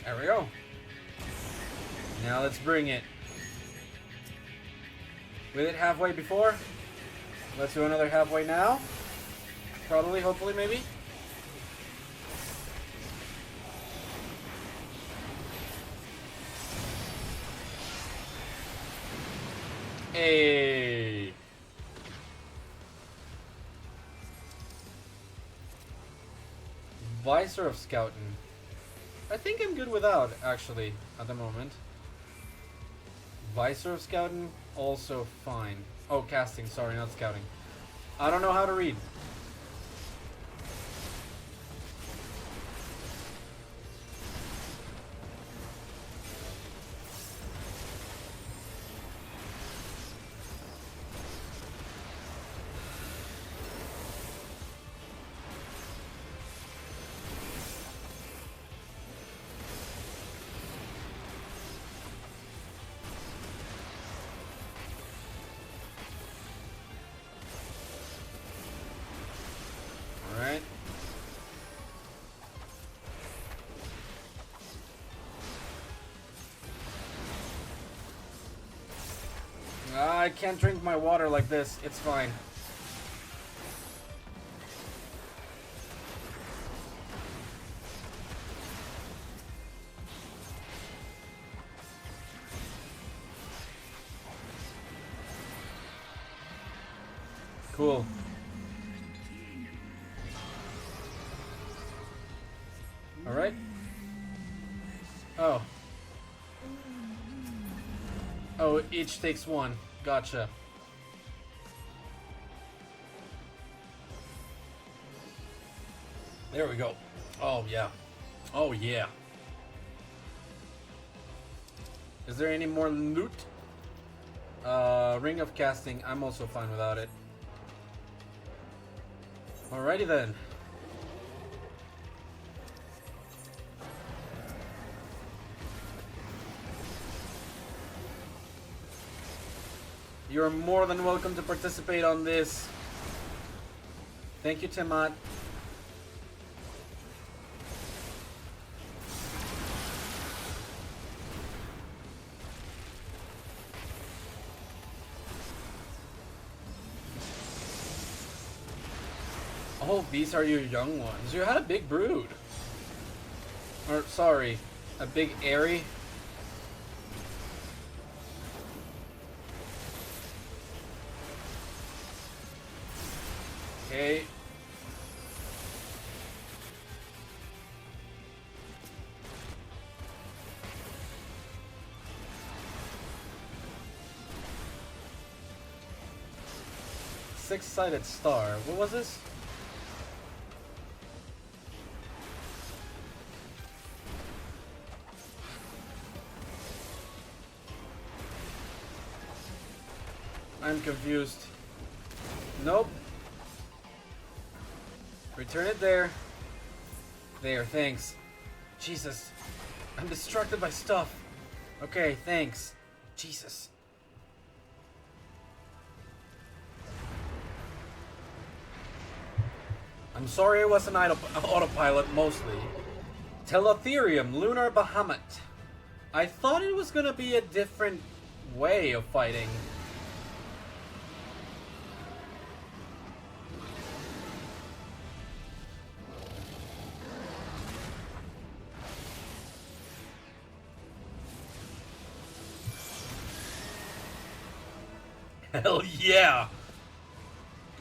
There we go. Now let's bring it. We did halfway before. Let's do another halfway now. Probably, hopefully, maybe. Hey. Visor of Scouting. I think I'm good without, actually, at the moment. Visor of Scouting, also fine. Oh, casting, sorry, not scouting. I don't know how to read. Alright. I can't drink my water like this. It's fine. Cool. Alright. Oh. Oh, each takes one. Gotcha. There we go. Oh, yeah. Oh, yeah. Is there any more loot? Ring of Casting. I'm also fine without it. Alrighty then. You're more than welcome to participate on this. Thank you, Tiamat. Oh, these are your young ones. You had a big brood. Or, sorry, a big airy. Okay. Six-sided star. What was this? I'm confused. Nope. Return it there. There, thanks. Jesus. I'm distracted by stuff. Okay, thanks. Jesus. I'm sorry it was an autopilot, mostly. Teletherium, Lunar Bahamut. I thought it was gonna be a different way of fighting. Hell yeah!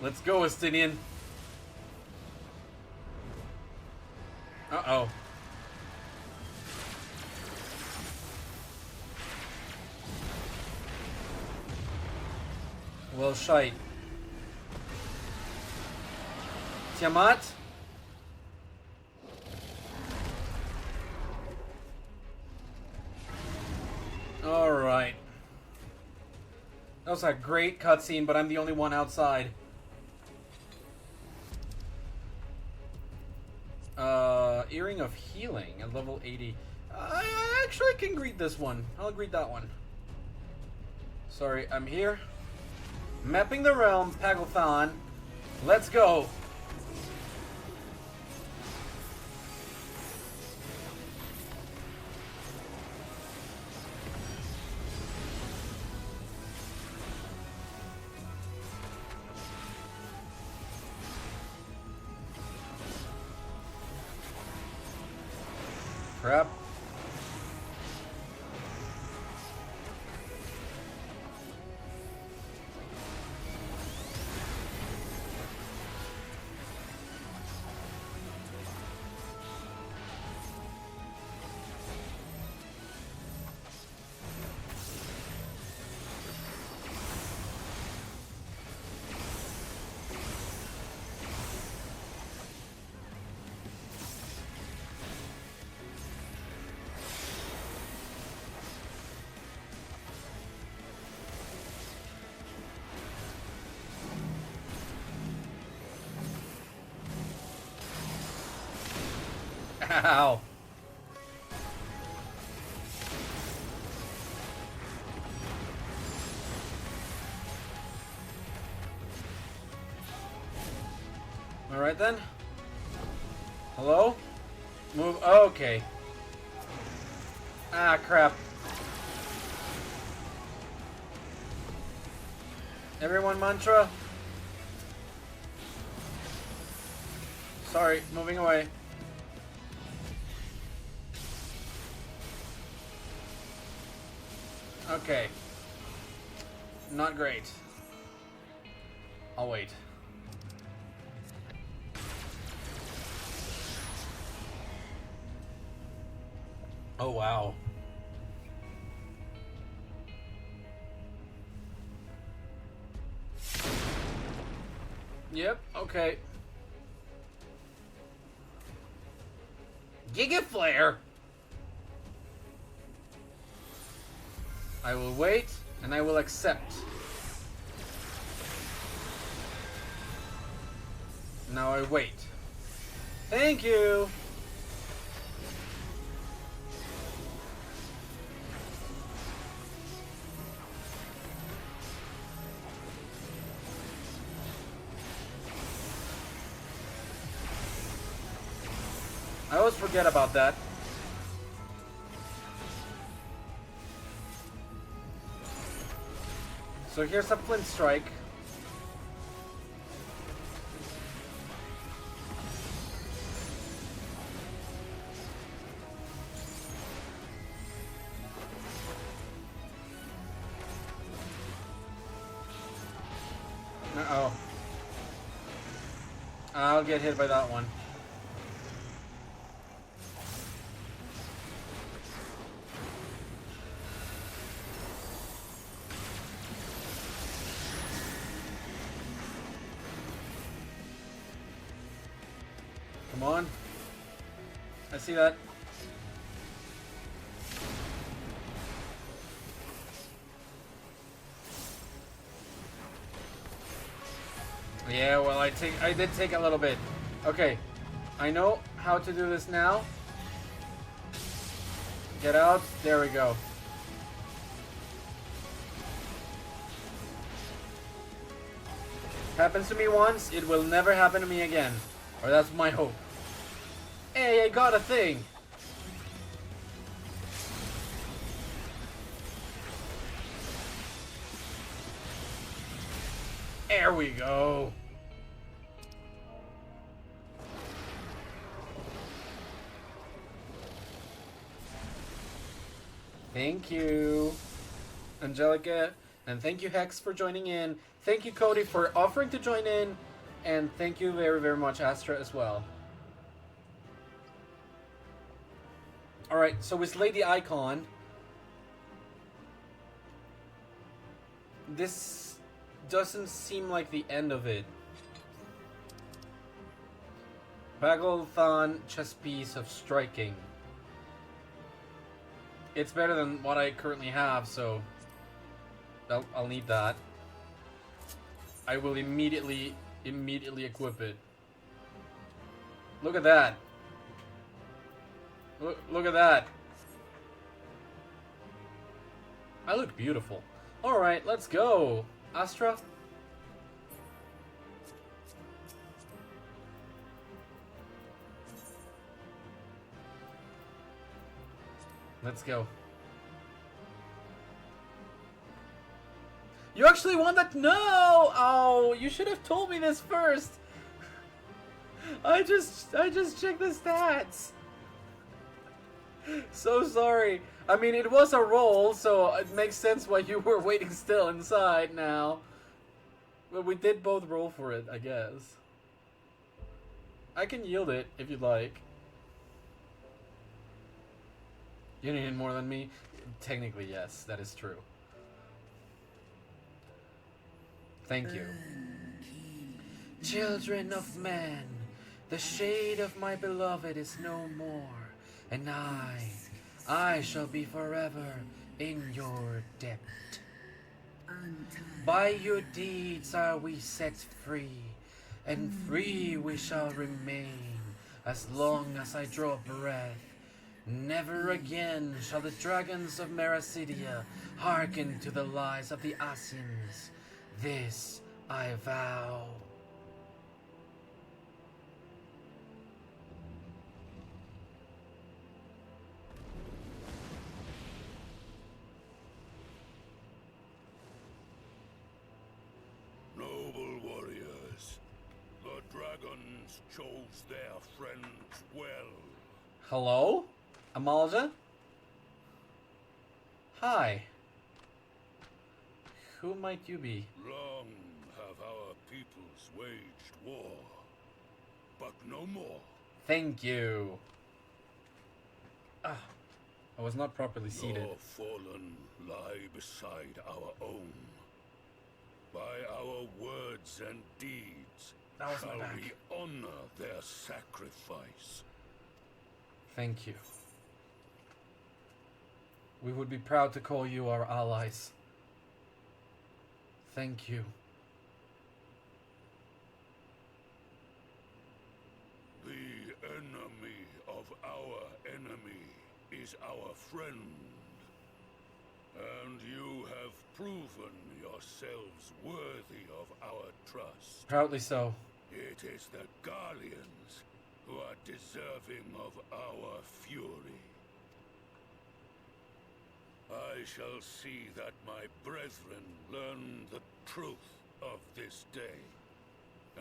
Let's go, Estinian. Uh-oh. Well, shite. Tiamat? Alright. That was a great cutscene, but I'm the only one outside. Earring of Healing at level 80. I actually can greet this one. I'll greet that one. Sorry, I'm here. Mapping the realm, Paglthon. Let's go. Crap. Ow. Alright then. Hello? Move. Okay. Ah, crap. Everyone, mantra. Sorry, moving away. Okay. Not great. I'll wait. Oh, wow. Yep, okay. Giga Flare! I will wait, and I will accept. Now I wait. Thank you! I always forget about that. So here's a flint strike. Uh-oh. I'll get hit by that one. Come on. I see that. Yeah, well, I did take a little bit. Okay. I know how to do this now. Get out. There we go. Happens to me once, it will never happen to me again. Or that's my hope. Hey, I got a thing! There we go! Thank you, Angelica, and thank you, Hex, for joining in. Thank you, Cody, for offering to join in, and thank you very, very much, Astra, as well. Alright, so we slayed the icon. This doesn't seem like the end of it. Bagelthon chess piece of striking. It's better than what I currently have, so I'll need that. I will immediately equip it. Look at that. Look at that. I look beautiful. Alright, let's go. Astra? Let's go. You actually won that? No! Oh, you should have told me this first. I just checked the stats. So sorry. I mean, it was a roll, so it makes sense why you were waiting still inside now. But we did both roll for it, I guess. I can yield it if you'd like. You need more than me? Technically, yes, that is true. Thank you. Children of men, the shade of my beloved is no more, and I shall be forever in your debt. By your deeds are we set free, and free we shall remain as long as I draw breath. Never again shall the dragons of Meracidia hearken to the lies of the Asians. This I vow. Noble warriors, the dragons chose their friends well. Hello? Amalja? Hi. Who might you be? Long have our peoples waged war, but no more. Thank you. Ah, I was not properly seated. Your fallen lie beside our own. By our words and deeds That was my shall back. we honor their sacrifice. Thank you. We would be proud to call you our allies. Thank you. The enemy of our enemy is our friend. And you have proven yourselves worthy of our trust. Proudly so. It is the Garleans who are deserving of our fury. I shall see that my brethren learn the truth of this day,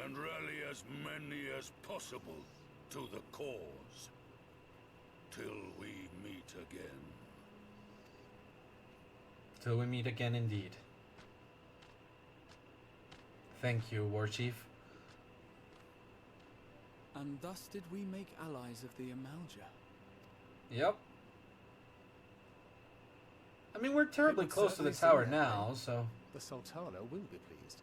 and rally as many as possible to the cause, till we meet again. Till we meet again indeed. Thank you, War Chief. And thus did we make allies of the Amalja. Yep. I mean, we're terribly It would close to the certainly tower seem that now, way. so... The Sultana will be pleased.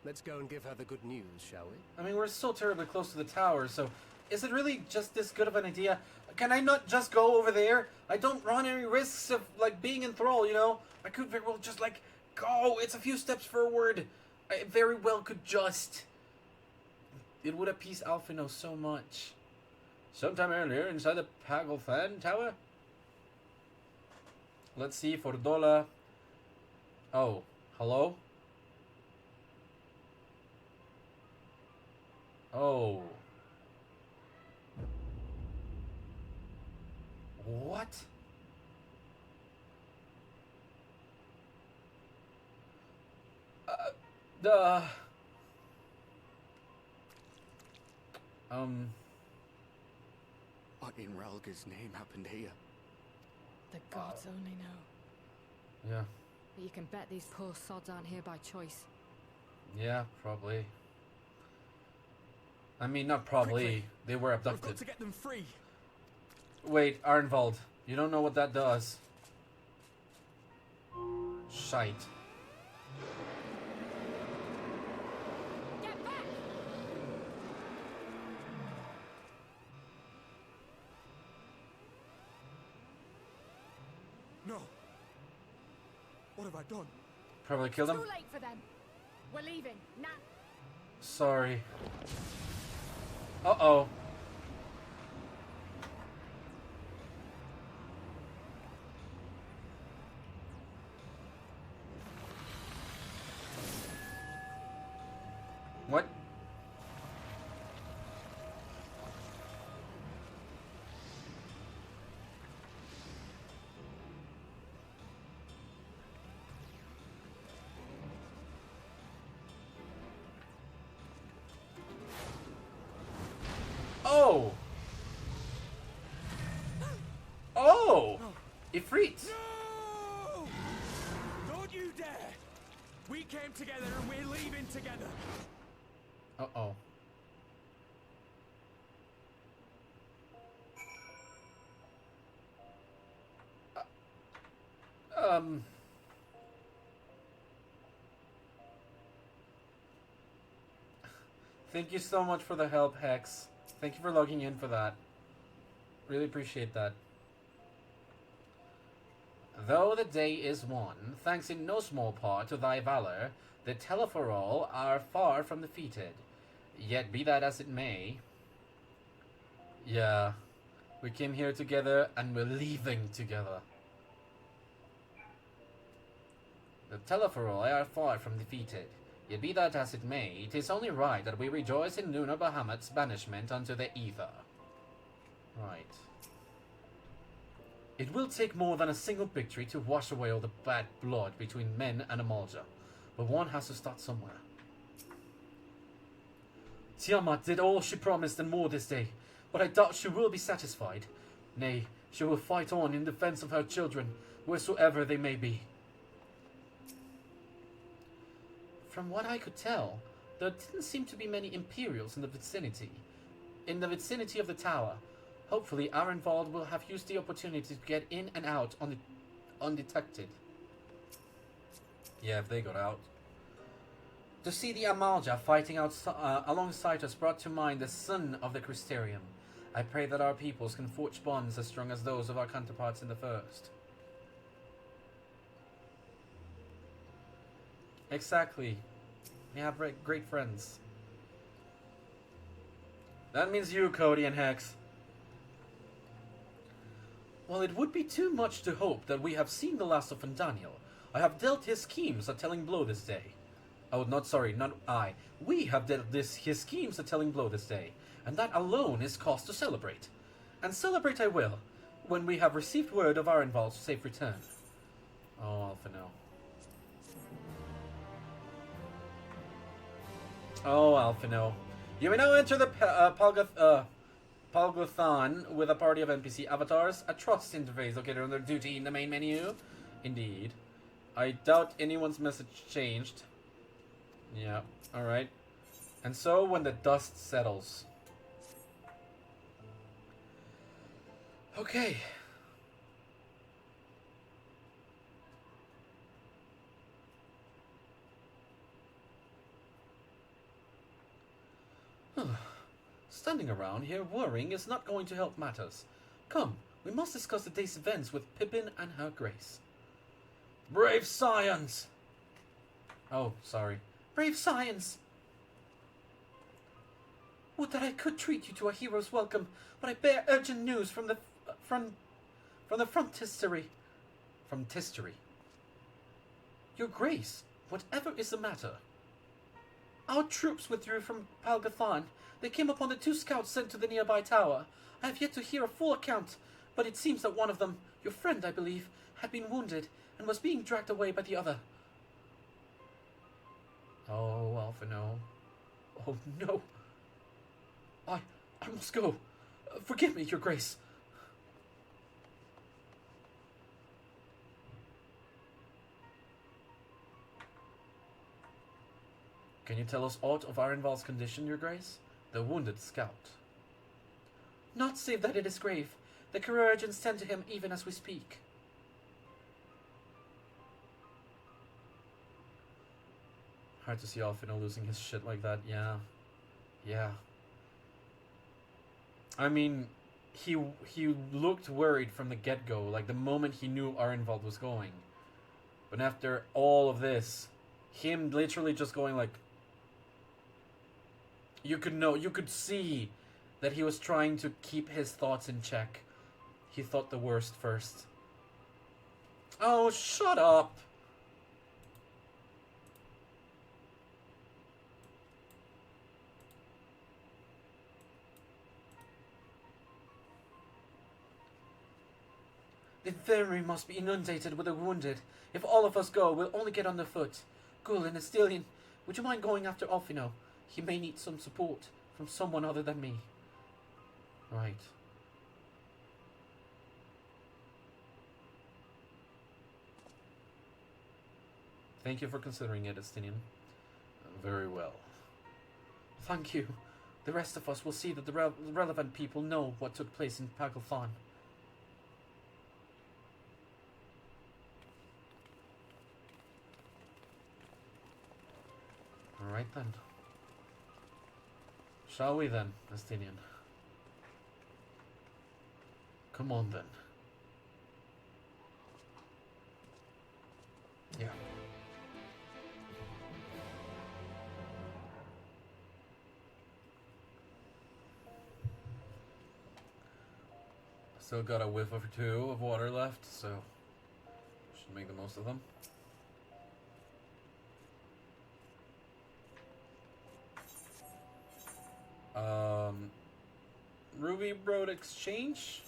Let's go and give her the good news, shall we? I mean, we're still terribly close to the tower, so... Is it really just this good of an idea? Can I not just go over there? I don't run any risks of, like, being enthralled, you know? I could very well just, like, go. It's a few steps forward. I very well could just... It would appease Alphino so much. Sometime earlier, inside the Pagelfan Tower? Let's see, Fordola. Oh, hello? Oh. What? The... What in Ralga's name happened here? The gods only know. Yeah. But you can bet these poor sods aren't here by choice. Yeah, probably. I mean, not probably. Quickly. They were We've abducted. got to get them free. Wait, Arnvald. You don't know what that does. Shite. Get back! No. What have I done? Probably killed him. Too late for them. We're leaving. Now. Sorry. Uh-oh. What? Oh! Oh! Ifrit! No! Don't you dare! We came together and we're leaving together. Uh-oh. Um... Thank you so much for the help, Hex. Thank you for logging in for that. Really appreciate that. Though the day is won, thanks in no small part to thy valor, the Telephorol are far from defeated. Yet be that as it may, Yeah. We came here together and we're leaving together. The Telephoroi are far from defeated. Yet be that as it may, it is only right that we rejoice in Lunar Bahamut's banishment unto the ether. Right. It will take more than a single victory to wash away all the bad blood between men and Amalja, but one has to start somewhere. Tiamat did all she promised and more this day, but I doubt she will be satisfied. Nay, she will fight on in defense of her children, wheresoever they may be. From what I could tell, there didn't seem to be many Imperials in the vicinity. In the vicinity of the tower. Hopefully, Arenvald will have used the opportunity to get in and out undetected. Yeah, if they got out. To see the Amalja fighting alongside us brought to mind the son of the Crystarium. I pray that our peoples can forge bonds as strong as those of our counterparts in the First. Exactly. We have great friends. That means you, Cody and Hex. While it would be too much to hope that we have seen the last of Daniel, I have dealt his schemes a telling blow this day. Oh, not I. We have dealt his schemes a telling blow this day, and that alone is cause to celebrate. And celebrate I will, when we have received word of Arenvald's safe return. Oh, Alphino. Oh, Alphino. You may now enter the Palgothan with a party of NPC avatars. A trust interface located under duty in the main menu. Indeed. I doubt anyone's message changed. Yeah, alright. And so when the dust settles. Okay. Standing around here worrying is not going to help matters. Come, we must discuss the day's events with Pippin and her grace. Brave science! Oh, sorry. Brave science! Would that I could treat you to a hero's welcome, but I bear urgent news from the frontistery. From Tistery. Your grace, whatever is the matter? Our troops withdrew from Palgathan. They came upon the 2 scouts sent to the nearby tower. I have yet to hear a full account, but it seems that one of them, your friend I believe, had been wounded and was being dragged away by the other. Oh, Alphino. Oh, no. I must go. Forgive me, your grace. Can you tell us aught of Arenvald's condition, your grace? The wounded scout. Not save that it is grave. The chirurgeons tend to him even as we speak. Hard to see Alphino losing his shit like that, yeah. Yeah. I mean, he looked worried from the get-go, like the moment he knew Arenvald was going. But after all of this, him literally just going like... You could see that he was trying to keep his thoughts in check. He thought the worst first. Oh, shut up! The infirmary must be inundated with the wounded. If all of us go, we'll only get underfoot. Ghoul and Astilian, would you mind going after Alphino? He may need some support from someone other than me. Right. Thank you for considering it, Astinian. Very well. Thank you. The rest of us will see that the relevant people know what took place in Pagalfan. Alright then. Shall we then, Astinian? Come on then. Yeah. Still got a whiff or two of water left, so should make the most of them. Ruby Road Exchange?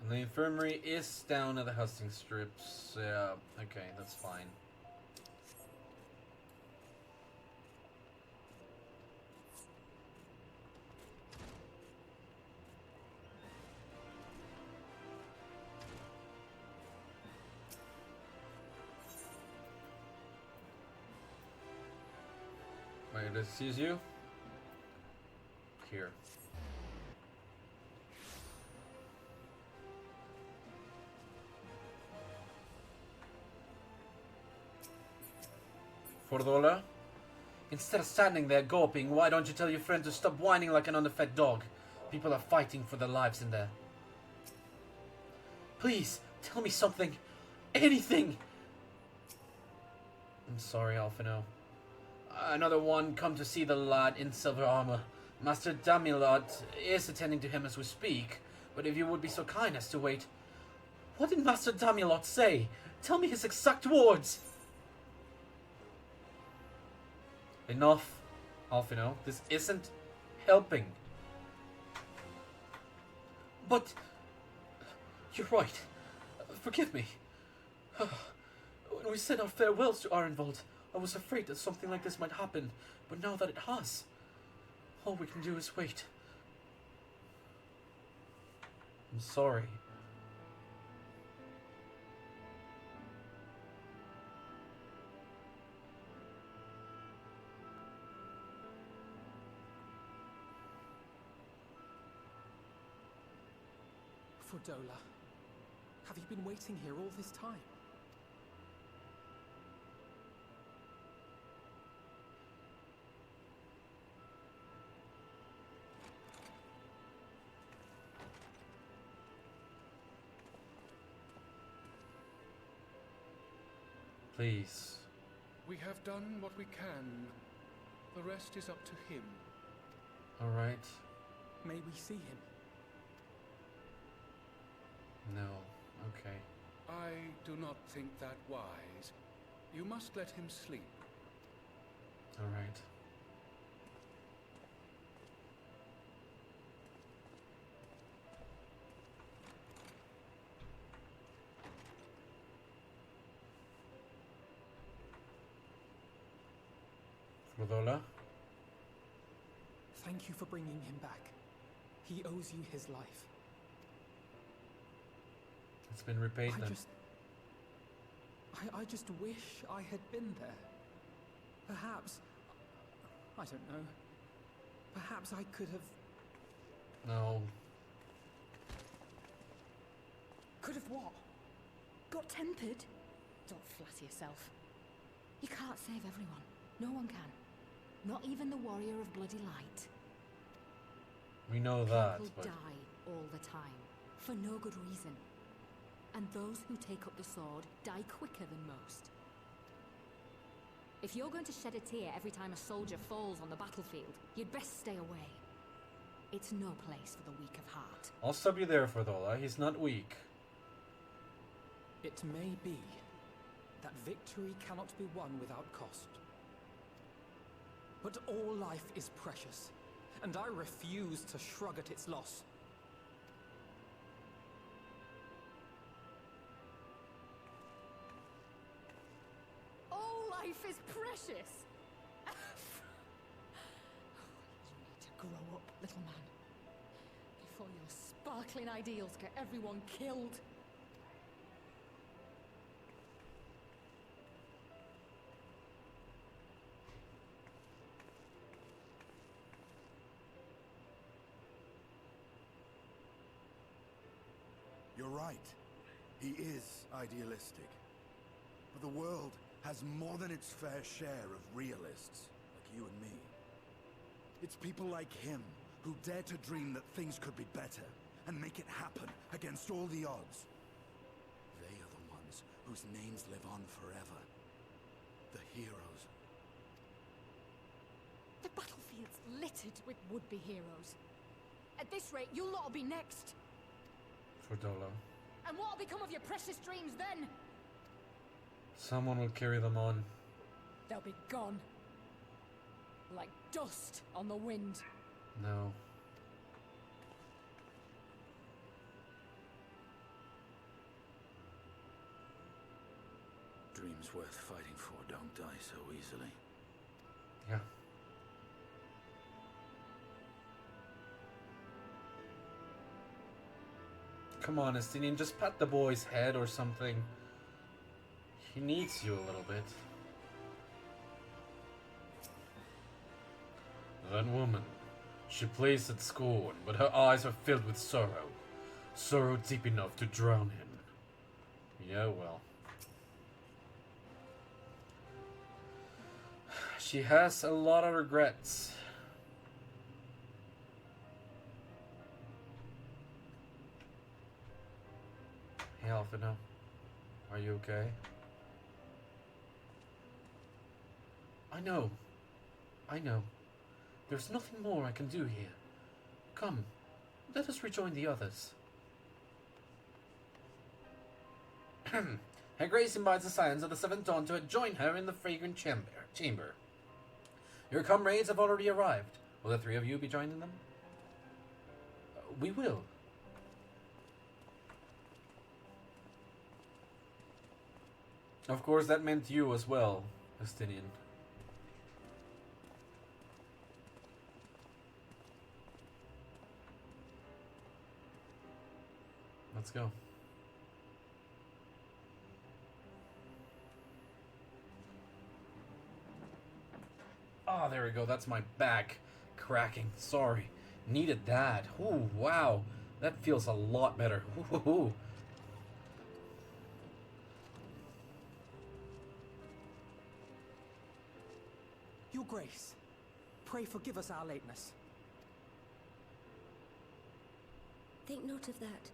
And the infirmary is down at the husting strips. Yeah, okay, that's fine. Wait, excuse you? Here. Fordola? Instead of standing there gawping, why don't you tell your friend to stop whining like an underfed dog? People are fighting for their lives in there. Please, tell me something. Anything! I'm sorry, Alphino. Another one come to see the lad in silver armor. Master Damilot is attending to him as we speak, but if you would be so kind as to wait. What did Master Damilot say? Tell me his exact words! Enough, Alphino. This isn't helping. But you're right. Forgive me. When we said our farewells to Arenvald, I was afraid that something like this might happen, but now that it has, all we can do is wait. I'm sorry. Fordola, have you been waiting here all this time? Please. We have done what we can. The rest is up to him. Alright. May we see him? No. Okay. I do not think that wise. You must let him sleep. Alright. Fordola? Thank you for bringing him back. He owes you his life. It's been repaid then. I just wish I had been there. Perhaps, I don't know. Perhaps I could have... No. Could have what? Got tempered? Don't flatter yourself. You can't save everyone. No one can. Not even the warrior of bloody light. We know that, People but... die all the time, for no good reason. And those who take up the sword die quicker than most. If you're going to shed a tear every time a soldier falls on the battlefield, you'd best stay away. It's no place for the weak of heart. I'll stop you there, Fordola. He's not weak. It may be that victory cannot be won without cost. But all life is precious, and I refuse to shrug at its loss. All life is precious! You need to grow up, little man. Before your sparkling ideals get everyone killed. You're right. He is idealistic. But the world has more than its fair share of realists, like you and me. It's people like him who dare to dream that things could be better and make it happen against all the odds. They are the ones whose names live on forever. The heroes dotted with would-be heroes. At this rate, you'll lot will be next. For Dolo. And what'll become of your precious dreams then? Someone will carry them on. They'll be gone. Like dust on the wind. No. Dreams worth fighting for don't die so easily. Yeah. Come on, Estinian, just pat the boy's head or something. He needs you a little bit. That woman, she plays at scorn, but her eyes are filled with sorrow. Sorrow deep enough to drown him. Yeah, well. She has a lot of regrets. Hey, Alfino. Are you okay? I know. There's nothing more I can do here. Come, let us rejoin the others. Her Grace invites the Scions of the Seventh Dawn to join her in the fragrant chamber. Your comrades have already arrived. Will the three of you be joining them? We will. Of course, that meant you as well, Estinian. Let's go. Oh, there we go. That's my back cracking. Sorry. Needed that. Ooh, wow. That feels a lot better. Ooh. Your Grace, pray forgive us our lateness. Think not of that.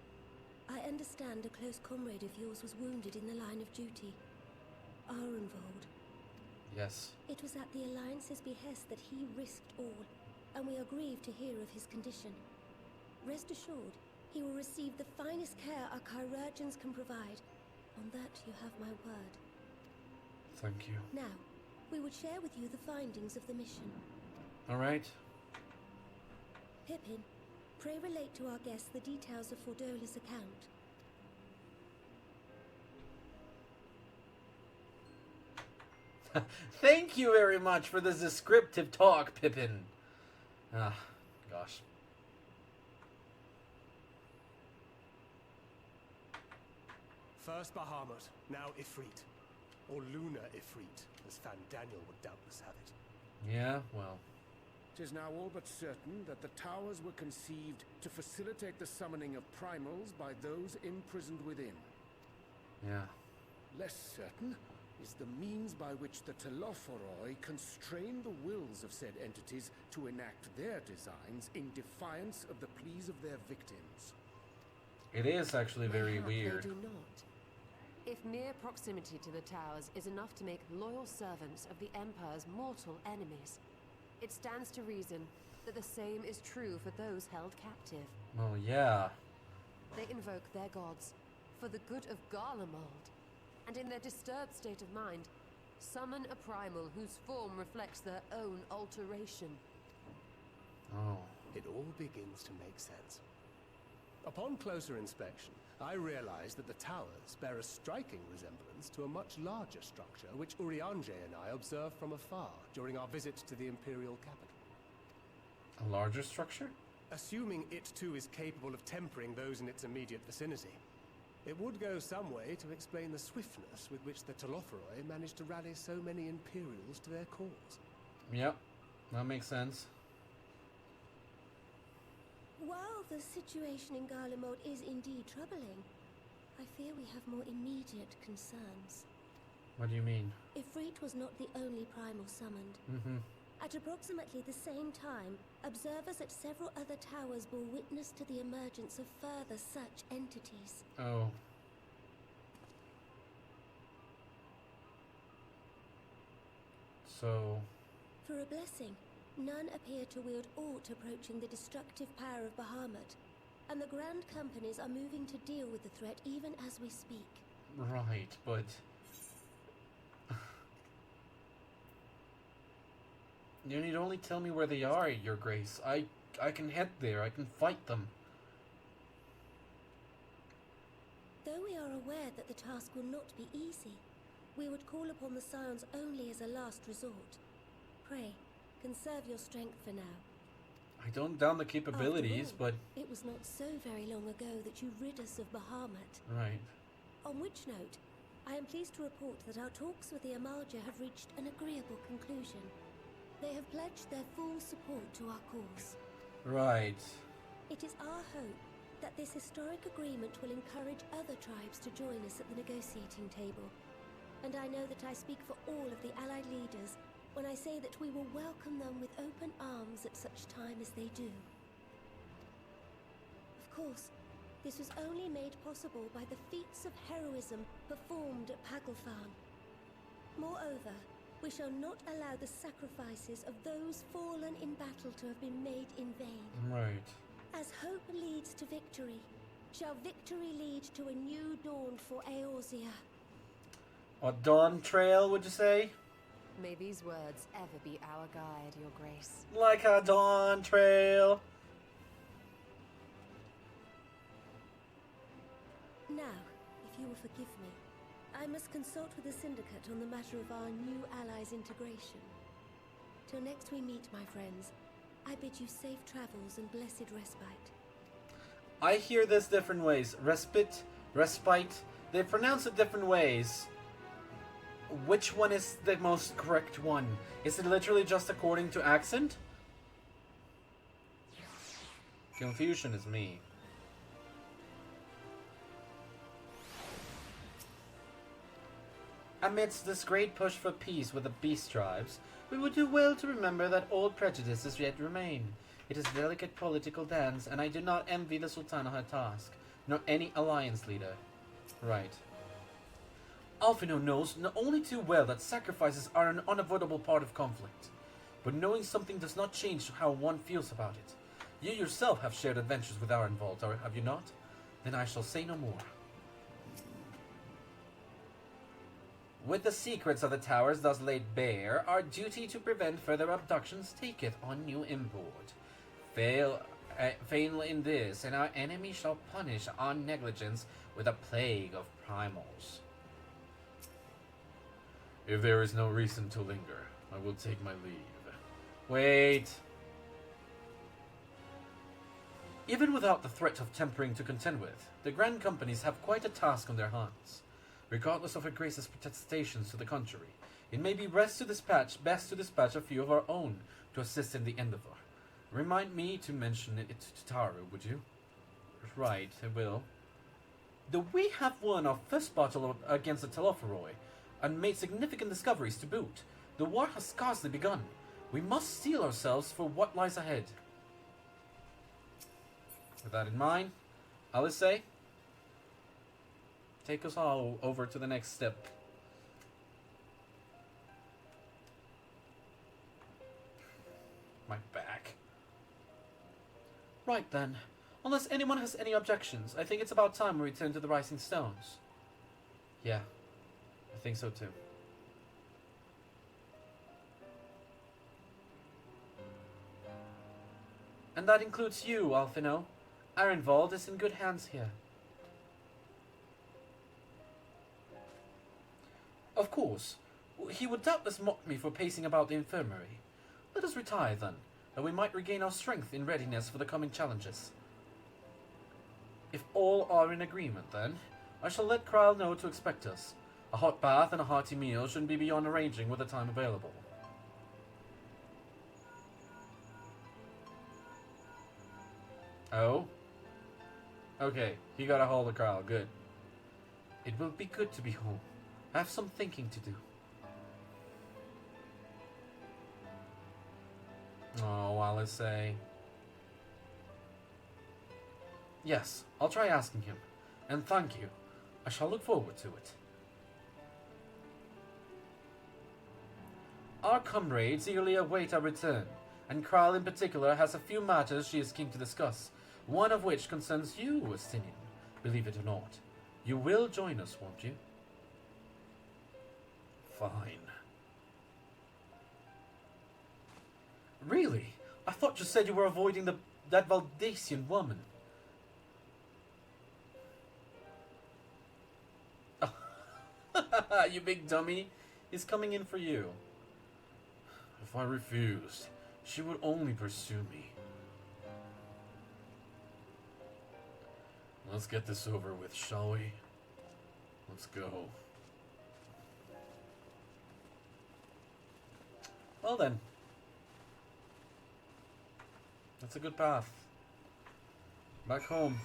I understand a close comrade of yours was wounded in the line of duty. Arenvold. Yes. It was at the Alliance's behest that he risked all, and we are grieved to hear of his condition. Rest assured, he will receive the finest care our chirurgeons can provide. On that you have my word. Thank you. Now, we would share with you the findings of the mission. All right. Pippin, pray relate to our guests the details of Fordola's account. Thank you very much for this descriptive talk, Pippin. Ah, gosh. First Bahamut, now Ifrit. Or Lunar Ifrit, as Fandaniel would doubtless have it. Yeah, well. 'Tis now all but certain that the towers were conceived to facilitate the summoning of primals by those imprisoned within. Yeah. Less certain is the means by which the Telophoroi constrain the wills of said entities to enact their designs in defiance of the pleas of their victims. It is actually very Mayhap weird. They do not. If mere proximity to the towers is enough to make loyal servants of the Empire's mortal enemies, it stands to reason that the same is true for those held captive. Oh, yeah. They invoke their gods for the good of Garlemald, and in their disturbed state of mind, summon a primal whose form reflects their own alteration. Oh. It all begins to make sense. Upon closer inspection, I realized that the towers bear a striking resemblance to a much larger structure which Urianger and I observed from afar during our visit to the Imperial capital. A larger structure? Assuming it too is capable of tempering those in its immediate vicinity, it would go some way to explain the swiftness with which the Telophoroi managed to rally so many Imperials to their cause. Yep, that makes sense. While the situation in Garlemald is indeed troubling, I fear we have more immediate concerns. What do you mean? Ifrit was not the only primal summoned. Mm-hmm. At approximately the same time, observers at several other towers bore witness to the emergence of further such entities. Oh. So... For a blessing, None appear to wield aught approaching the destructive power of Bahamut, and the Grand Companies are moving to deal with the threat even as we speak. Right, but... You need only tell me where they are, Your Grace. I can head there. I can fight them. Though we are aware that the task will not be easy, we would call upon the Scions only as a last resort. Pray, conserve your strength for now. I don't doubt the capabilities, After all, but... it was not so very long ago that you rid us of Bahamut. Right. On which note, I am pleased to report that our talks with the Amalja have reached an agreeable conclusion. They have pledged their full support to our cause. Right. It is our hope that this historic agreement will encourage other tribes to join us at the negotiating table. And I know that I speak for all of the Allied leaders when I say that we will welcome them with open arms at such time as they do. Of course, this was only made possible by the feats of heroism performed at Paglfan. Moreover, we shall not allow the sacrifices of those fallen in battle to have been made in vain. Right. As hope leads to victory, shall victory lead to a new dawn for Eorzea. A dawn trail, would you say? May these words ever be our guide, Your Grace. Like a dawn trail. Now, if you will forgive me, I must consult with the Syndicate on the matter of our new allies' integration. Till next we meet, my friends, I bid you safe travels and blessed respite. I hear this different ways. Respite, respite. They pronounce it different ways. Which one is the most correct one? Is it literally just according to accent? Confusion is me. Amidst this great push for peace with the beast tribes, we would do well to remember that old prejudices yet remain. It is a delicate political dance, and I do not envy the Sultana her task, nor any alliance leader. Right. Alphino knows not only too well that sacrifices are an unavoidable part of conflict, but knowing something does not change how one feels about it. You yourself have shared adventures with our involved, or have you not? Then I shall say no more. With the secrets of the towers thus laid bare, our duty to prevent further abductions taketh on new import. Fail in this, and our enemy shall punish our negligence with a plague of primals. If there is no reason to linger, I will take my leave. Wait. Even without the threat of tempering to contend with, the Grand Companies have quite a task on their hands. Regardless of Her Grace's protestations to the contrary, it may be best to dispatch a few of our own to assist in the endeavor. Remind me to mention it to Taru, would you? Right, I will. Though we have won our first battle against the Telophoroi, and made significant discoveries to boot, the war has scarcely begun. We must steel ourselves for what lies ahead. With that in mind, Alice, take us all over to the next step. My back. Right then. Unless anyone has any objections, I think it's about time we return to the Rising Stones. Yeah, I think so too. And that includes you, Alphino. Our involved is in good hands here. Of course, he would doubtless mock me for pacing about the infirmary. Let us retire then, that we might regain our strength in readiness for the coming challenges. If all are in agreement, then, I shall let Krile know to expect us. A hot bath and a hearty meal shouldn't be beyond arranging with the time available. Oh? Okay, he got a hold of Krile, good. It will be good to be home. I have some thinking to do. Oh, Alice. Yes, I'll try asking him. And thank you. I shall look forward to it. Our comrades eagerly await our return. and Kral in particular has a few matters she is keen to discuss, one of which concerns you, Astinian, believe it or not. You will join us, won't you? Fine. Really? I thought you said you were avoiding that Valdesian woman. You big dummy. He's coming in for you. If I refused, she would only pursue me. Let's get this over with, shall we? Let's go. Well then. That's a good path. Back home.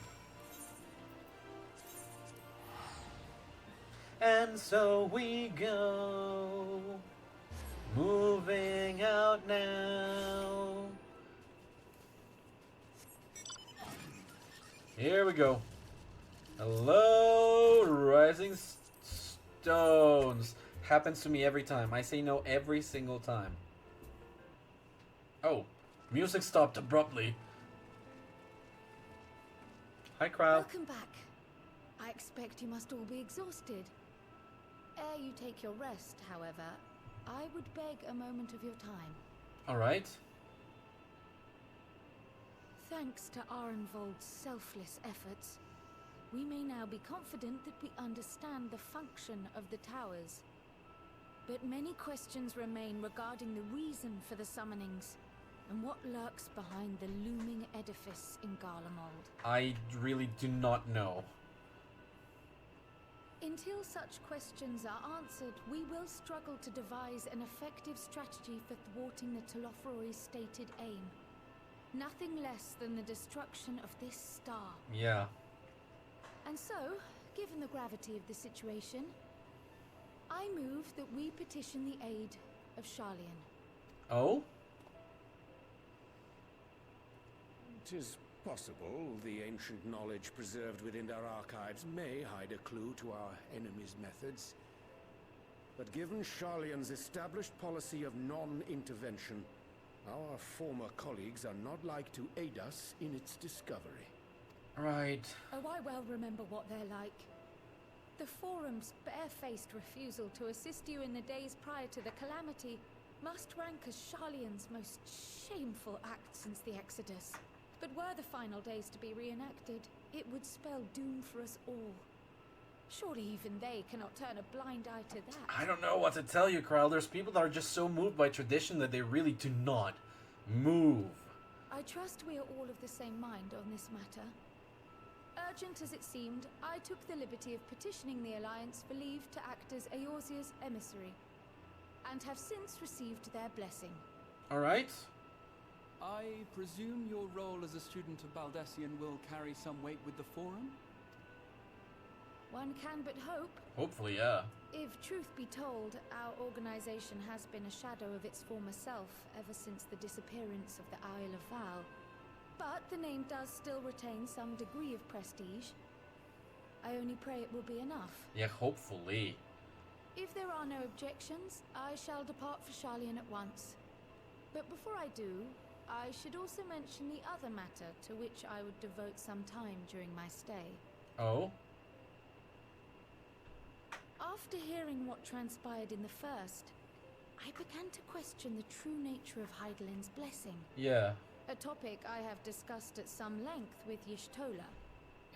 And so we go. Moving out now. Here we go. Hello, Rising Stones. Happens to me every time. I say no every single time. Oh, music stopped abruptly. Hi, crowd. Welcome back. I expect you must all be exhausted. Ere you take your rest, however, I would beg a moment of your time. Alright. Thanks to Arenvold's selfless efforts, we may now be confident that we understand the function of the towers. But many questions remain regarding the reason for the summonings, and what lurks behind the looming edifice in Garlemald. I really do not know. Until such questions are answered, we will struggle to devise an effective strategy for thwarting the Telophrori's stated aim. Nothing less than the destruction of this star. Yeah. And so, given the gravity of the situation, I move that we petition the aid of Sharlayan. Oh? 'Tis possible the ancient knowledge preserved within our archives may hide a clue to our enemy's methods. But given Sharlayan's established policy of non-intervention, our former colleagues are not like to aid us in its discovery. Right. Oh, I well remember what they're like. The Forum's barefaced refusal to assist you in the days prior to the calamity must rank as Sharlayan's most shameful act since the Exodus. But were the final days to be reenacted, it would spell doom for us all. Surely even they cannot turn a blind eye to that. I don't know what to tell you, Kral. There's people that are just so moved by tradition that they really do not move. I trust we are all of the same mind on this matter. Urgent as it seemed, I took the liberty of petitioning the Alliance for leave to act as Eorzea's emissary, and have since received their blessing. Alright. I presume your role as a student of Baldessian will carry some weight with the Forum? One can but hope. Hopefully, yeah. If truth be told, our organization has been a shadow of its former self ever since the disappearance of the Isle of Val. But the name does still retain some degree of prestige. I only pray it will be enough. Yeah, hopefully. If there are no objections, I shall depart for Sharlayan at once. But before I do, I should also mention the other matter to which I would devote some time during my stay. Oh? After hearing what transpired in the first, I began to question the true nature of Hydalin's blessing. Yeah. A topic I have discussed at some length with Y'shtola.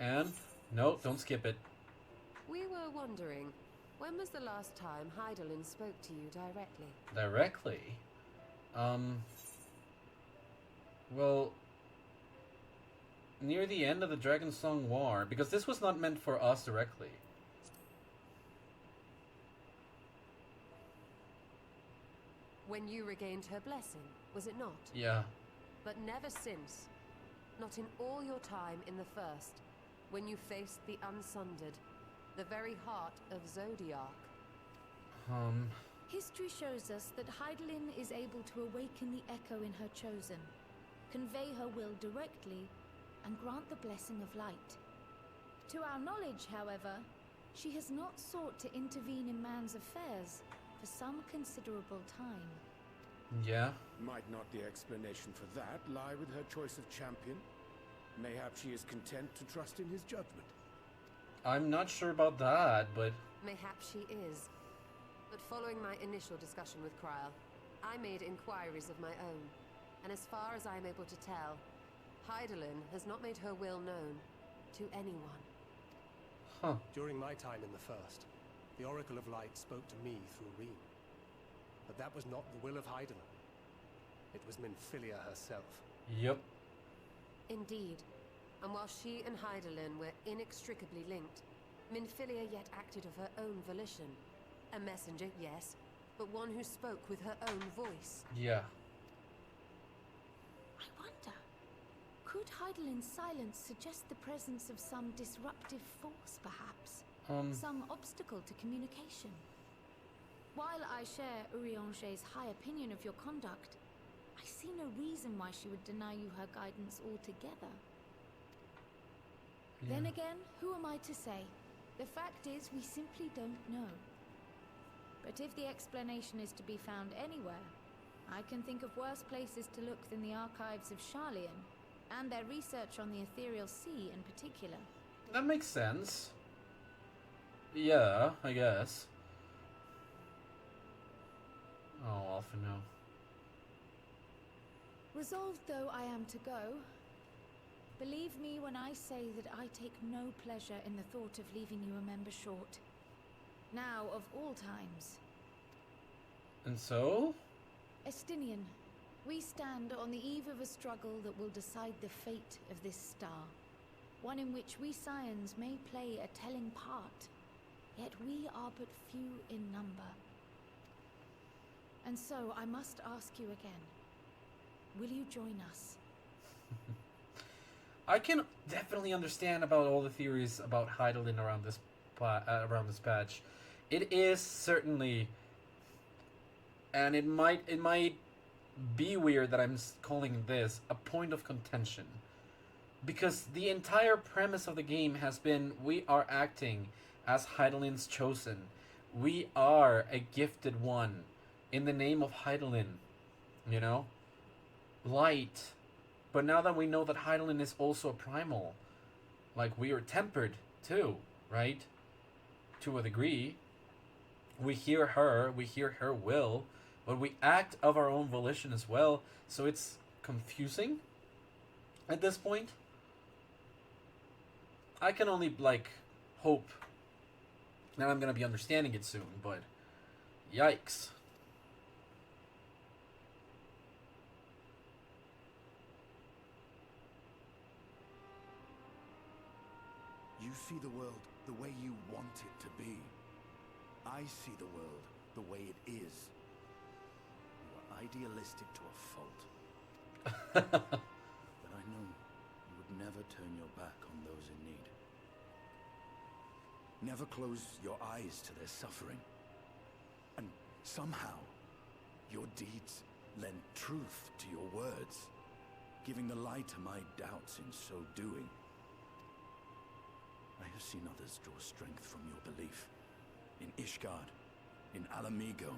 And? No, don't skip it. We were wondering, when was the last time Hydaelyn spoke to you directly? Directly? Well, near the end of the Dragonsong War, because this was not meant for us directly. When you regained her blessing, was it not? Yeah. But never since. Not in all your time in the First, when you faced the Unsundered, the very heart of Zodiark. History shows us that Hydaelyn is able to awaken the echo in her chosen, convey her will directly, and grant the blessing of light. To our knowledge, however, she has not sought to intervene in man's affairs for some considerable time. Yeah. Might not the explanation for that lie with her choice of champion? Mayhap she is content to trust in his judgment. I'm not sure about that, but... Mayhap she is. But following my initial discussion with Kryl, I made inquiries of my own. And as far as I am able to tell, Hydaelyn has not made her will known to anyone. Huh. During my time in the First, the Oracle of Light spoke to me through Reem. But that was not the will of Hydaelyn. It was Minfilia herself. Yep. Indeed. And while she and Hydaelyn were inextricably linked, Minfilia yet acted of her own volition. A messenger, yes, but one who spoke with her own voice. Yeah. I wonder, could Hydaelyn's silence suggest the presence of some disruptive force, perhaps? Some obstacle to communication? While I share Urianger's high opinion of your conduct, I see no reason why she would deny you her guidance altogether. Yeah. Then again, who am I to say? The fact is, we simply don't know. But if the explanation is to be found anywhere, I can think of worse places to look than the archives of Sharlayan, and their research on the Ethereal Sea in particular. That makes sense. Yeah, I guess. Oh, I'll for now. Resolved though I am to go, believe me when I say that I take no pleasure in the thought of leaving you a member short. Now of all times. And so? Estinian, we stand on the eve of a struggle that will decide the fate of this star. One in which we Scions may play a telling part, yet we are but few in number. And so I must ask you again, will you join us? I can definitely understand about all the theories about Hydaelyn around this patch. It is certainly, and it might be weird that I'm calling this a point of contention, because the entire premise of the game has been we are acting as Hydaelyn's chosen. We are a gifted one in the name of Hydaelyn, you know, light. But now that we know that Hydaelyn is also a primal, like we are tempered too, right? To a degree. We hear her will, but we act of our own volition as well, so it's confusing at this point. I can only, hope that I'm gonna be understanding it soon, but yikes. You see the world the way you want it to be. I see the world the way it is. You are idealistic to a fault. But I know you would never turn your back on those in need. Never close your eyes to their suffering. And somehow, your deeds lend truth to your words, giving the lie to my doubts in so doing. I have seen others draw strength from your belief. In Ishgard, in Alamigo,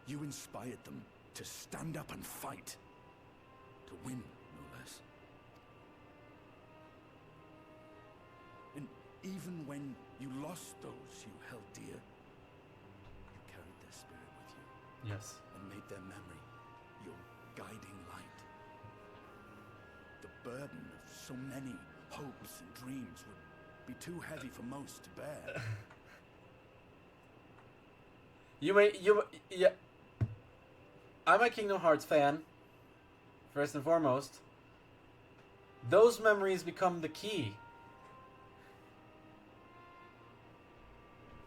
you inspired them to stand up and fight. To win, no less. And even when you lost those you held dear, you carried their spirit with you. Yes. And made their memory your guiding light. The burden of so many hopes and dreams would be too heavy for most to bear. Yeah. I'm a Kingdom Hearts fan, first and foremost. Those memories become the key.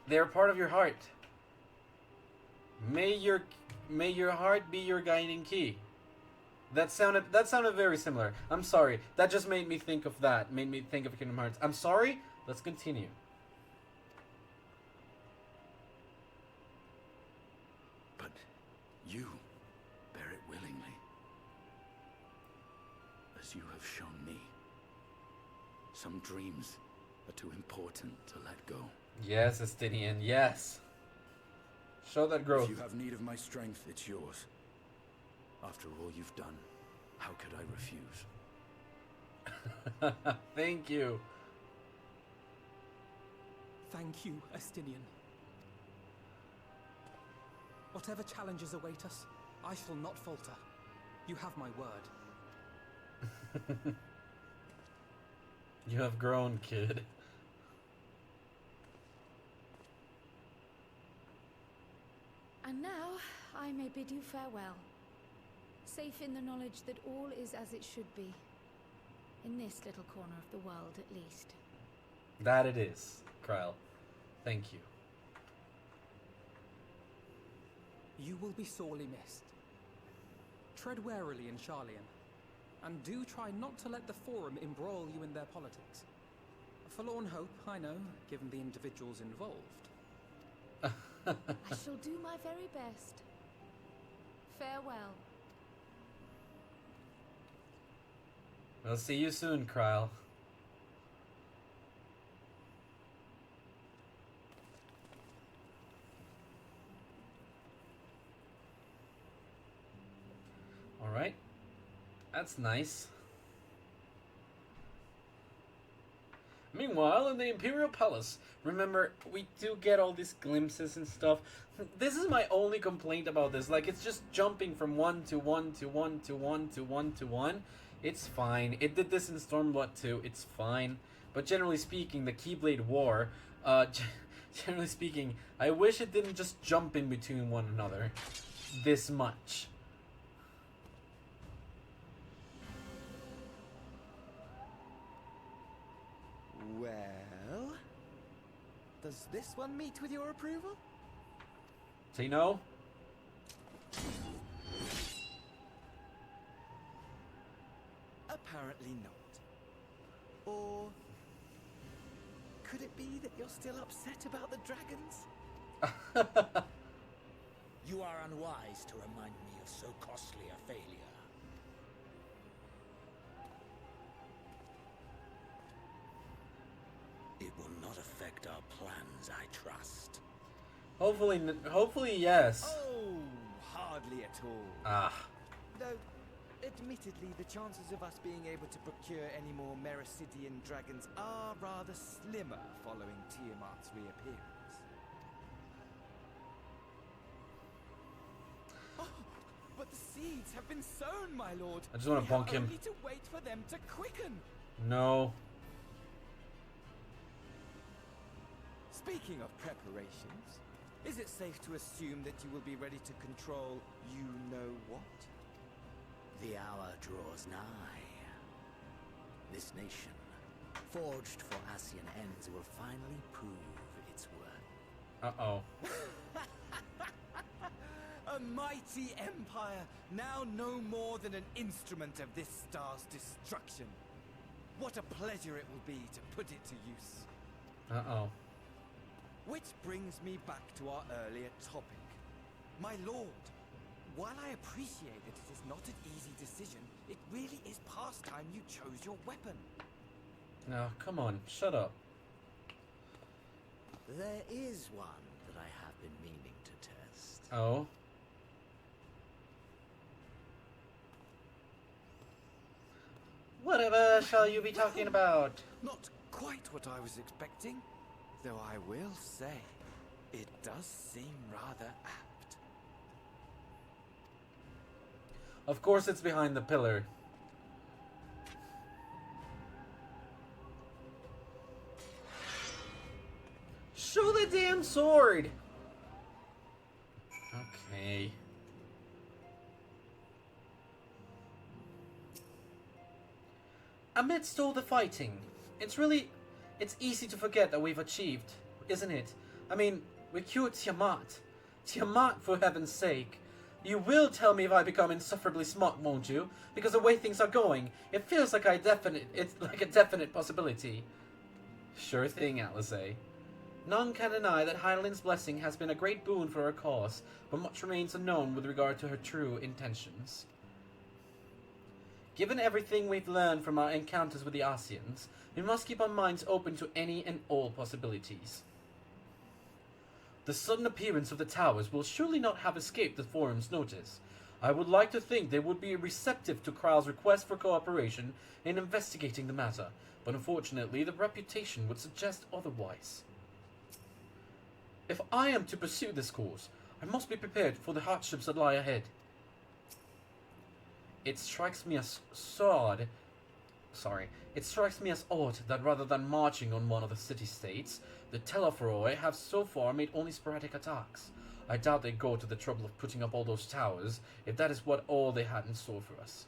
They're part of your heart. May your heart be your guiding key. That sounded very similar. I'm sorry. That just made me think of that. Made me think of Kingdom Hearts. I'm sorry. Let's continue. But you bear it willingly. As you have shown me. Some dreams are too important to let go. Yes, Estinian, yes. Show that growth. If you have need of my strength, it's yours. After all you've done, how could I refuse? Thank you. Thank you, Estinian. Whatever challenges await us, I shall not falter. You have my word. You have grown, kid. And now, I may bid you farewell. Safe in the knowledge that all is as it should be. In this little corner of the world, at least. That it is, Kryl. Thank you. You will be sorely missed. Tread warily in Charlian, and do try not to let the Forum embroil you in their politics. A forlorn hope, I know, given the individuals involved. I shall do my very best. Farewell. We'll see you soon, Kryl. Alright. That's nice. Meanwhile, in the Imperial Palace, remember, we do get all these glimpses and stuff. This is my only complaint about this. Like, it's just jumping from one to one to one to one to one to one. It's fine. It did this in Stormblood too. It's fine. But generally speaking, the Keyblade War, generally speaking, I wish it didn't just jump in between one another this much. Well, does this one meet with your approval? So you know? Apparently not. Or could it be that you're still upset about the dragons? You are unwise to remind me of so costly a failure. It will not affect our plans, I trust. Hopefully yes. Oh, hardly at all. Ah. Though, admittedly, the chances of us being able to procure any more Mericidian dragons are rather slimmer following Tiamat's reappearance. Oh, but the seeds have been sown, my lord. I just want to bonk him. We have only to wait for them to quicken. No. Speaking of preparations, is it safe to assume that you will be ready to control you-know-what? The hour draws nigh. This nation, forged for Asian ends, will finally prove its worth. Uh-oh. A mighty empire, now no more than an instrument of this star's destruction. What a pleasure it will be to put it to use. Uh-oh. Which brings me back to our earlier topic. My lord, while I appreciate that it is not an easy decision, it really is past time you chose your weapon. No, come on, shut up. There is one that I have been meaning to test. Oh? Whatever shall you be talking about? Not quite what I was expecting, though I will say, it does seem rather apt. Of course it's behind the pillar. Show the damn sword! Okay. Amidst all the fighting, it's easy to forget that we've achieved, isn't it? I mean, we cured Tiamat. Tiamat, for heaven's sake. You will tell me if I become insufferably smart, won't you? Because the way things are going, it feels like it's like a definite possibility. Sure thing, Alizé. None can deny that Heinelin's blessing has been a great boon for her cause, but much remains unknown with regard to her true intentions. Given everything we've learned from our encounters with the Asians, we must keep our minds open to any and all possibilities. The sudden appearance of the towers will surely not have escaped the Forum's notice. I would like to think they would be receptive to Kryle's request for cooperation in investigating the matter, but unfortunately the reputation would suggest otherwise. If I am to pursue this course, I must be prepared for the hardships that lie ahead. It strikes me as odd that rather than marching on one of the city-states, the Telephoroi have so far made only sporadic attacks. I doubt they'd go to the trouble of putting up all those towers, if that is all they had in store for us.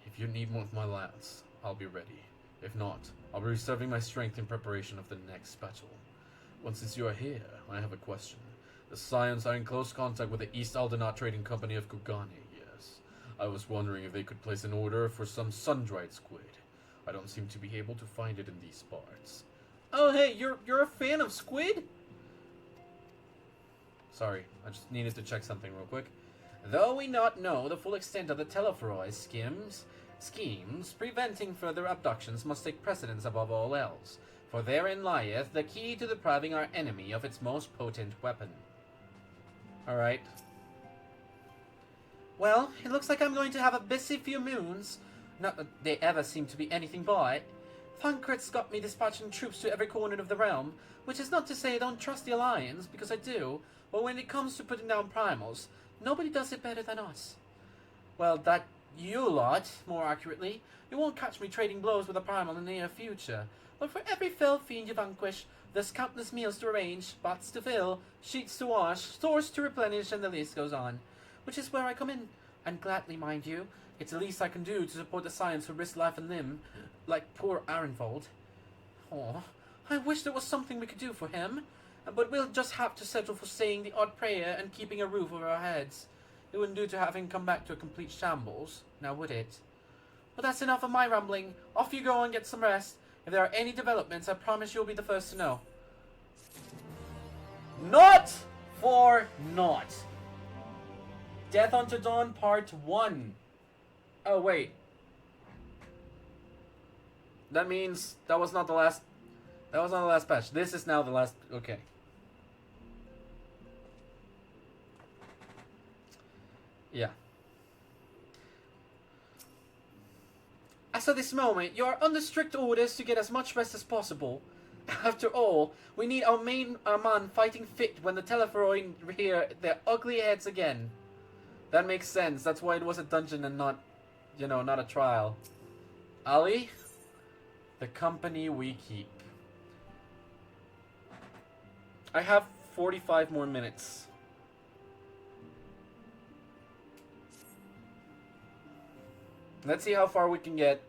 If you need one of my lands, I'll be ready. If not, I'll be reserving my strength in preparation of the next battle. Once since you are here, I have a question. The Scions are in close contact with the East Aldenat Trading Company of Kugane, yes. I was wondering if they could place an order for some sun-dried squid. I don't seem to be able to find it in these parts. Oh hey, you're a fan of squid? Sorry, I just needed to check something real quick. Though we not know the full extent of the Telephorei's schemes, preventing further abductions must take precedence above all else, for therein lieth the key to depriving our enemy of its most potent weapon. Alright. Well, it looks like I'm going to have a busy few moons. Not that they ever seem to be anything but. Thancred's got me dispatching troops to every corner of the realm, which is not to say I don't trust the Alliance, because I do, but when it comes to putting down primals, nobody does it better than us. Well, that you lot, more accurately. You won't catch me trading blows with a primal in the near future. But for every fell fiend you vanquish, there's countless meals to arrange, pots to fill, sheets to wash, stores to replenish, and the list goes on. Which is where I come in. And gladly, mind you. It's the least I can do to support the Scions who risk life and limb, like poor Arenvold. Oh, I wish there was something we could do for him. But we'll just have to settle for saying the odd prayer and keeping a roof over our heads. It wouldn't do to have him come back to a complete shambles, now would it? But that's enough of my rambling. Off you go and get some rest. If there are any developments, I promise you'll be the first to know. Not for naught. Death Unto Dawn Part 1. Oh, wait. That means that was not the last... That was not the last patch. This is now the last... Okay. Yeah. As of this moment, you are under strict orders to get as much rest as possible. After all, we need our man fighting fit when the Telephoroi rear their ugly heads again. That makes sense. That's why it was a dungeon and not, you know, not a trial. Ali, the company we keep. I have 45 more minutes. Let's see how far we can get,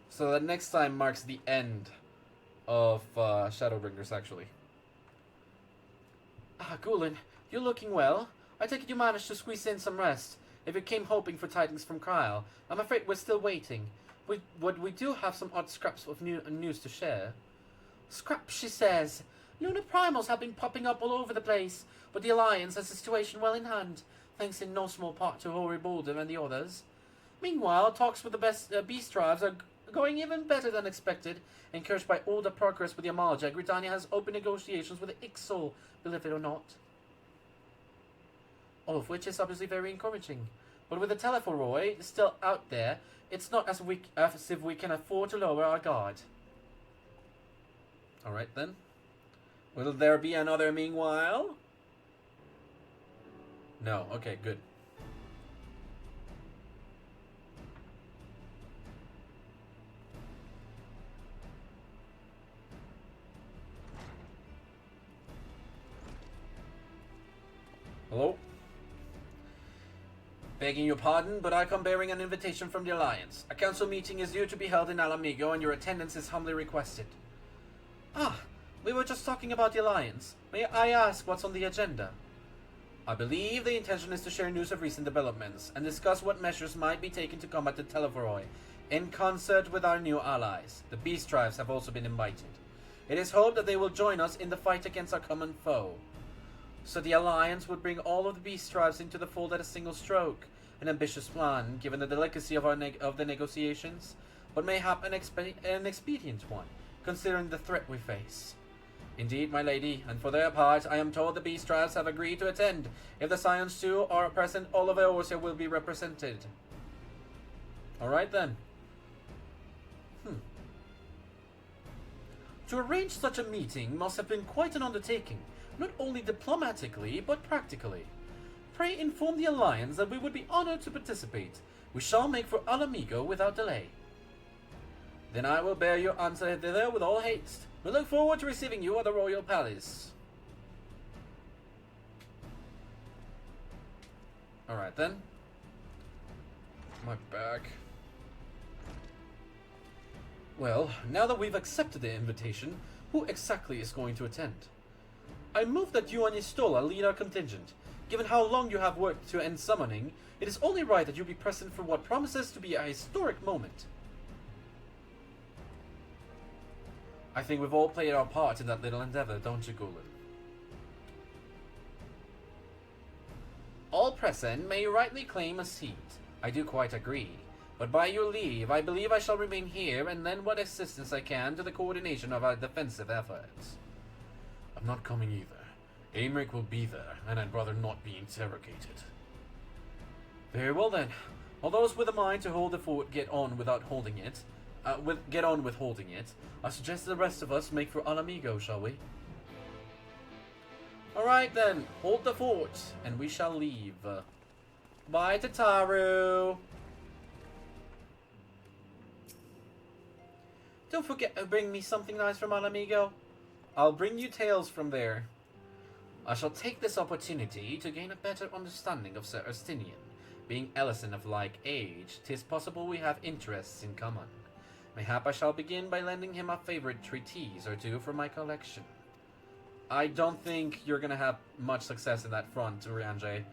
so that next time marks the end of Shadowbringers, actually. Ah, Gulin, you're looking well. I take it you managed to squeeze in some rest. If you came hoping for tidings from Kryle, I'm afraid we're still waiting. We do have some odd scraps of news to share. Scraps, she says. Lunar primals have been popping up all over the place, but the Alliance has the situation well in hand, thanks in no small part to Hori Boulder and the others. Meanwhile, talks with the best beast tribes are going even better than expected. Encouraged by all the progress with the Amalja, Gridania has open negotiations with the Ixol, believe it or not. All of which is obviously very encouraging. But with the Telephoroi still out there, it's not as if we can afford to lower our guard. Alright then. Will there be another meanwhile? No. Okay, good. Hello? Begging your pardon, but I come bearing an invitation from the Alliance. A council meeting is due to be held in Alamigo, and your attendance is humbly requested. Ah, we were just talking about the Alliance. May I ask what's on the agenda? I believe the intention is to share news of recent developments, and discuss what measures might be taken to combat the Telephoroi, in concert with our new allies. The Beast Tribes have also been invited. It is hoped that they will join us in the fight against our common foe. So the Alliance would bring all of the Beast Tribes into the fold at a single stroke. An ambitious plan, given the delicacy of the negotiations, but mayhap an expedient one, considering the threat we face. Indeed, my lady, and for their part, I am told the Beast Tribes have agreed to attend. If the Scions too are present, all of Eorzea will be represented. Alright then. To arrange such a meeting must have been quite an undertaking, not only diplomatically, but practically. Pray inform the Alliance that we would be honored to participate. We shall make for Alamigo without delay. Then I will bear your answer thither with all haste. We look forward to receiving you at the Royal Palace. Alright then. My back. Well, now that we've accepted the invitation, who exactly is going to attend? I move that you and Yistola lead our contingent. Given how long you have worked to end summoning, it is only right that you be present for what promises to be a historic moment. I think we've all played our part in that little endeavor, don't you, Gulen? All present may rightly claim a seat. I do quite agree. But by your leave, I believe I shall remain here and lend what assistance I can to the coordination of our defensive efforts. I'm not coming either. Aymeric will be there, and I'd rather not be interrogated. Very well then. All those with a mind to hold the fort get on with holding it. I suggest the rest of us make for Alamigo, shall we? Alright then, hold the fort, and we shall leave. Bye, Tataru! Don't forget to bring me something nice from Alamigo. I'll bring you tales from there. I shall take this opportunity to gain a better understanding of Sir Estinian. Being Ellison of like age, 'tis possible we have interests in common. Mayhap I shall begin by lending him a favorite treatise or two from my collection. I don't think you're gonna have much success in that front, Urianger.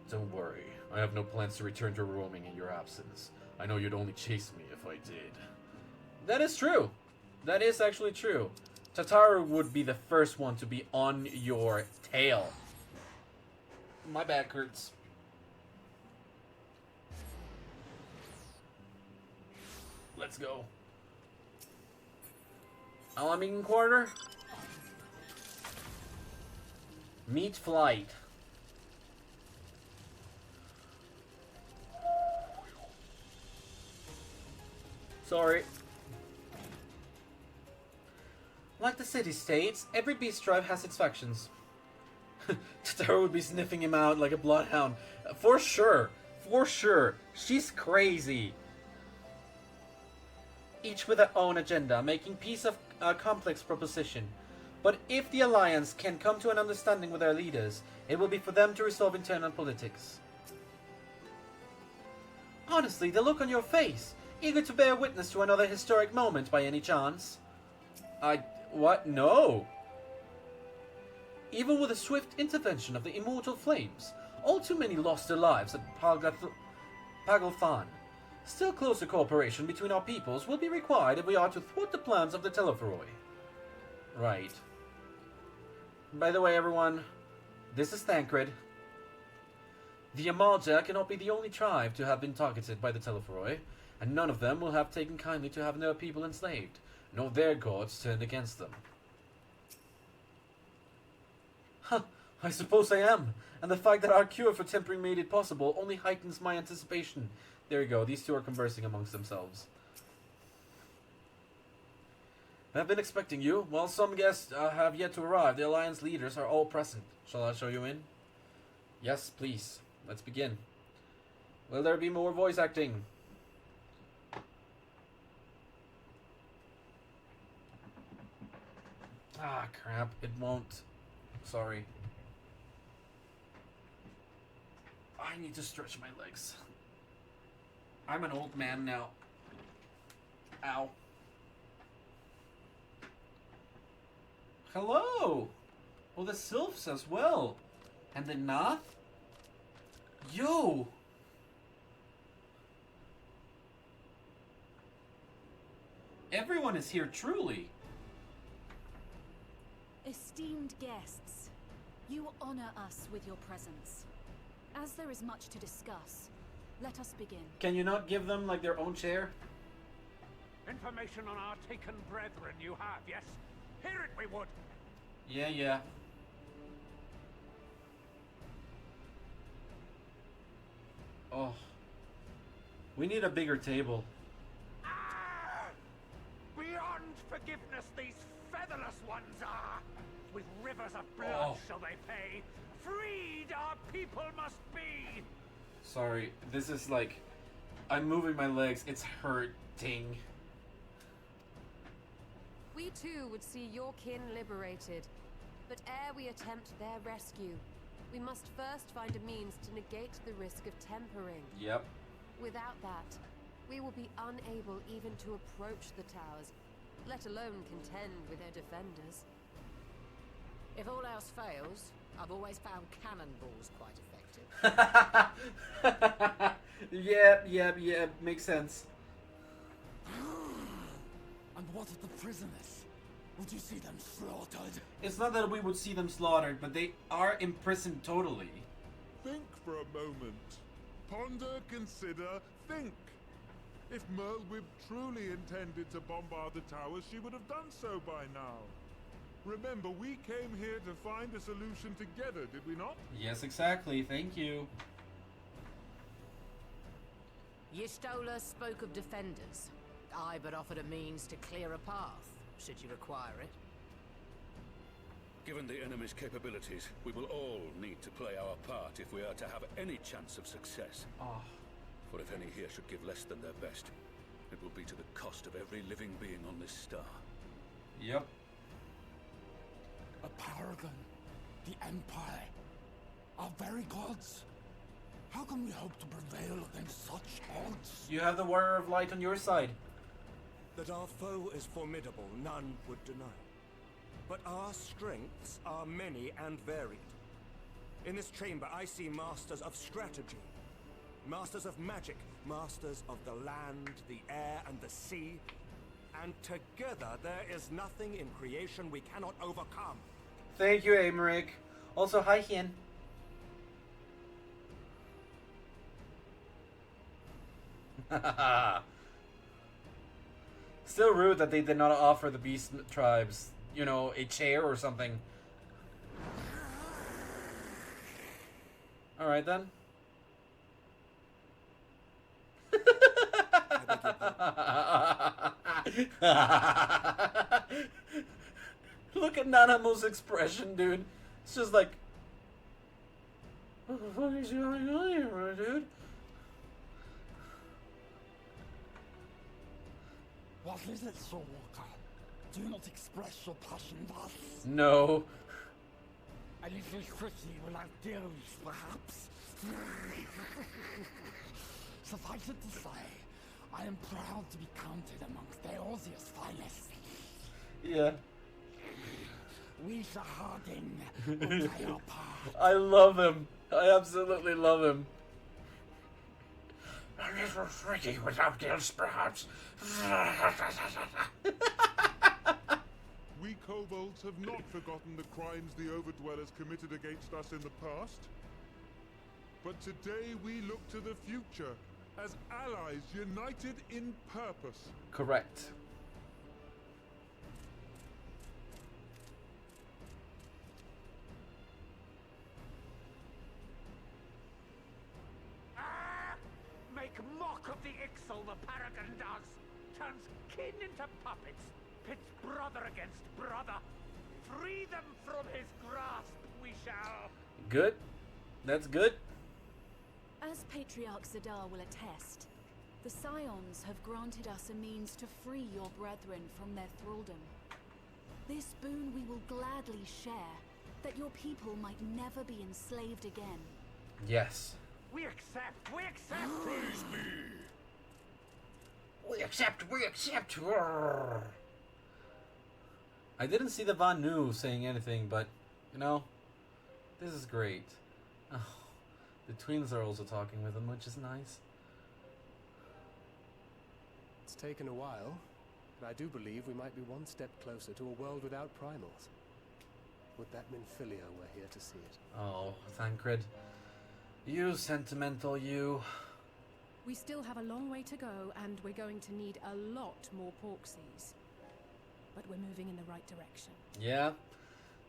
Don't worry, I have no plans to return to roaming in your absence. I know you'd only chase me if I did. That is true. That is actually true. Tataru would be the first one to be on your tail. My back hurts. Let's go. Alaming Quarter. Meet flight. Sorry. Like the city states, every beast tribe has its factions. Tataru would be sniffing him out like a bloodhound. For sure. For sure. She's crazy. Each with their own agenda, making peace a complex proposition. But if the Alliance can come to an understanding with their leaders, it will be for them to resolve internal politics. Honestly, the look on your face. Eager to bear witness to another historic moment by any chance? What? No! Even with the swift intervention of the immortal flames, all too many lost their lives at Pagalthan. Still closer cooperation between our peoples will be required if we are to thwart the plans of the Telephoroi. Right. By the way, everyone, this is Thancred. The Amalja cannot be the only tribe to have been targeted by the Telephoroi, and none of them will have taken kindly to having their people enslaved, nor their gods turned against them. Huh, I suppose I am, and the fact that our cure for tempering made it possible only heightens my anticipation. There you go, these two are conversing amongst themselves. I've been expecting you. While some guests have yet to arrive, the Alliance leaders are all present. Shall I show you in? Yes, please. Let's begin. Will there be more voice acting? Ah, crap. It won't. Sorry. I need to stretch my legs. I'm an old man now. Ow. Hello! Oh, the Sylphs as well. And the Nath? Yo! Everyone is here, truly. Esteemed guests, you honor us with your presence. As there is much to discuss, let us begin. Can you not give them, like, their own chair? Information on our taken brethren you have, yes? Hear it we would! Yeah, yeah. Oh. We need a bigger table. Beyond forgiveness, these featherless ones are. With rivers of blood shall they pay. Freed our people must be. Sorry, this is like... I'm moving my legs. It's hurting. We too would see your kin liberated. But ere we attempt their rescue, we must first find a means to negate the risk of tempering. Yep. Without that, we will be unable even to approach the towers, let alone contend with their defenders. If all else fails, I've always found cannonballs quite effective. Yep, makes sense. And what of the prisoners? Would you see them slaughtered? It's not that we would see them slaughtered, but they are imprisoned totally. Think for a moment. Ponder, consider, think. If Merlwyb truly intended to bombard the towers, she would have done so by now. Remember, we came here to find a solution together, did we not? Yes, exactly. Thank you. Y'shtola spoke of defenders. I but offered a means to clear a path, should you require it. Given the enemy's capabilities, we will all need to play our part if we are to have any chance of success. For if any here should give less than their best, it will be to the cost of every living being on this star. Yep. A paragon, the Empire, our very gods. How can we hope to prevail against such odds? You have the Warrior of Light on your side. That our foe is formidable, none would deny. But our strengths are many and varied. In this chamber, I see masters of strategy, masters of magic, masters of the land, the air, and the sea. And together, there is nothing in creation we cannot overcome. Thank you, Amaric. Also, hi, Hien. Still rude that they did not offer the beast tribes, you know, a chair or something. Alright then. Look at Nanamo's expression, dude. It's just like, what the fuck is going on here, dude? What is it, Soulwalker? Do you not express your passion thus? No. A little quickly without deals, perhaps? Suffice it to say, I am proud to be counted amongst Eorzea's finest. Yeah. We shall harden our path. I love him. I absolutely love him. A little tricky without deals, perhaps. We kobolds have not forgotten the crimes the Overdwellers committed against us in the past. But today we look to the future as allies united in purpose. Correct. Make mock of the Ixal the Paragon does. Turns kin into puppets. Pits brother against brother. Free them from his grasp, we shall. Good. That's good. As Patriarch Zadar will attest, the Scions have granted us a means to free your brethren from their thraldom. This boon we will gladly share, that your people might never be enslaved again. Yes. We accept, we accept. Praise me. We accept, we accept. Roar. I didn't see the Von Nu saying anything, but, you know, this is great. Oh, the twins are also talking with him, which is nice. It's taken a while, but I do believe we might be one step closer to a world without primals. Would that Minfilia were here to see it. Oh, Thancred. You sentimental you. We still have a long way to go, and we're going to need a lot more Porksies. But we're moving in the right direction. Yeah,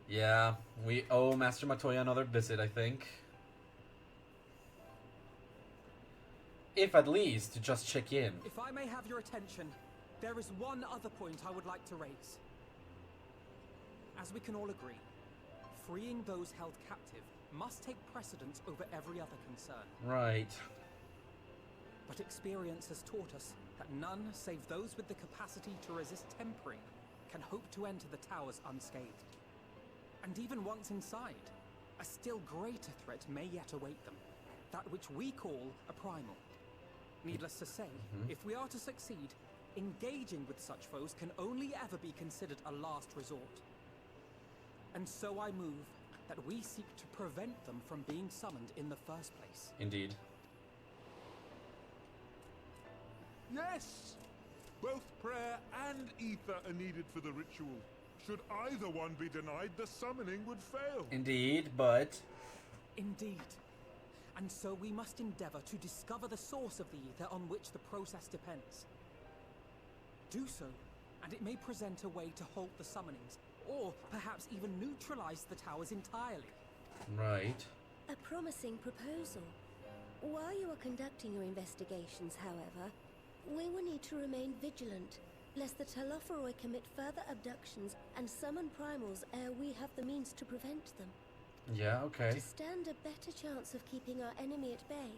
Yeah, we owe Master Matoya another visit, I think. If at least to just check in. If I may have your attention, there is one other point I would like to raise. As we can all agree, freeing those held captive must take precedence over every other concern. Right. But experience has taught us that none save those with the capacity to resist tempering can hope to enter the towers unscathed. And even once inside, a still greater threat may yet await them, that which we call a primal. Needless to say, if we are to succeed, engaging with such foes can only ever be considered a last resort. And so I move that we seek to prevent them from being summoned in the first place. Indeed. Yes! Both prayer and ether are needed for the ritual. Should either one be denied, the summoning would fail. Indeed, but... Indeed. And so we must endeavor to discover the source of the ether on which the process depends. Do so, and it may present a way to halt the summonings, or perhaps even neutralize the towers entirely. Right. A promising proposal. While you are conducting your investigations, however, we will need to remain vigilant, lest the Telophoroi commit further abductions and summon primals ere we have the means to prevent them. Yeah, okay. To stand a better chance of keeping our enemy at bay,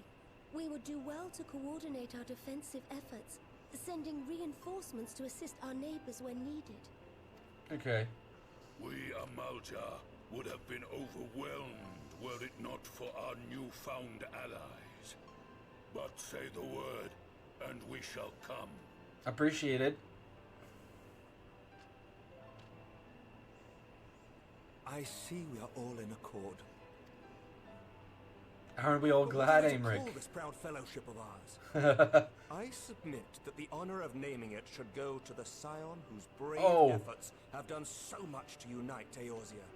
we would do well to coordinate our defensive efforts, sending reinforcements to assist our neighbors when needed. Okay. We, Amalja, would have been overwhelmed were it not for our newfound allies. But say the word, and we shall come. Appreciated. I see we are all in accord. Aren't we all But glad, what are we to Aymeric? call this proud fellowship of ours? I submit that the honor of naming it should go to the scion whose brave efforts have done so much to unite Eorzea.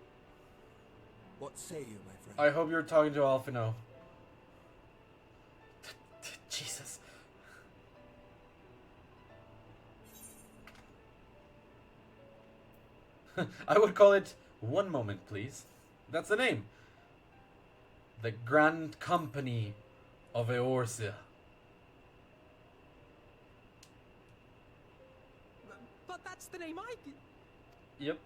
What say you, my friend? I hope you're talking to Alphino. Jesus. I would call it One Moment, Please. That's the name. The Grand Company of Eorzea. But that's the name I... Yep.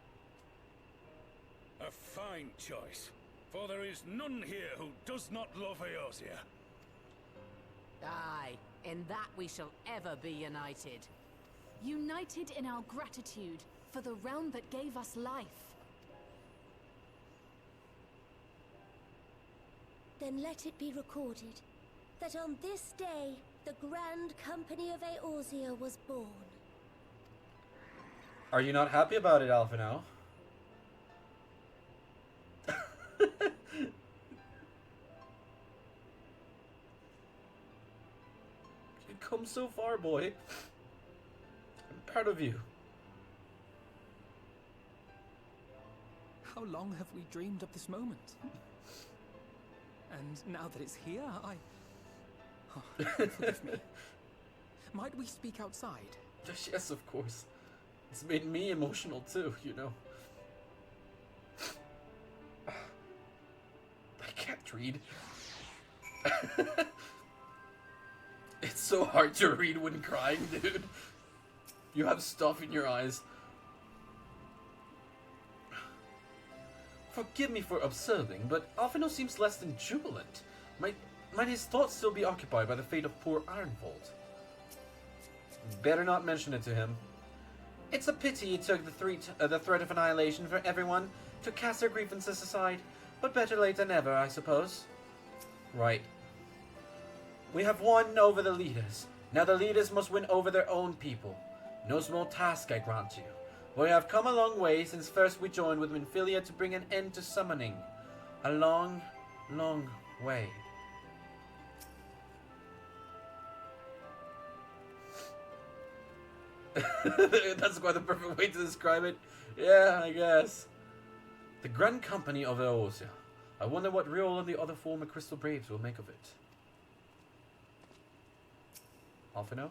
A fine choice, for there is none here who does not love Eorzea. Aye, in that we shall ever be united. United in our gratitude for the realm that gave us life. Then let it be recorded that on this day, the Grand Company of Eorzea was born. Are you not happy about it, Alphino? You've come so far, boy. I'm proud of you. How long have we dreamed of this moment? And now that it's here, Oh, forgive me. Might we speak outside? Yes, of course. It's made me emotional too, you know. I can't read. It's so hard to read when crying, dude. You have stuff in your eyes. Forgive me for observing, but Alphino seems less than jubilant. Might his thoughts still be occupied by the fate of poor Ironfold? Better not mention it to him. It's a pity he took the threat of annihilation for everyone to cast their grievances aside, but better late than never, I suppose. Right. We have won over the leaders. Now the leaders must win over their own people. No small task, I grant you. We have come a long way since first we joined with Minfilia to bring an end to summoning. A long, long way. That's quite the perfect way to describe it. Yeah, I guess. The Grand Company of Eorzea. I wonder what Riol and the other former Crystal Braves will make of it. Alphino?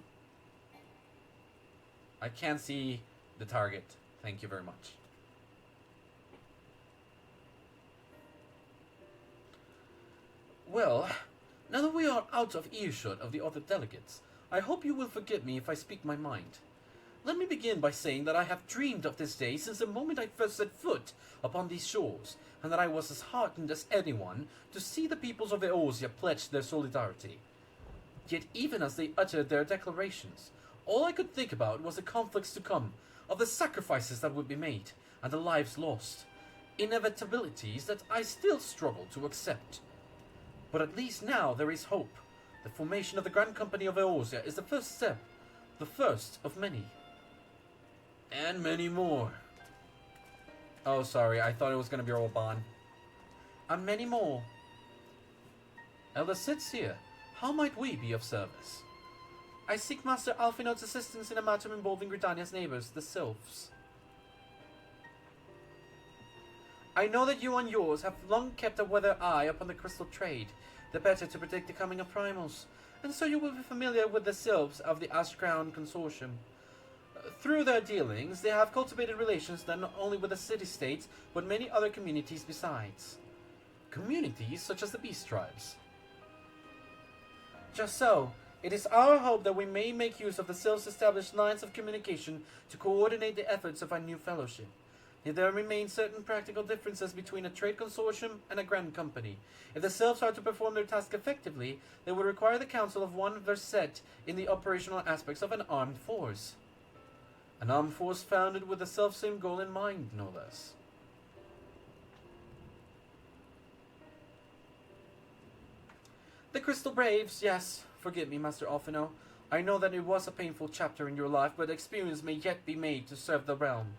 I can't see the target. Thank you very much. Well, now that we are out of earshot of the other delegates, I hope you will forgive me if I speak my mind. Let me begin by saying that I have dreamed of this day since the moment I first set foot upon these shores, and that I was as heartened as anyone to see the peoples of Eorzea pledge their solidarity. Yet even as they uttered their declarations, all I could think about was the conflicts to come, of the sacrifices that would be made, and the lives lost. Inevitabilities that I still struggle to accept. But at least now there is hope. The formation of the Grand Company of Eorzea is the first step, the first of many. And many more. Oh, sorry, I thought it was going to be Orban. And many more. Elder Sitzia, how might we be of service? I seek Master Alfinod's assistance in a matter involving Gridania's neighbors, the Sylphs. I know that you and yours have long kept a weather eye upon the crystal trade, the better to predict the coming of primals, and so you will be familiar with the Sylphs of the Ashcrown Consortium. Through their dealings, they have cultivated relations not only with the city-states, but many other communities besides. Communities such as the Beast Tribes. Just so, it is our hope that we may make use of the Sylphs' established lines of communication to coordinate the efforts of our new fellowship. Yet there remain certain practical differences between a trade consortium and a grand company. If the Sylphs are to perform their task effectively, they will require the counsel of one versed in the operational aspects of an armed force. An armed force founded with the self-same goal in mind, no less. The Crystal Braves, yes. Forgive me, Master Alfino. I know that it was a painful chapter in your life, but experience may yet be made to serve the realm.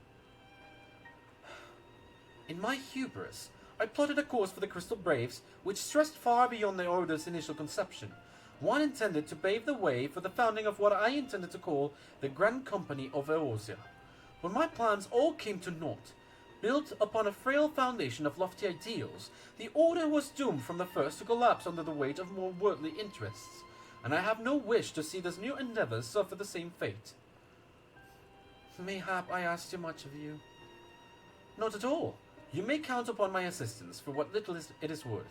In my hubris, I plotted a course for the Crystal Braves, which stressed far beyond the Order's initial conception. One intended to pave the way for the founding of what I intended to call the Grand Company of Eorzea. But my plans all came to naught. Built upon a frail foundation of lofty ideals, the Order was doomed from the first to collapse under the weight of more worldly interests, and I have no wish to see this new endeavors suffer the same fate. Mayhap I ask too much of you? Not at all. You may count upon my assistance for what little it is worth.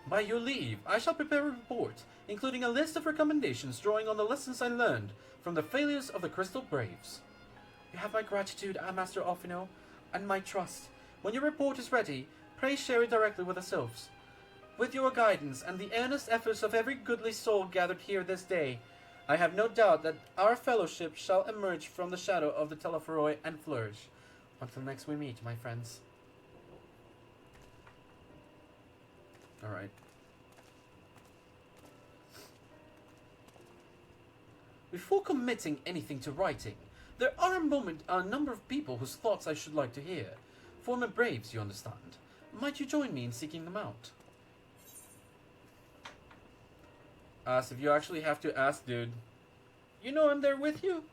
By your leave, I shall prepare a report, including a list of recommendations drawing on the lessons I learned from the failures of the Crystal Braves. You have my gratitude, Master Alfino, and my trust. When your report is ready, pray share it directly with the Sylphs. With your guidance and the earnest efforts of every goodly soul gathered here this day, I have no doubt that our fellowship shall emerge from the shadow of the Telephoroi and flourish. Until next we meet, my friends. Alright. Before committing anything to writing, there are a number of people whose thoughts I should like to hear. Former Braves, you understand. Might you join me in seeking them out? As if you actually have to ask, dude. You know I'm there with you?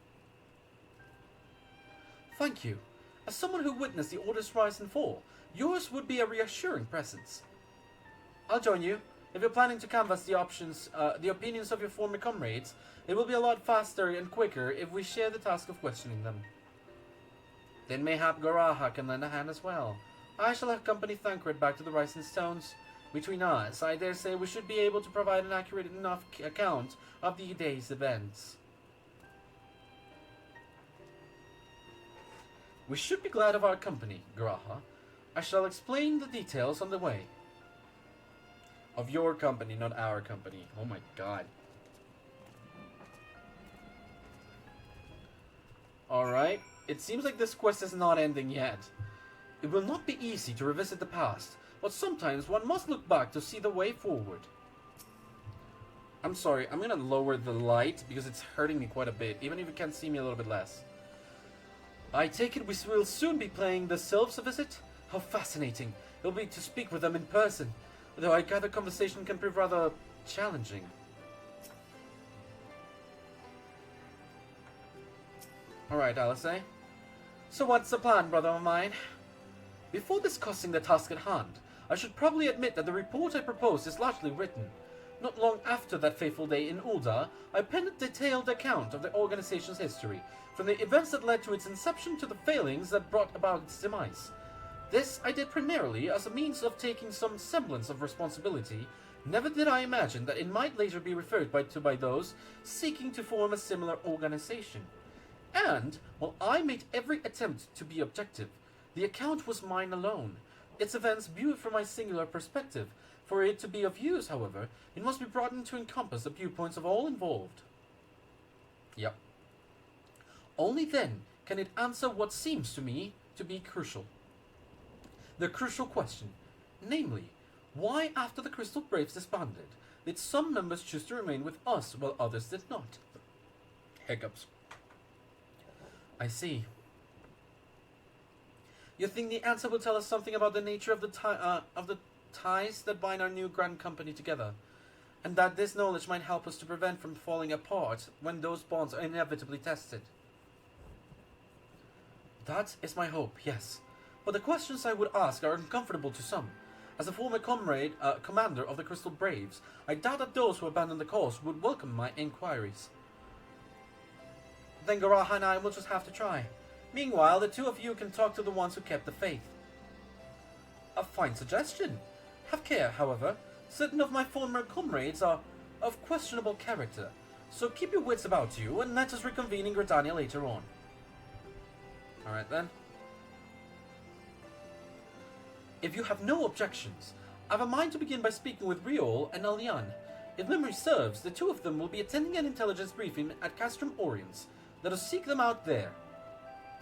Thank you. As someone who witnessed the Order's rise and fall, yours would be a reassuring presence. I'll join you. If you're planning to canvass the opinions of your former comrades, it will be a lot faster and quicker if we share the task of questioning them. Then mayhap Goraha can lend a hand as well. I shall accompany Thancred back to the Rising Stones. Between us, I dare say we should be able to provide an accurate enough account of the day's events. We should be glad of our company, Goraha. I shall explain the details on the way. Of your company, not our company. Oh my god. Alright, it seems like this quest is not ending yet. It will not be easy to revisit the past, but sometimes one must look back to see the way forward. I'm sorry, I'm gonna lower the light because it's hurting me quite a bit, even if you can see me a little bit less. I take it we will soon be playing the Sylphs a visit? How fascinating. It'll be to speak with them in person. Though I gather conversation can prove rather challenging. Alright, Alice. So what's the plan, brother of mine? Before discussing the task at hand, I should probably admit that the report I proposed is largely written. Not long after that fateful day in Ul'dah, I penned a detailed account of the organization's history, from the events that led to its inception to the failings that brought about its demise. This I did primarily as a means of taking some semblance of responsibility Never did I imagine that it might later be referred by those seeking to form a similar organization. And, while I made every attempt to be objective, the account was mine alone, its events viewed from my singular perspective. For it to be of use, however, it must be broadened to encompass the viewpoints of all involved. Yep. Only then can it answer what seems to me to be crucial. The crucial question, namely, why after the Crystal Braves disbanded, did some members choose to remain with us while others did not? Hiccups. I see. You think the answer will tell us something about the nature of the ties that bind our new grand company together, and that this knowledge might help us to prevent from falling apart when those bonds are inevitably tested? That is my hope, yes. But the questions I would ask are uncomfortable to some. As a former commander of the Crystal Braves, I doubt that those who abandon the cause would welcome my inquiries. Then Garaha and I will just have to try. Meanwhile, the two of you can talk to the ones who kept the faith. A fine suggestion. Have care, however. Certain of my former comrades are of questionable character, so keep your wits about you and let us reconvene in Gridania later on. Alright then. If you have no objections, I have a mind to begin by speaking with Riol and Alian. If memory serves, the two of them will be attending an intelligence briefing at Castrum Oriens. Let us seek them out there.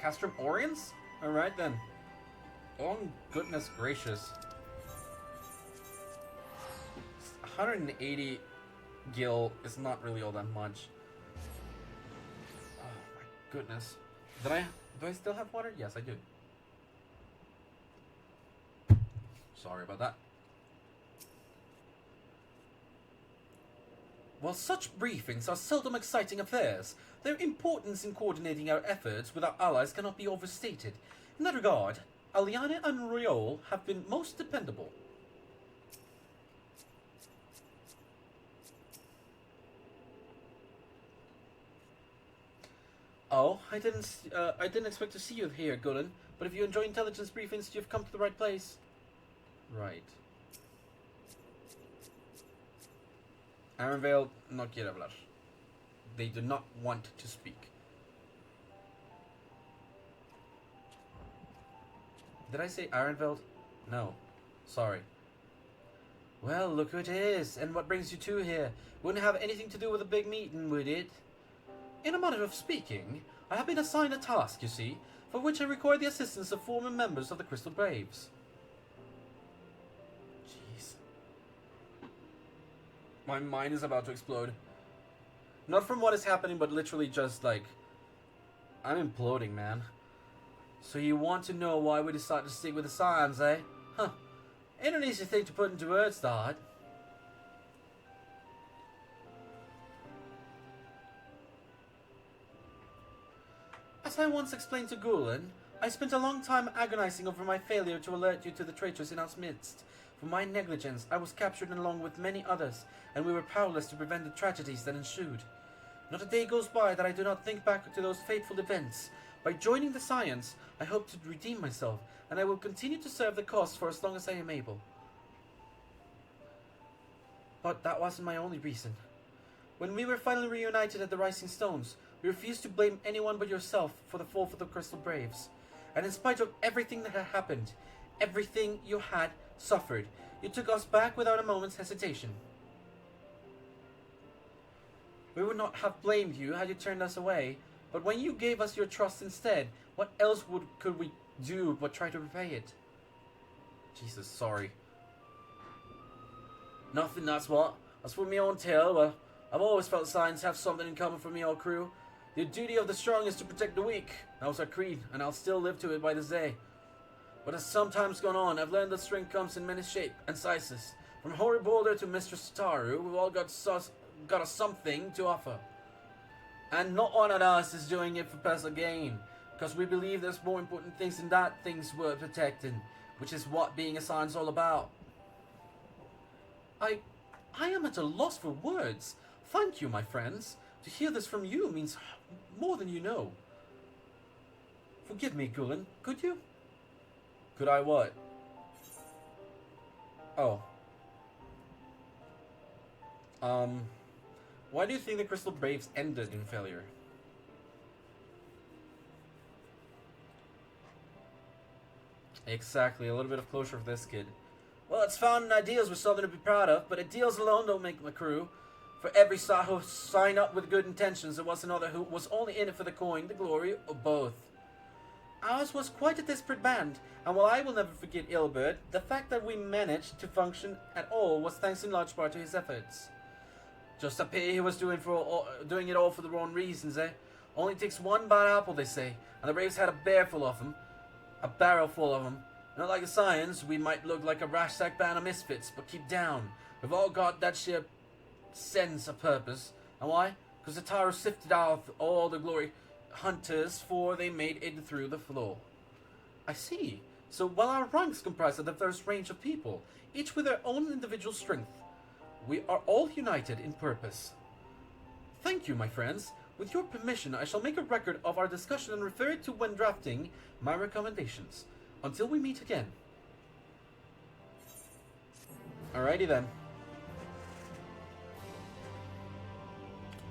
Castrum Oriens? Alright then. Oh goodness gracious. 180 gil is not really all that much. Oh my goodness. Do I still have water? Yes, I do. Sorry about that. While such briefings are seldom exciting affairs, their importance in coordinating our efforts with our allies cannot be overstated. In that regard, Aliana and Riol have been most dependable. Oh, I didn't expect to see you here, Gulen. But if you enjoy intelligence briefings, you've come to the right place. Right. Arenvale, not quiere hablar. They do not want to speak. Did I say Arenveld? No. Sorry. Well, look who it is, and what brings you two here. Wouldn't have anything to do with a big meeting, would it? In a manner of speaking, I have been assigned a task, you see, for which I require the assistance of former members of the Crystal Braves. Jeez. My mind is about to explode. Not from what is happening, but literally just like... I'm imploding, man. So you want to know why we decided to stick with the science, eh? Huh. Ain't an easy thing to put into words, that. As I once explained to Gulen, I spent a long time agonizing over my failure to alert you to the traitors in our midst. For my negligence, I was captured along with many others, and we were powerless to prevent the tragedies that ensued. Not a day goes by that I do not think back to those fateful events. By joining the Science, I hope to redeem myself, and I will continue to serve the cause for as long as I am able. But that wasn't my only reason. When we were finally reunited at the Rising Stones, we refused to blame anyone but yourself for the fall of the Crystal Braves. And in spite of everything that had happened, everything you had suffered, you took us back without a moment's hesitation. We would not have blamed you had you turned us away, but when you gave us your trust instead, what else could we do but try to repay it? Jesus, sorry. Nothing, that's what. As for me own tale, well, I've always felt Science have something in common for me all crew. The duty of the strong is to protect the weak. That was our creed, and I'll still live to it by this day. But as some time's gone on, I've learned that strength comes in many shapes and sizes. From Hoary Boulder to Mistress Taru, we've all got us something to offer. And not one of us is doing it for personal gain, because we believe there's more important things than that things worth protecting, which is what being a Science all about. I am at a loss for words. Thank you, my friends. To hear this from you means more than you know. Forgive me, Gulen, could you? Could I what? Oh. Why do you think the Crystal Braves ended in failure? Exactly, a little bit of closure for this kid. Well, it's founding ideals we're something to be proud of, but ideals alone don't make my crew. For every star who signed up with good intentions, there was another who was only in it for the coin, the glory, or both. Ours was quite a desperate band, and while I will never forget Ilbert, the fact that we managed to function at all was thanks in large part to his efforts. Just a pity he was doing it all for the wrong reasons, eh? Only takes one bad apple, they say, and the Braves had a barrel full of them. Not like the Science, we might look like a rash-sack band of misfits, but keep down. We've all got that sheer sense of purpose. And why? Because the Tyrants sifted out all the glory hunters before they made it through the floor. I see. So while our ranks comprise a diverse range of people, each with their own individual strength, we are all united in purpose. Thank you, my friends. With your permission, I shall make a record of our discussion and refer it to when drafting my recommendations. Until we meet again. Alrighty then.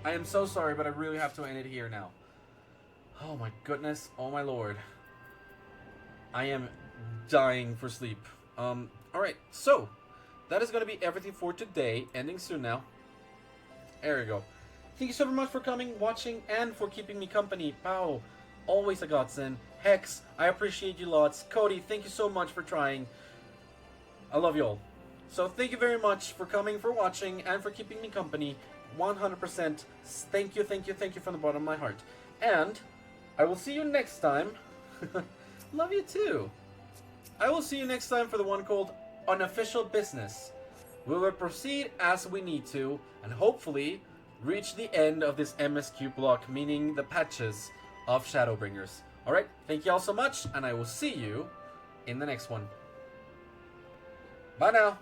I am so sorry, but I really have to end it here now. Oh my goodness. Oh my lord. I am dying for sleep. Alright, so that is going to be everything for today. Ending soon now. There we go. Thank you so very much for coming, watching, and for keeping me company. Pow. Always a godsend. Hex, I appreciate you lots. Cody, thank you so much for trying. I love you all. So thank you very much for coming, for watching, and for keeping me company. 100%. Thank you from the bottom of my heart. And I will see you next time. Love you too. I will see you next time for the one called Unofficial Business. We will proceed as we need to, and hopefully reach the end of this MSQ block, meaning the patches of Shadowbringers. Alright, thank you all so much, and I will see you in the next one. Bye now.